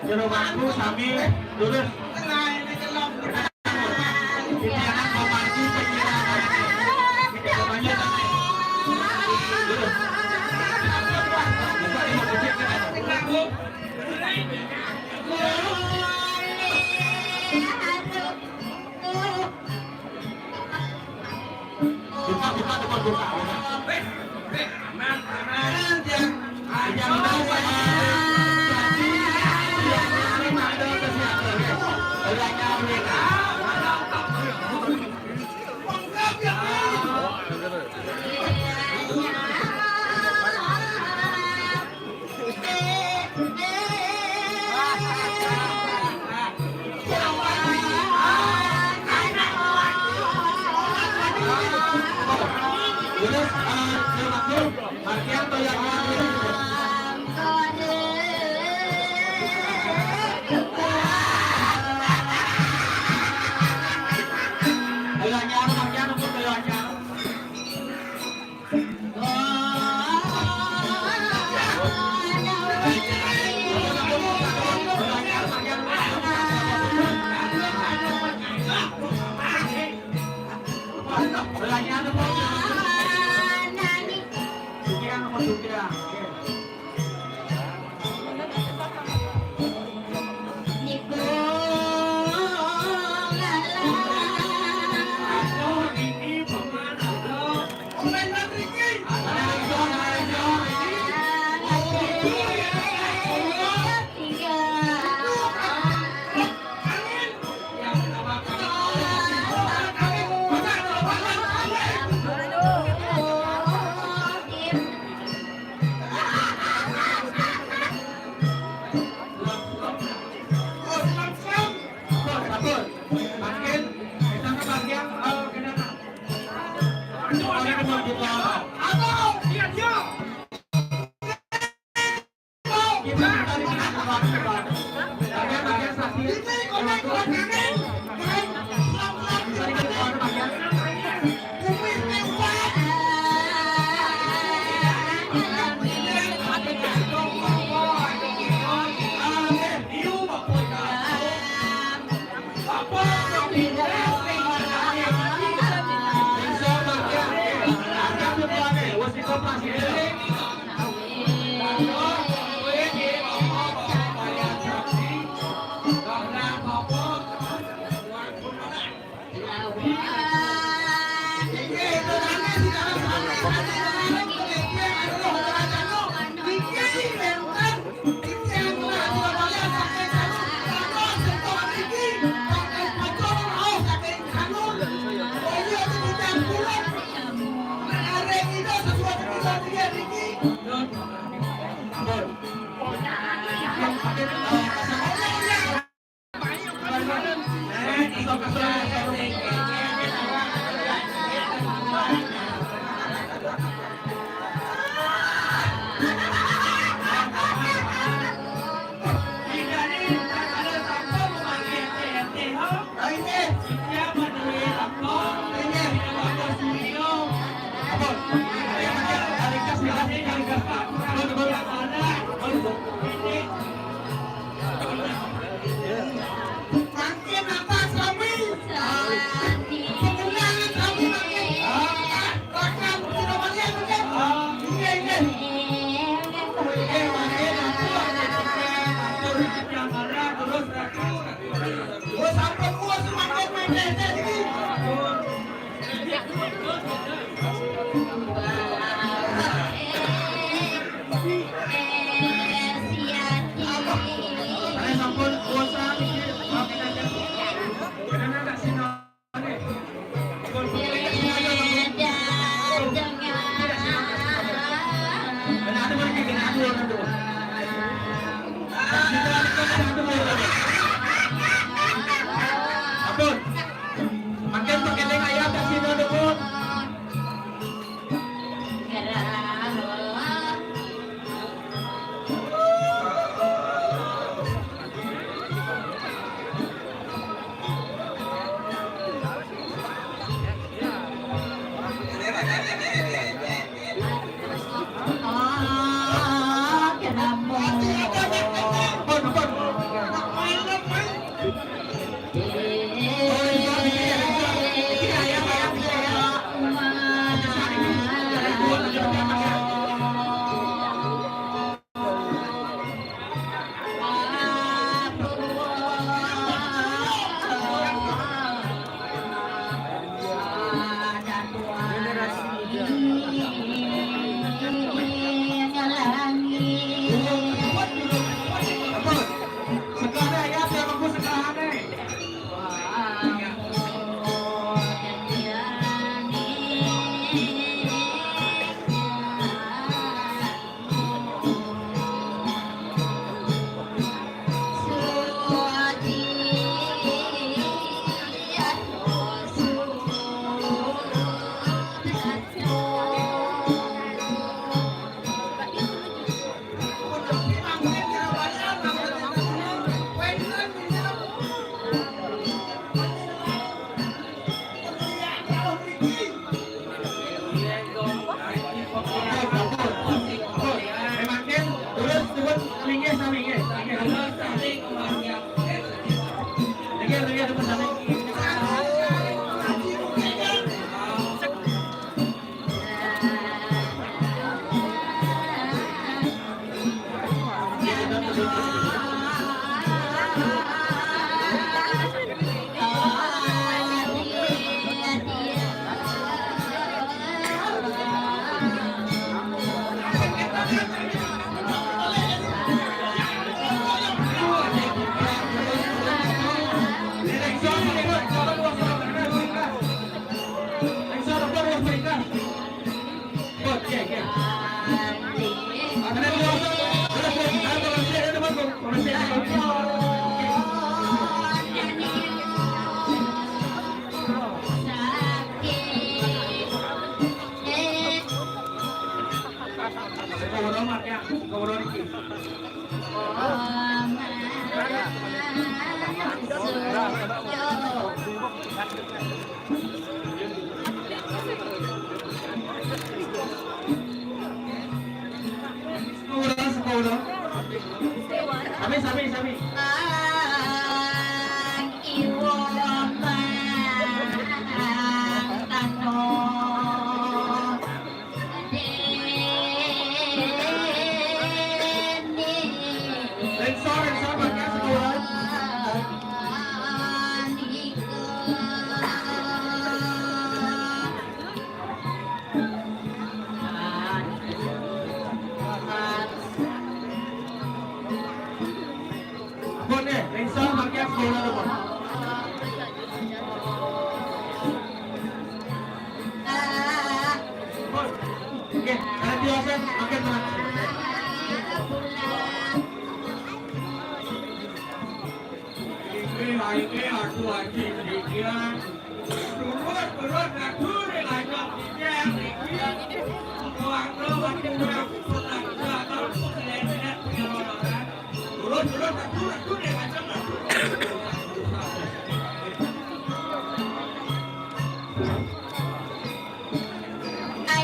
Jeromanku sami lurus. Jangan membantu penyiaran. Namanya lurus. Aman. Jangan ya ngobrol iki. Sekolah. Sami.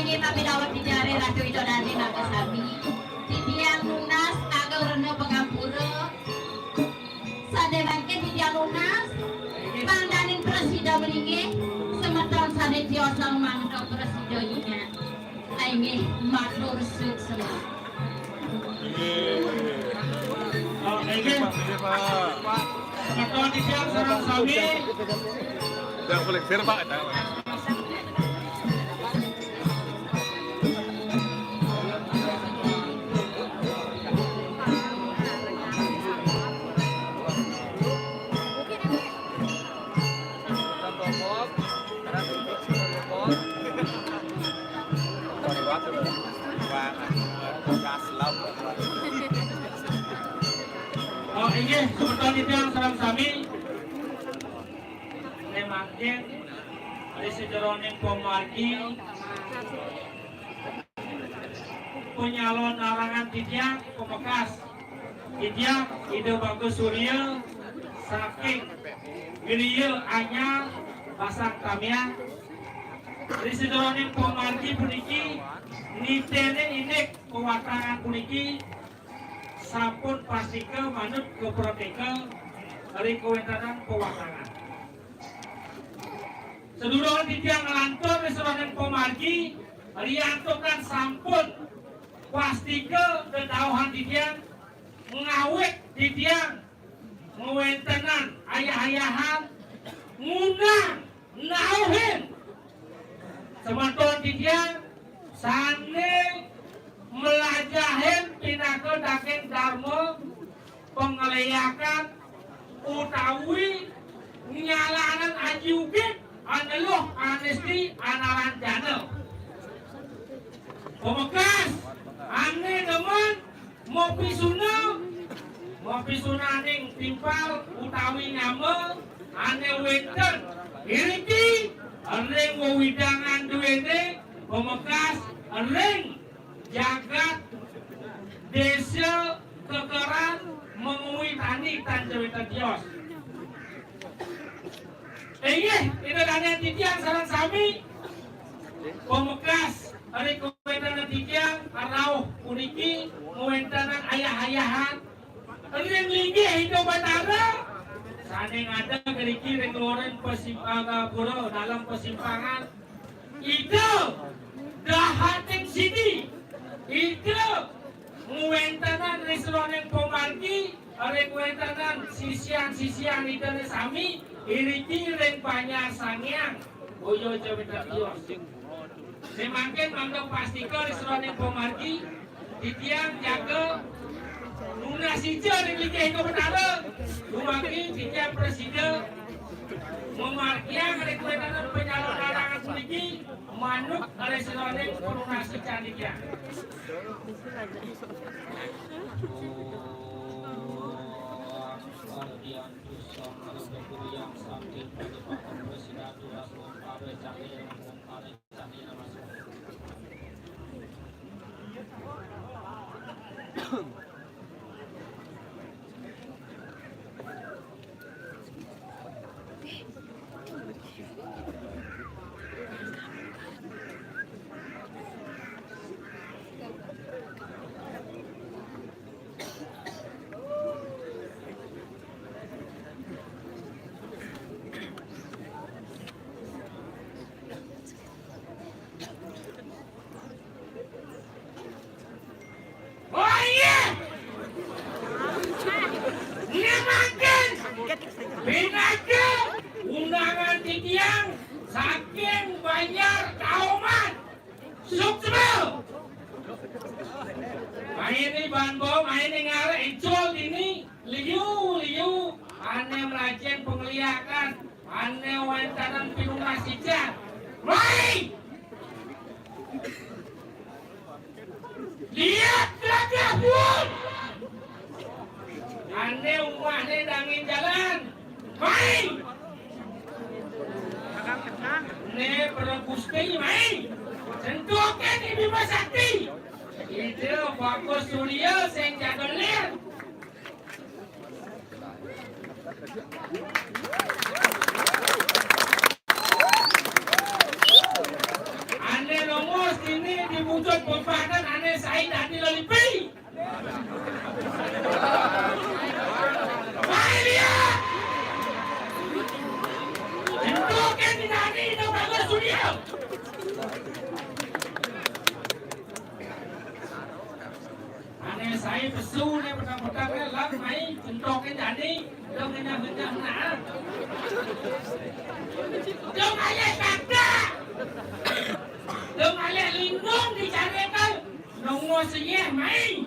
Ini Mami Dawat di jari Ratu Widodari Nagasami. Titiang lunas agak rendah pengampura. Sade bangkit titiang lunas. Pandanin presida melingi. Semeton sade tiosang mangdok presidonya. Ini matur sukses. Semeton titiang serang sami. Jangan boleh Pak. Ini semeton itu yang serang sami. Nemangkin di sejeroning pemarki penyalon larangan titiang pemekas titiang ide bagus surya saking geriel anyar pasang kamia di sejeroning pemarki puniki nitene indek pewatangan puniki sampun pastike manut ke proteke dari kewentanan pewatangan. Sedulur titiang ngelantur di seronen pemargi riantokan sampun pastike kedauhan titiang ngawet titiang ngewentanan ayah-ayahan ngundang nauhin semeton titiang sane melajahin pinake daking dharma pengelayakan utawi nyalanan aji ugit aneluh anesti analan jana pemekas ane demen mopi sunaning timpal utawi nyame ane wenten iriki ring wewidangan duwene pemekas ring jagat desa kekeran mengui tani tanjawita tios. Ini dana titiang sarang sami pemekas hari kewentanan titiang arau uniki kewentanan ayah-ayahan ring linggi hidup batara saning ada geriki ring loren persimpangan pura dalam persimpangan itu dahating sini itu ngwentanan restoran pemargi arek ngwentanan sisian itu sami iriki ring banyak sangyang boyo jaweta tios semangkin mangdok pastike restoran pemargi titiang jaga lunas hijau ring likih ke betara lumaki titiang presiden memarkiang arek ngwentanan penyalon larangan puniki manuk restoran pelunasi candikia. Oh iya, ini makin binatnya undangan titiang saking banyak kauman sukses. Main ini banbo, main ini ngare icol ini liu ane melajen penglihakan ane wantanan pinungan sijan main. Lihat lagi pun, ane umahnya dangin jalan, main. Ne pergusti main, sentuhkan di Bima Sakti. Itu fokus Surya sing jagolir. Ane nomor ini diwujud pempadan ane Said Hadi Lolipi. Baik dia. Tentukan di Hadi itu bagus Surya. Ane Said pesu ne petang-petang ne lak mai tentukan Hadi dong enak-enak nah. Dong ayat kata. Đừng ai lại liên ngôn đi trả em đâu. Nông ngô sẽ nhé mày.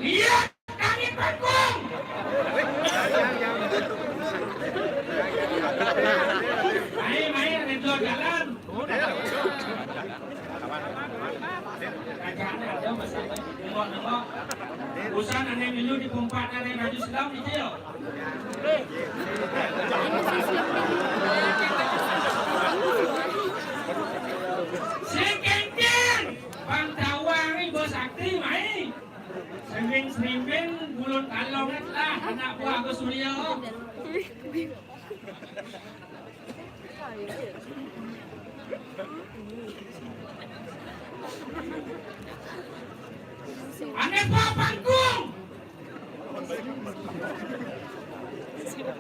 Iya, kami pendukung. Mày ada jalan. Urusan ane milu di pompa ane maju Islam itu yo. Sekenten bang tawang ini bos aktif mai. Sering bulan kalong lah anak buah Agus Surya. Ane Pak Panggung.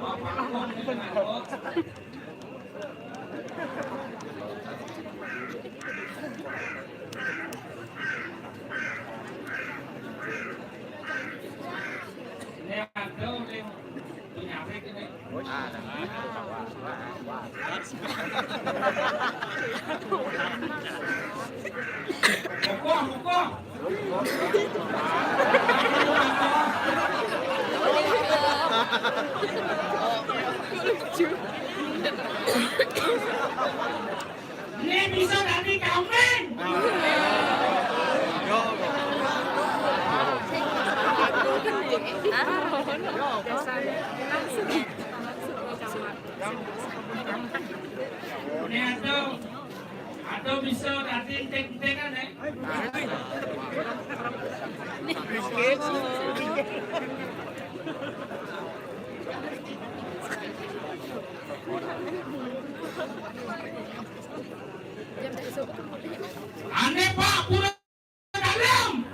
Pak Panggung. Ini ada yang punya apa ini? Kokoh. Ini bisa dari kamen. Ini atau bisa dari tek-tekan ya. Ane Pak Pura dalam.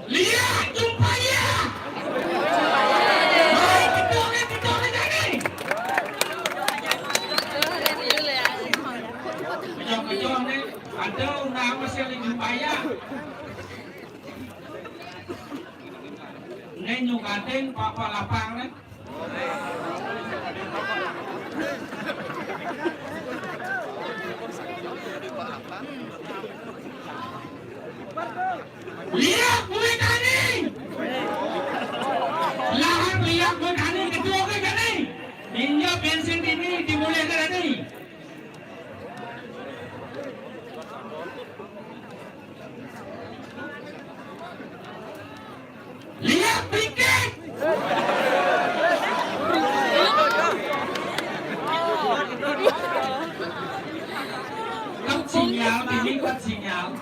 Lihat jumpanya. Ada undang masih lagi bayar. Nên nhu cả tên Pak Lapang đấy. Lihat kulit tani. Lahan lihat kulit tani ketua ke tani. Injak bensin ini dimulai ke tani. sinyal ini kuat sinyal.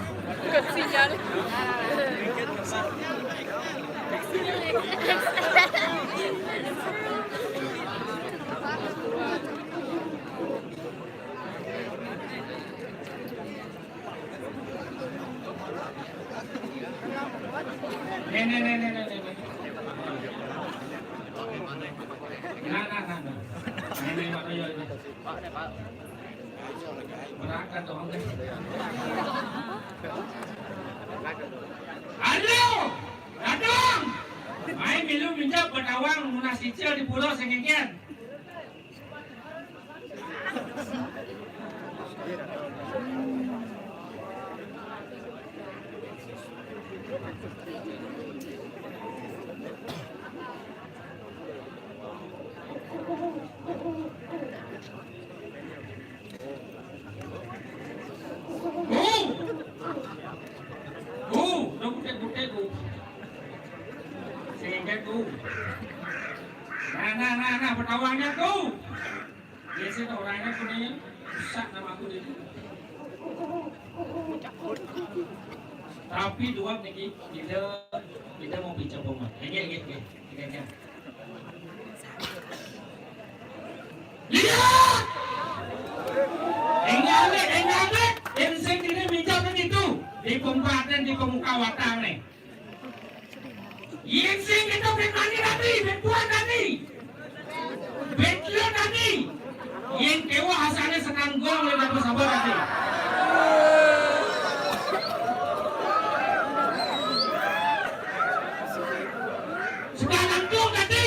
Nih. Nah. Ini Pak Toyo ini. Berangkat dong. Halo, datang. Main milu minjak Bedawang munas cicil di pulau Sengengkian. Nah, Bedawangnya tuh. Biasanya orangnya punya rusak nama aku itu. Tapi dua nih, kita mau bicara pemain. Ini. Lihat! Enggak, insing ini bicara itu di Kabupaten di Pemukawatan nih. Insing itu bermani tadi, berbuat tadi. Betlo tadi. Yang kewa hasilnya senang gol oleh dapat sabar tadi. Sekarang tuh tadi.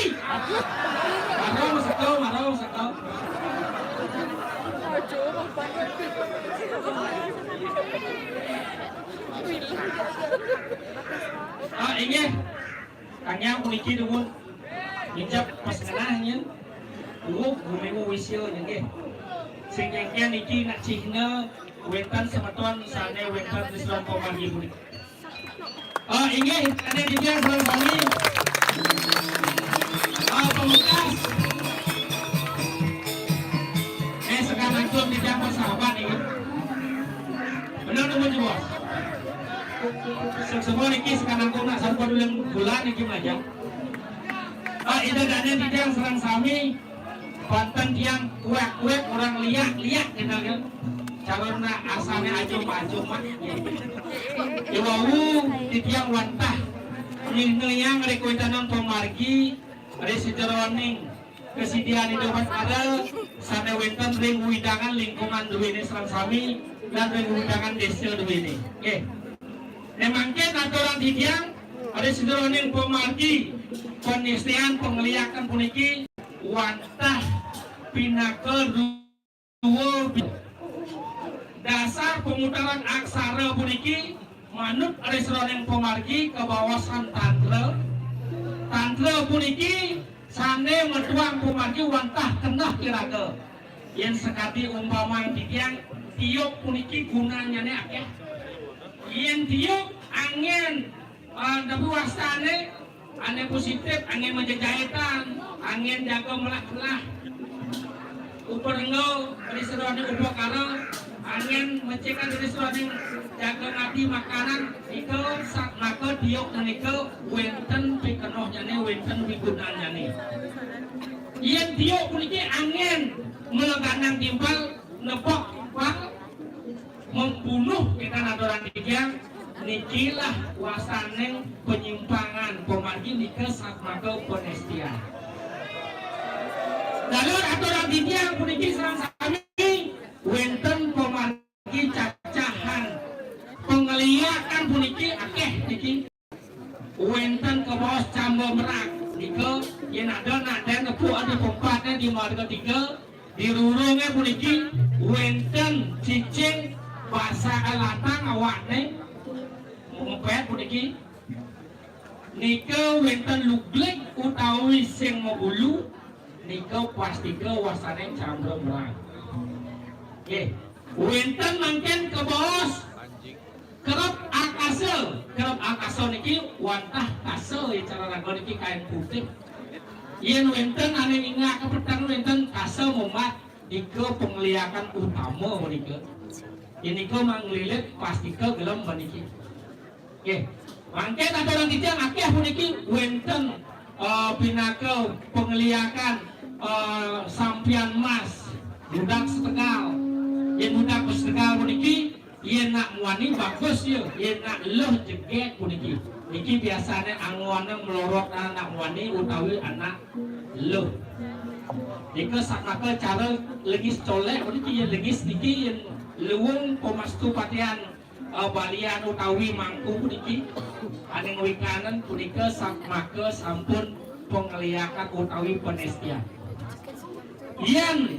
Marau sekau. Ini kanya kuniki dulu. Minjak pas kenahnya. Dulu gumewu wisyo nge. Sing kengkian iki nak cihna wetan semeton misalnya wetan Islam Komagi budi. Ini ada di dia kami. Pemukas. Sekarang itu di jaman sahabat ini. Benar teman bos. Semua niki sekarang kau nak sampai bulan niki aja. Itu ada di dia serang sami. Konten yang kuek orang liak kita kan caranya asalnya acung mah iwau di tiang wantah yang rekoitanan pemargi resideroning kesediaan itu ada sana wenten ring widangan lingkungan dua ini serang sami dan ring widangan desil dua ini. Memangnya aturan di tiang resideroning pemargi penisian pengeliakan puniki wantah pinakel dua dasar pemutaran aksara puniki manut restoran yang pemargi ke bawasan tantre puniki sane metuang pemargi wantah kenah kiraga yang sekati umpama yang tiup puniki gunanya ne akeh yang tiup angin tapi wasane angin positif, angin menjajahitan, angin jaga melah-melah uperengau, restoran upakara, angin mencegah restoran jaga mati makanan itu maka diok dan itu wenten pikenohnya nih, wenten pigunanya nih yang diok puniki angin meleganang timbal nepok membunuh kita naturan tiga nikilah wasaneng penyimpangan pemargi nika sakmaka penestian. Lalu aturan yang puniki serang sami wenten pemargi cacahan pengeliakan puniki akeh niki wenten ke bawah cambo merak nika yen ada nepu ada pempatnya di marga 3 di rurungnya puniki wenten cicing bahasa alatang awakne ngepet puniki nika wenten luglek utawi sing mabulu nika pastike wasane cambro merang. Nggih. Wenten mangken ke bos kerep akasa niki wantah kase cara raga niki kain putih. Yen wenten ane ingat kepetang wenten kase momat nika pengliakan utama menika. ini ko manglilit pasti ke gelem baniki. Oke, mangke aturan titiang akeh puniki wenten pinake pengeliakan sampian mas budak setegal. Yen budak setegal puniki yen nak muani bagus ya, yen nak leuh jeget puniki. Niki biasanya anguannya melorot anak muani utawi anak leuh. Jika sakmaka cara legis colek puniki yen legis niki yen leuwung pemastu patian balian utawi mangku puniki aning wikanan punika sakmaka sampun pengeliakan utawi penestian. Yen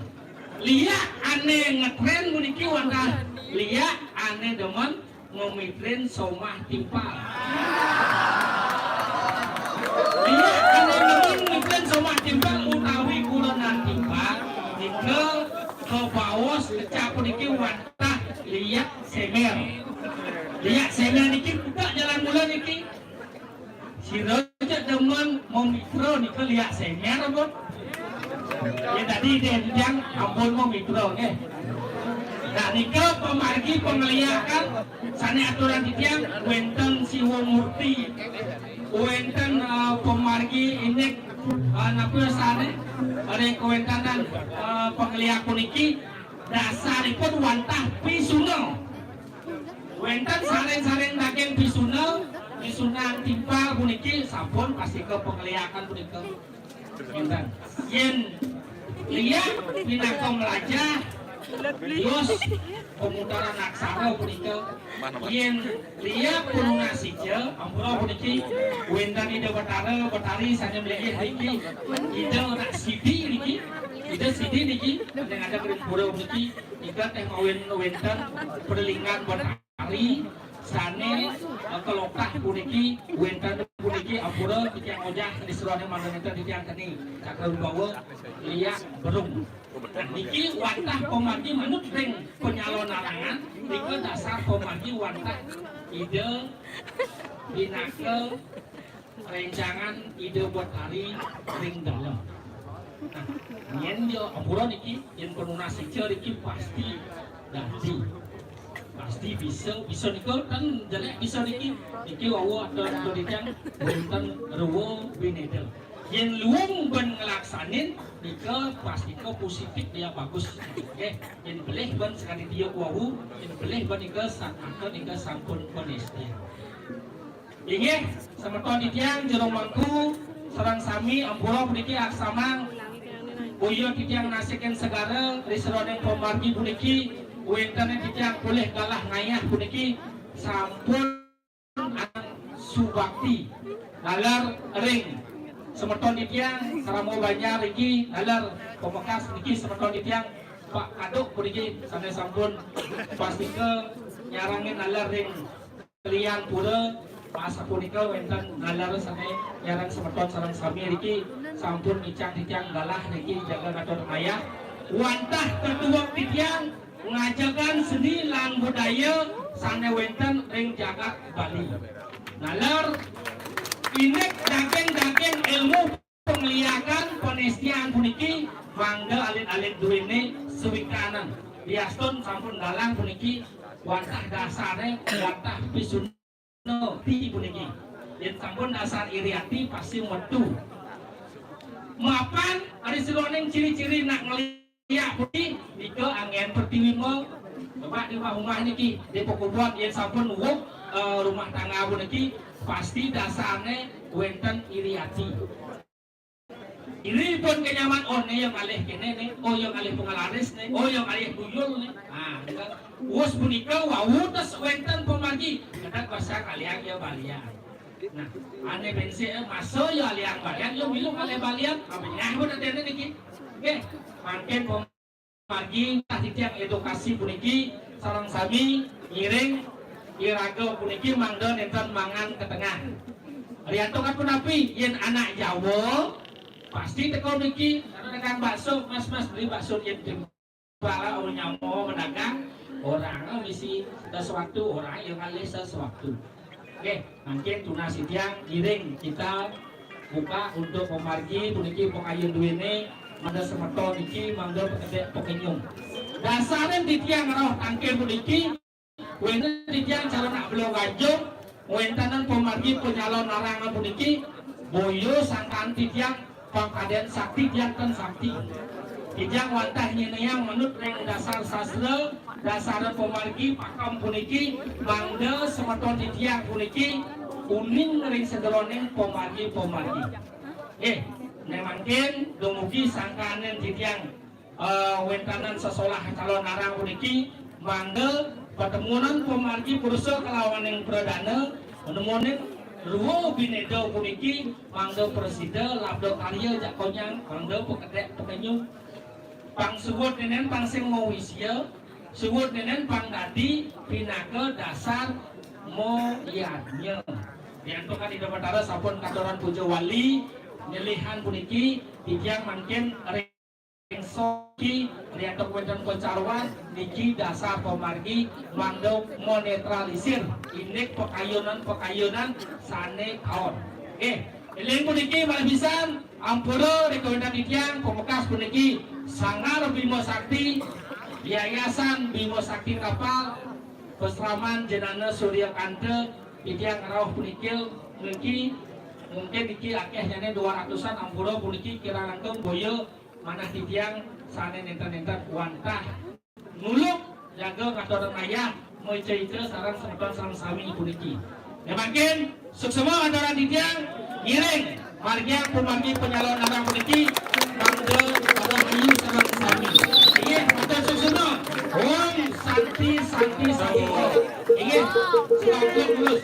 liya ane ngetren puniki wanda liya ane demen ngomitren somah timpal. Liya ane demen ngomitren somah timpal utawi kulonan timpal nika ke bawas kecap puniki wanda liya semer. Liya semer niki buka jalan mula niki. Si roja demen momikro nika liya semer apa? Ya tadi dia yang ampun momikro nggih. Nah nika pemargi pengeliakan sane aturan titiang wenten siwo murti wenten pemargi inek napur sane ada kewentanan pengeliak puniki dasaripun wantah pisuno wenten sareng-sareng daging pisuno pisunan timpal puniki sampun pasti ke pengeliakan punika wenten yen lihat pinaka melajah Yos pemutaran aksara punika yen liya pununa sija ampura puniki wendan ide betari sanya mligi niki ide nak sidi niki ide sidi niki yang ada pura puniki ika teh mawen wendan perlingan betari sane kelokah puniki wendan puniki ampura titiang ojah di serone mandaneta titiang tani cakra bawa liya berung. Niki wantah pemargi manut ring penyalon larangan niki dasar pemargi wantah ide binake rencangan ide buat hari ring dalam. Nah, yen yo ampura niki yen penuna sija niki pasti dadi pasti bisa niko kan jelek bisa niki wawo ada ditiang wonten rewo binedel. Yang luang ben ngelaksanin nika pasti ko positif dia bagus. Oke, yang boleh ben sekali dia wau, yang boleh ben nika sakmaka nika sampun penesti. Inggih, semeton titiang jero mangku sareng sami ampura puniki aksamang boyo titiang nasikeun segara riseroneng pemargi puniki wenten titiang boleh galah ngayah puniki sampun subakti nalar ring semeton titiang saramo banyak iki nalar pemekas niki semeton titiang Pak Kaduk puniki sane sampun pasti ke nyarangin nalar ring kalian pura masa punika wenten nalar sane nyarang semeton sareng sami iki sampun icang titiang galah niki jaga ngatur ayah wantah ketua titiang ngajakan seni lan budaya sane wenten ring jagat Bali nalar inek daging ilmu pengeliakan penestian puniki mangga alit-alit duwene sewikanan biaston sampun dalang puniki wantah dasare wantah pisuno ti puniki yen sampun dasar iriati pasti metu mapan ari sironeng ciri-ciri nak ngeliak puniki nika angin pertiwi mo Bapak di rumah niki di pokok yen sampun wuk rumah tangga puniki pasti dasarnya wenten iriati. Ini pun kenyaman one yang alih kene nih, oh yang alih pengalaris nih, oh yang alih tuyul nih. Ah, us punika wau tes wenten pemargi, kadang bahasa kalian ya balian. Nah, ane bensin masuk ya liang balian, yo bilung alih balian, apanya pun ada niki. Oke, makin pemargi titiang edukasi puniki sareng sami ngiring iraga puniki mangga nenten mangan ke tengah. Rianto kan punapi yen anak Jawa pasti teko niki dagang bakso, mas beli bakso yen para orang nyamo medagang orang misi sesuatu orang yang alih sesuatu. Oke, mungkin tunas sitiang giring kita buka untuk pemargi puniki pengayun duwene mangga semeton niki mangga pekedek pekenyung. Dasaran titiang roh tangkir puniki, wenten titiang cara nak belum gajung, wentanan pemargi penyalon narangan puniki, boyo sangkaan titiang pangkaden sakti jantan sakti. Titiang wantah nyenayang menurut reng dasar sastra, dasaran pemargi pakam puniki, mangde semeton titiang puniki, uning ring sederoneng pemargi. Nemangkin dumugi sangkaanen titiang wentanan sesolah calon narang puniki mangde pertemuan pemargi perusahaan kelawan yang perdana menemukan ruo binedo puniki mangde presida labdo karya jakonyang mangde pekedek pekenyum pang suwut nenen pang sing mawisya suwut nenen pang dadi pinake dasar moyadnya diantukan di Demetara sampun kadoran puja wali nyelihan puniki titiang mangkin soki liatok wenten pencarwan niki dasar pemargi mangdo monetralisir indek pekayunan sane kaon. Eling puniki malabisan ampura rekomendasi titiang pemekas puniki Sanggar Bimo Sakti Yayasan Bimo Sakti Kapal Pesraman Jenana Surya Kante titiang rawuh puniki mungkin iki akehnya 200-an ampura puniki kira langkung boyo mana titiang sana nenten wantah muluk jaga kadoran ayah moice-ice sarang semeton sarang sami puniki. Ya makin suksema kadoran titiang ngiring margia pemargi penyalon narang puniki mangde kadoran ayu sarang sami. Iya, betul suksema. Om santi. Iya, selamat lulus.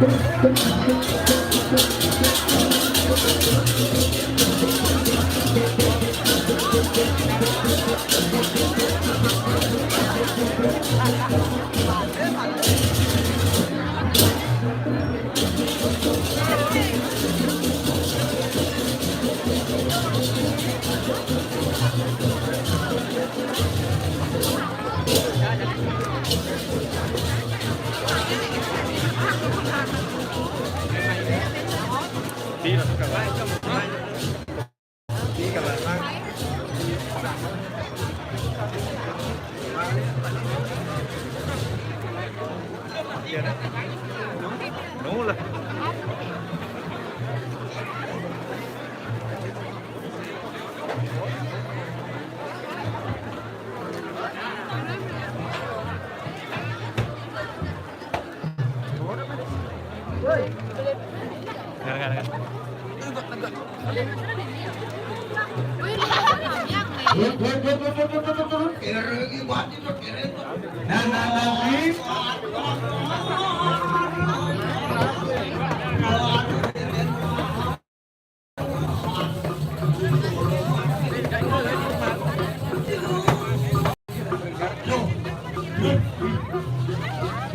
Đi là tất cả lại. Đi cả bạn mang. Tiền đấy. Đúng rồi. Nggak.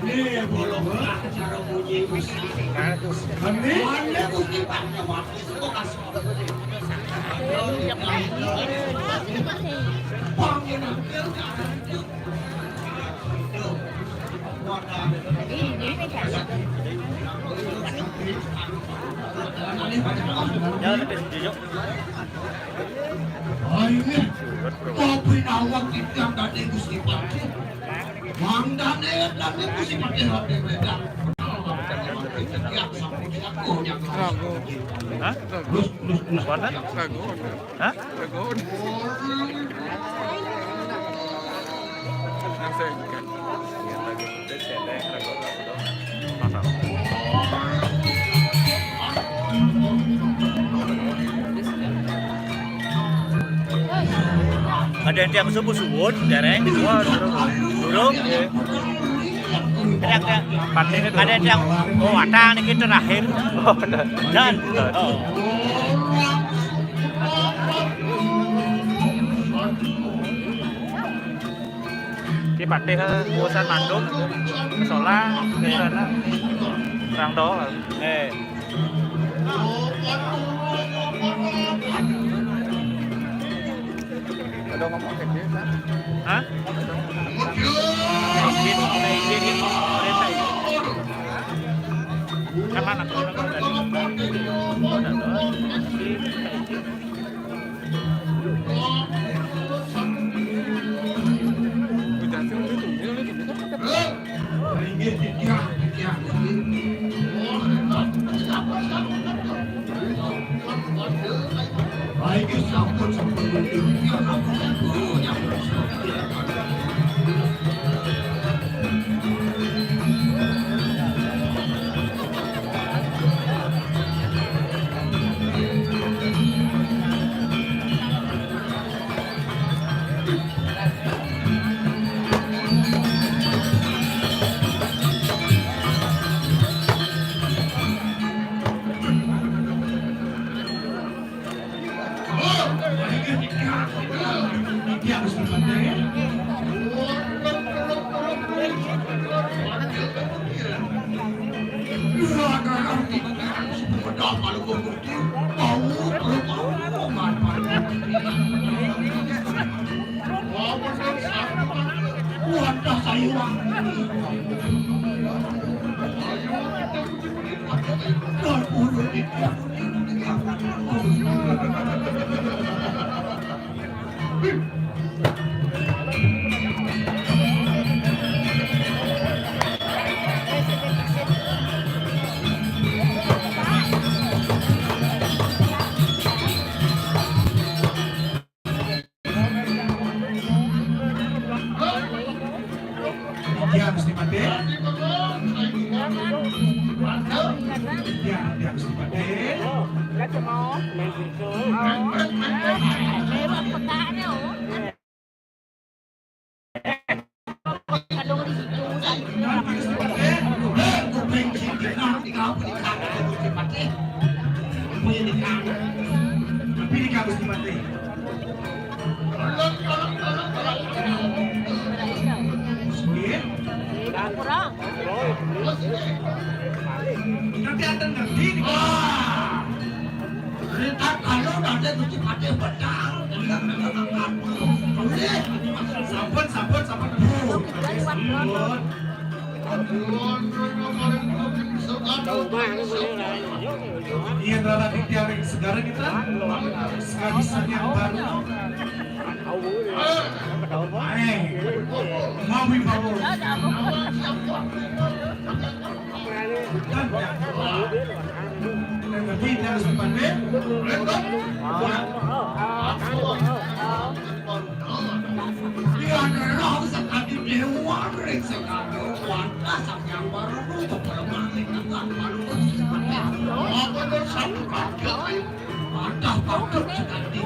Ini bolong cara bunyi musik. Ini bunyi banyak waktu itu kasih. Jalan ke sini, Ayo, kopi awak kita tadi Gusti Pati. Mandane tadi Gusti Pati hati beda. Ragu. Hah? Warna? Ragu. Hah? Ragu. Yang saya inginkan. Ada yang tiap subuh subuh, dereng, burung, ada yang watang ini terakhir, dan Cái bạch đi ha, mua san màn đốt, sổ la, cái lần á, răng đó là nghề. Ở đâu ngomong kayak gitu kan? Hah? Ini này. Kan mana kalau tadi? Ada tuh. Udah sih Nah, di kamu di kamu Gusti Patih. Punya di kamu. Tapi di kamu Gusti Patih. Kurang. Nanti ada ngerti nih. Cerita kalau ada Gusti Patih pedang. Sampun. Iya, Rara Ditya yang segera kita. Sekarang yang baru. Mau bawa. Nanti harus pandai. Dia adalah sekali dewa ring sekali warga sang yang baru untuk bermain dengan baru. Apa dah satu kali? Ada pakar sekali.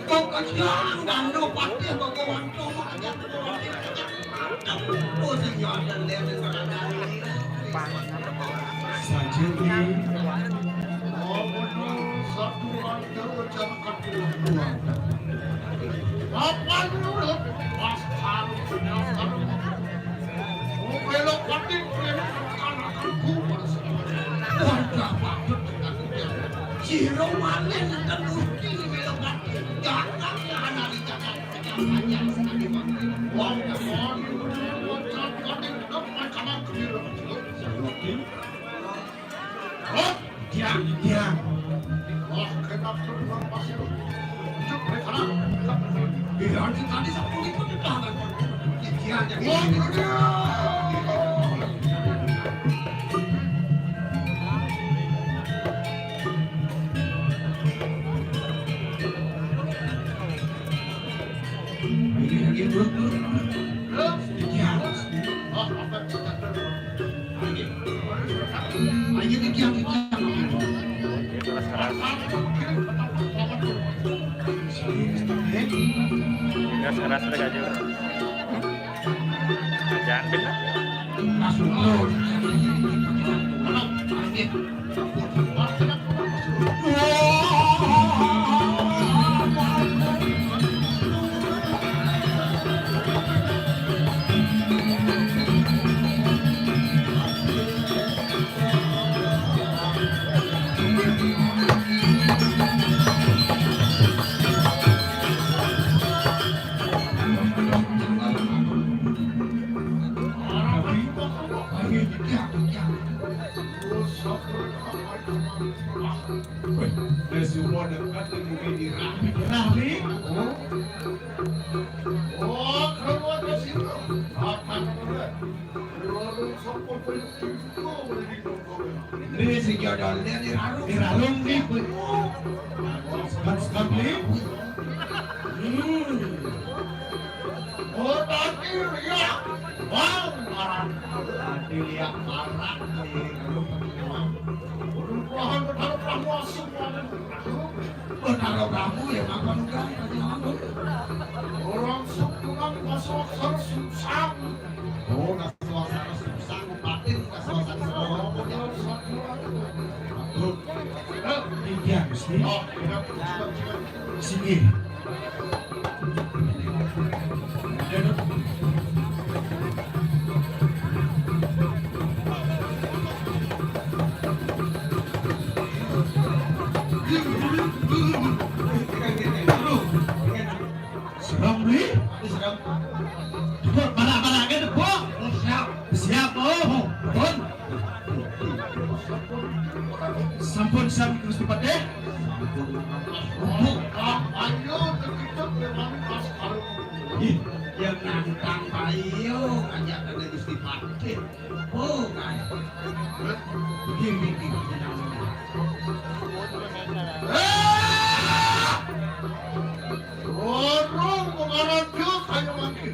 Kau kasihan dan lupa dia bagawan cuma aja. Oh senyor dan lewat dari Sajadi satu orang jam kedua. Apa dulu? Pas harus menyasar. Oh belok pating belok kanan aku pada warga patut dengan dia. Si Romanen dan Luki belok pating. Jangan analisa panjang sekali pating. Warga mon, warga pating depan kanan kiri. Oh, diam. Oh, kenapa keluar pasir? Cuk, mereka lah. Biar kita di sepuluh itu tidak akan. Dia jadi. Keras mereka juga. Jangan benar. Semua dekat dengan di Rahmi. Oh, keluar ke situ. Apa keluar? Keluar sopor ini si jodoh di Ralung ni. Sekali. Oh, tadi ya. Wah, marah. Tadi lihat marah. Pohon bertaruh pramu asum. Bertaruh pramu ya makan udah. Orang sukuran masuk susah. Oh, suasana susah. Batin suasana orang yang susah. Iya, mesti. Oh, sini. Serang ni? Serang. Mana kan depok? Siap. Oh, pun. Sampun terus tepat deh. Ayo terkejut memang pas kalau yang nantang ayo ngajak ada Gusti Patin. Oh, kan. Gini. Orang mengarang dia saya manggil.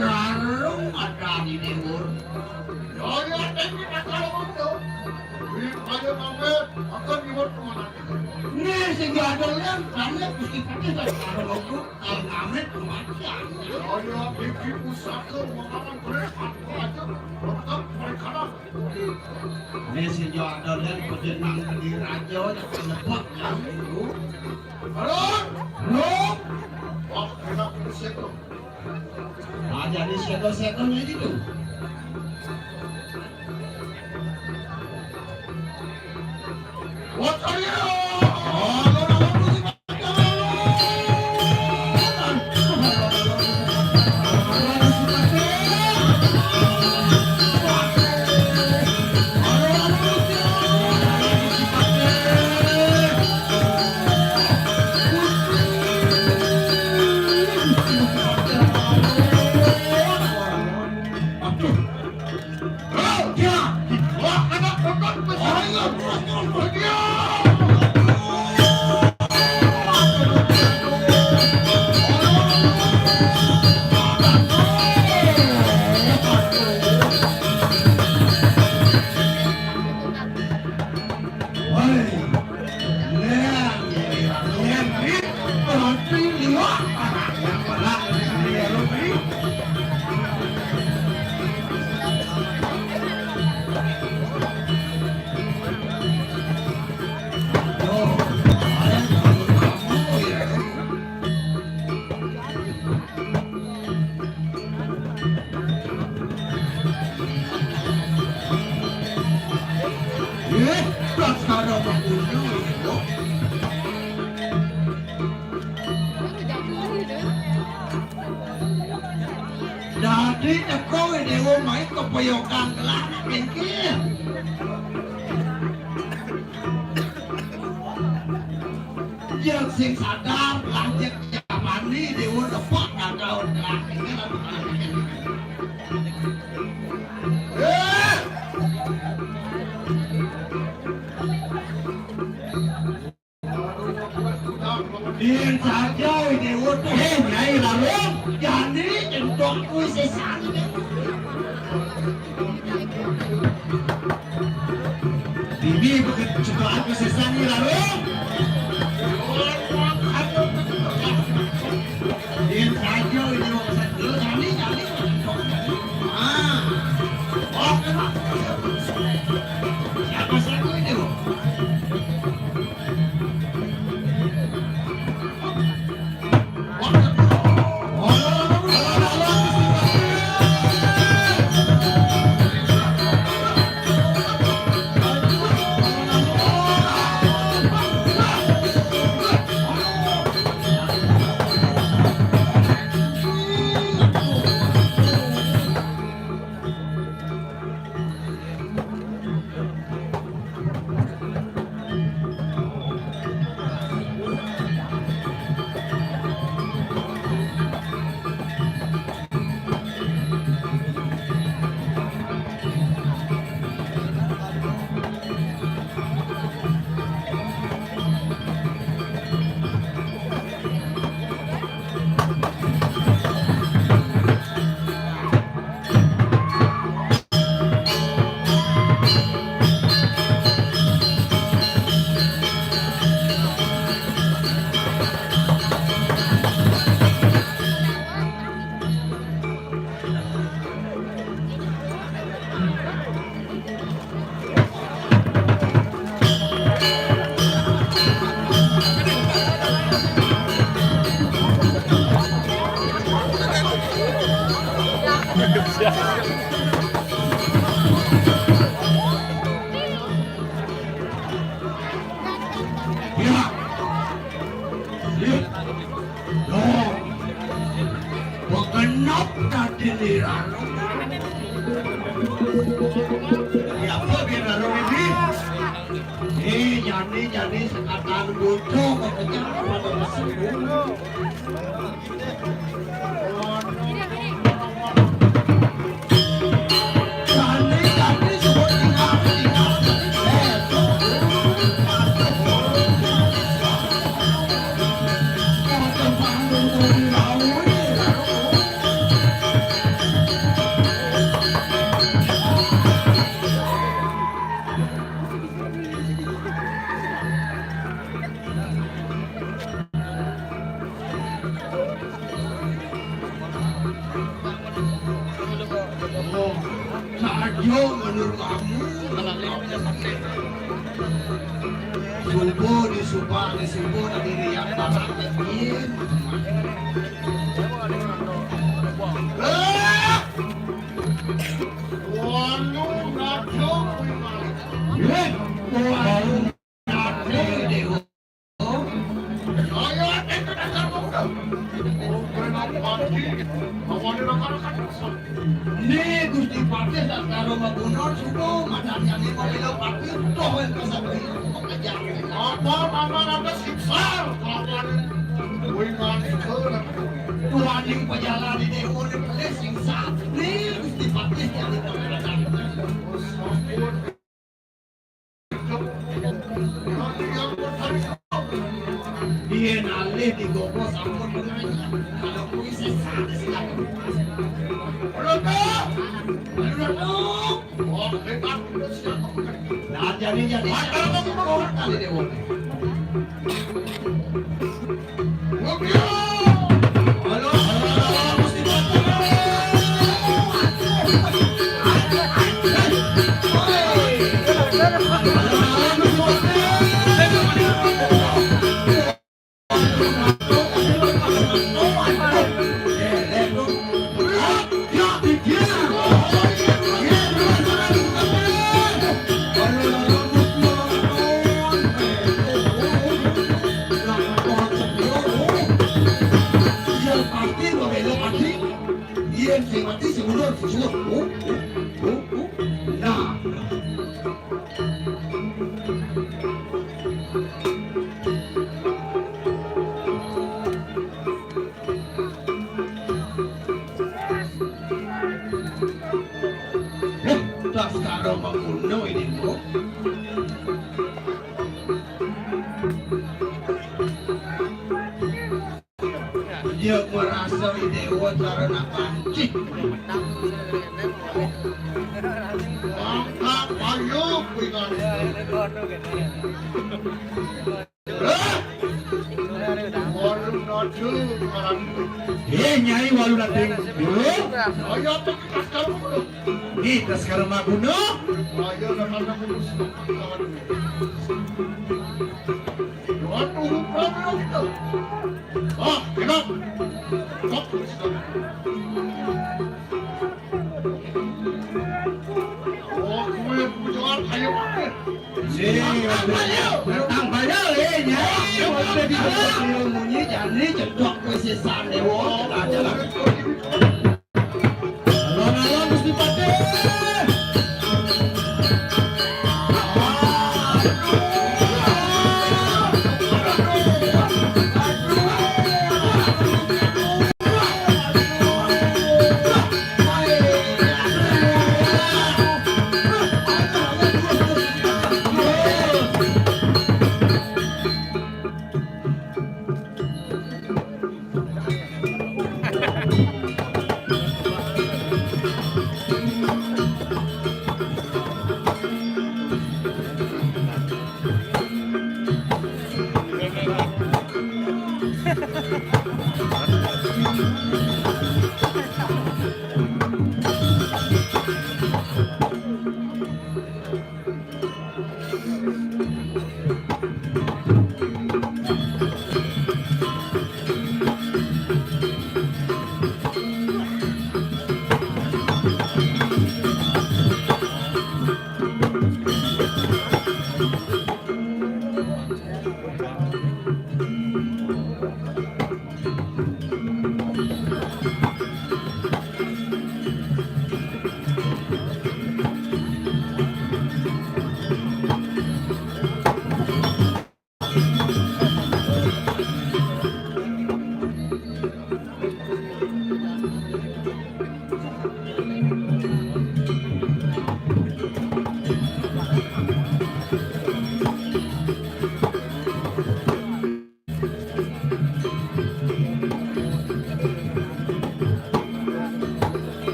Larung ada di timur. Jadi ada di kalau untuk. Saya mampir akan dibuat kemana? Nih sehingga ada yang kami Gusti Patin kalau aku kalau kami kematian. Saya bikin usaha mengaman berehat aja. Tetap mereka lah. Nih sehingga ada yang berjenang di raja yang lebat yang itu. Halo? Wah, kenapa di situ? Nah, jadi situ-situnya gitu. What's on you? Jadi tekoi dewa mai kepoyokan kelak pikir. Yang sing sadar lanjut zaman ini dewa dapat kagau kelak ini. Điền xả chơi để uống thế này là lớn, nhà ní đừng toàn vui sẽ sáng. Thì đi một cái chuyện tôi sẽ sáng như là lớn. Điền xả chơi để uống sẽ đứa nhà ní à, bóp cái mặt. Chả có sáng với điều. Jadi sekatan bodoh katanya pada mesin. Sajo menurut kamu subuh di subuh di subuh di riak bapak kecil. Walau rajo, walau rajo Ni Gusti Patih dan karo mabunon suku madanya ni pemilu Patih toh yang kasabri mengajar. Apa siksa kawan wingan itu Tuhan yang pejalan di dewa ni boleh siksa ni Gusti Patih yang diterangkan. Dia nalih di gogo sampun dengannya kalau kui siksa silakan. Nah jadi kali dewa. Halo Gusti Tak sekarang membunuh ini bro. Dia merasa dewa cara nak pancing. Angkat payung bukan. Walu nadu orang. Nyai walu nadu. Ayo kita sekarang bunuh. Kita sekarang mau bunuh. Ayo karena bunuh kawan. Waduh, problem itu. Oh, kenapa? Oh, gue bujuan kayu apa? Datang banyak ya. Udah di ilmunya jadi cedok ke sisa dewa. Jalan alon-alon mesti pakai.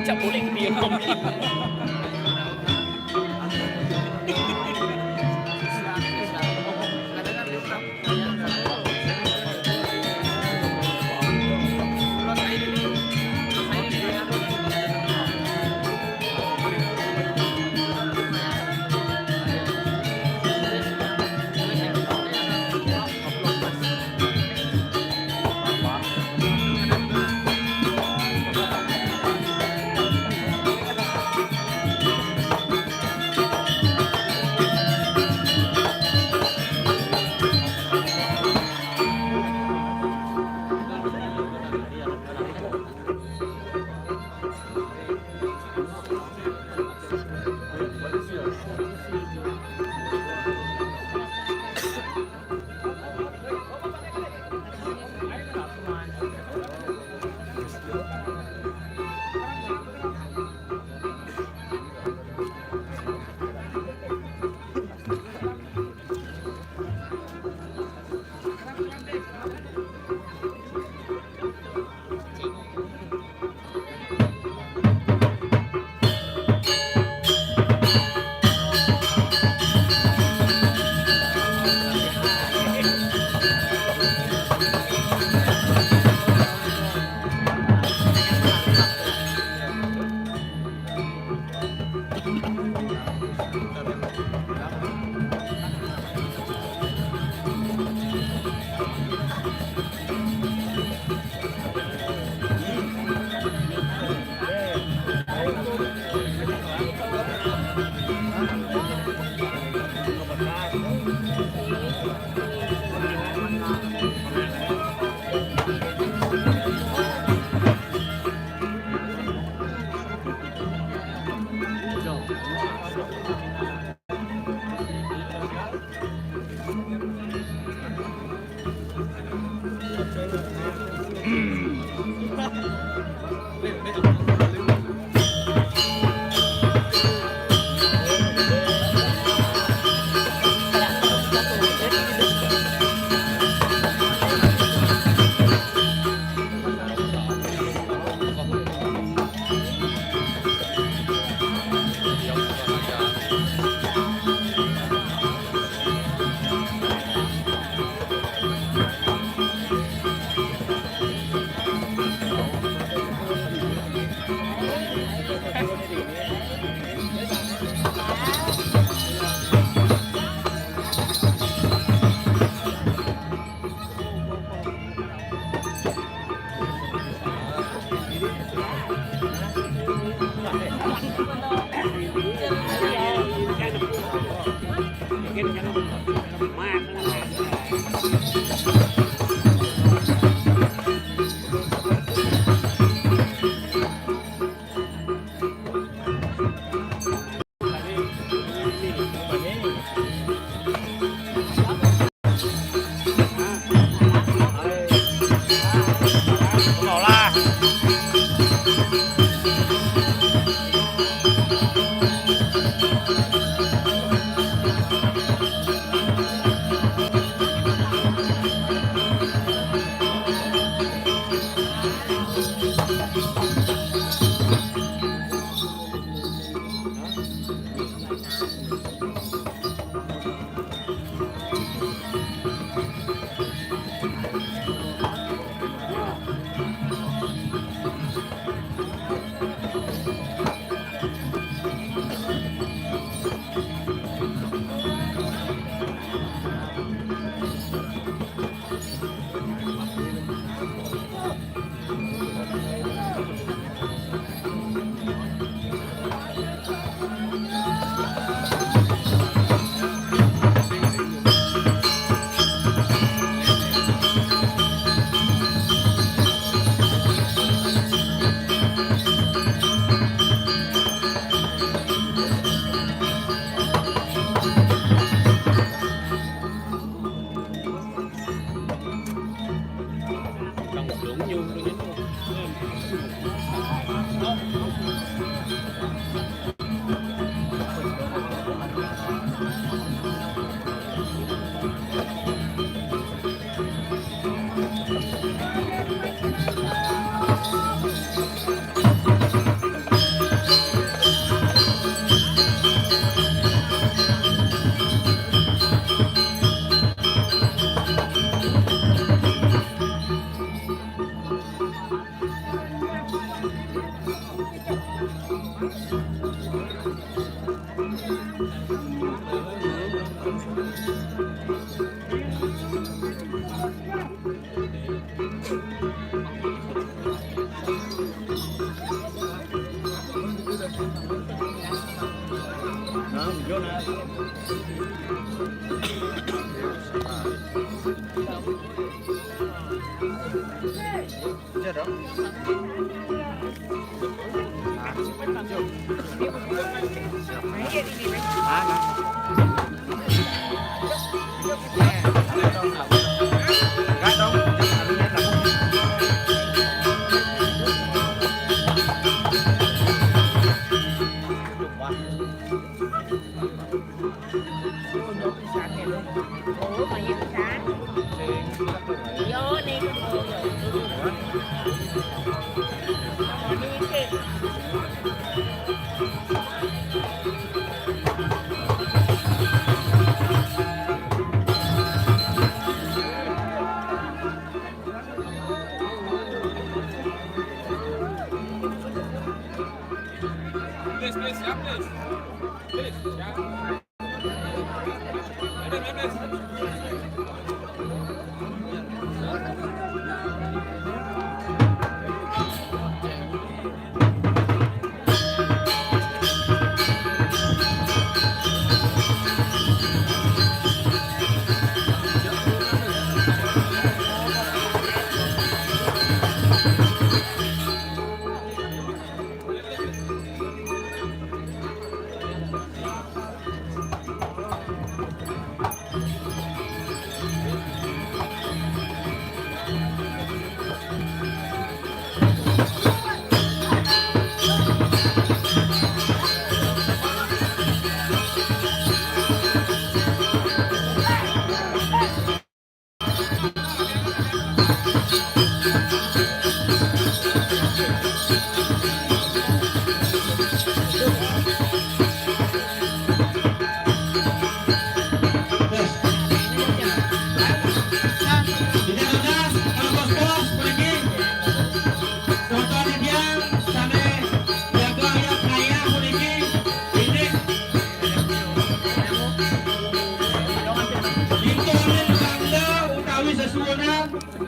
Cak boleh ke dia ngomong. Ủa mà gì sáng vô đi Please, yeah, please. Please, yeah.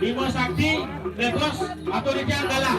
Bimo Sakti, Bebos, atau Rijal Galah.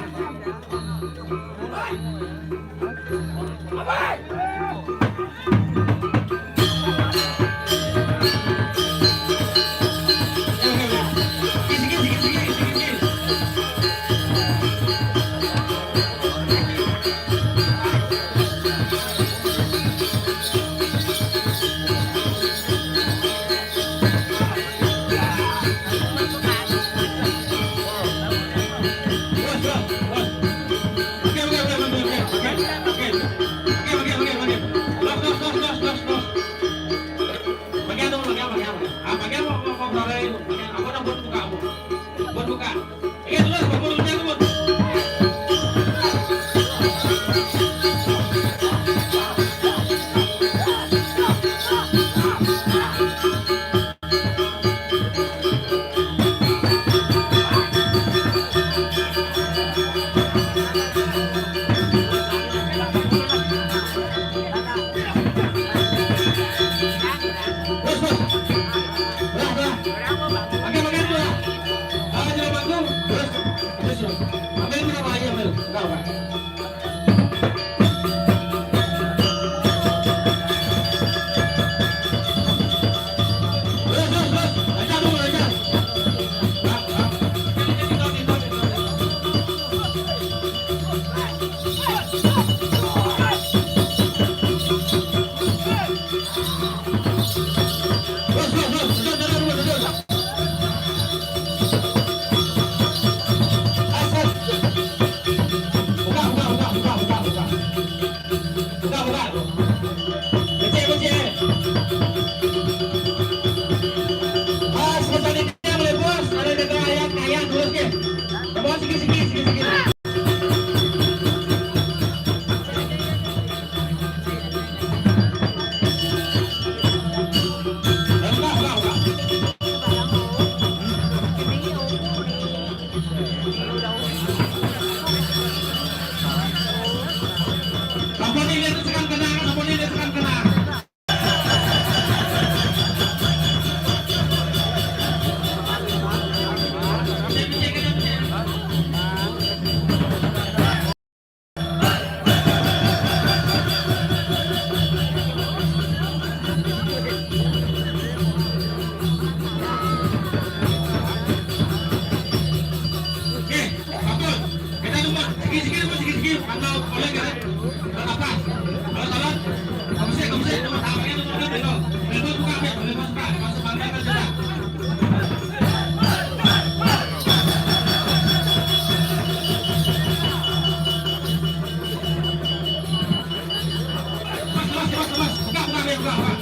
Bos.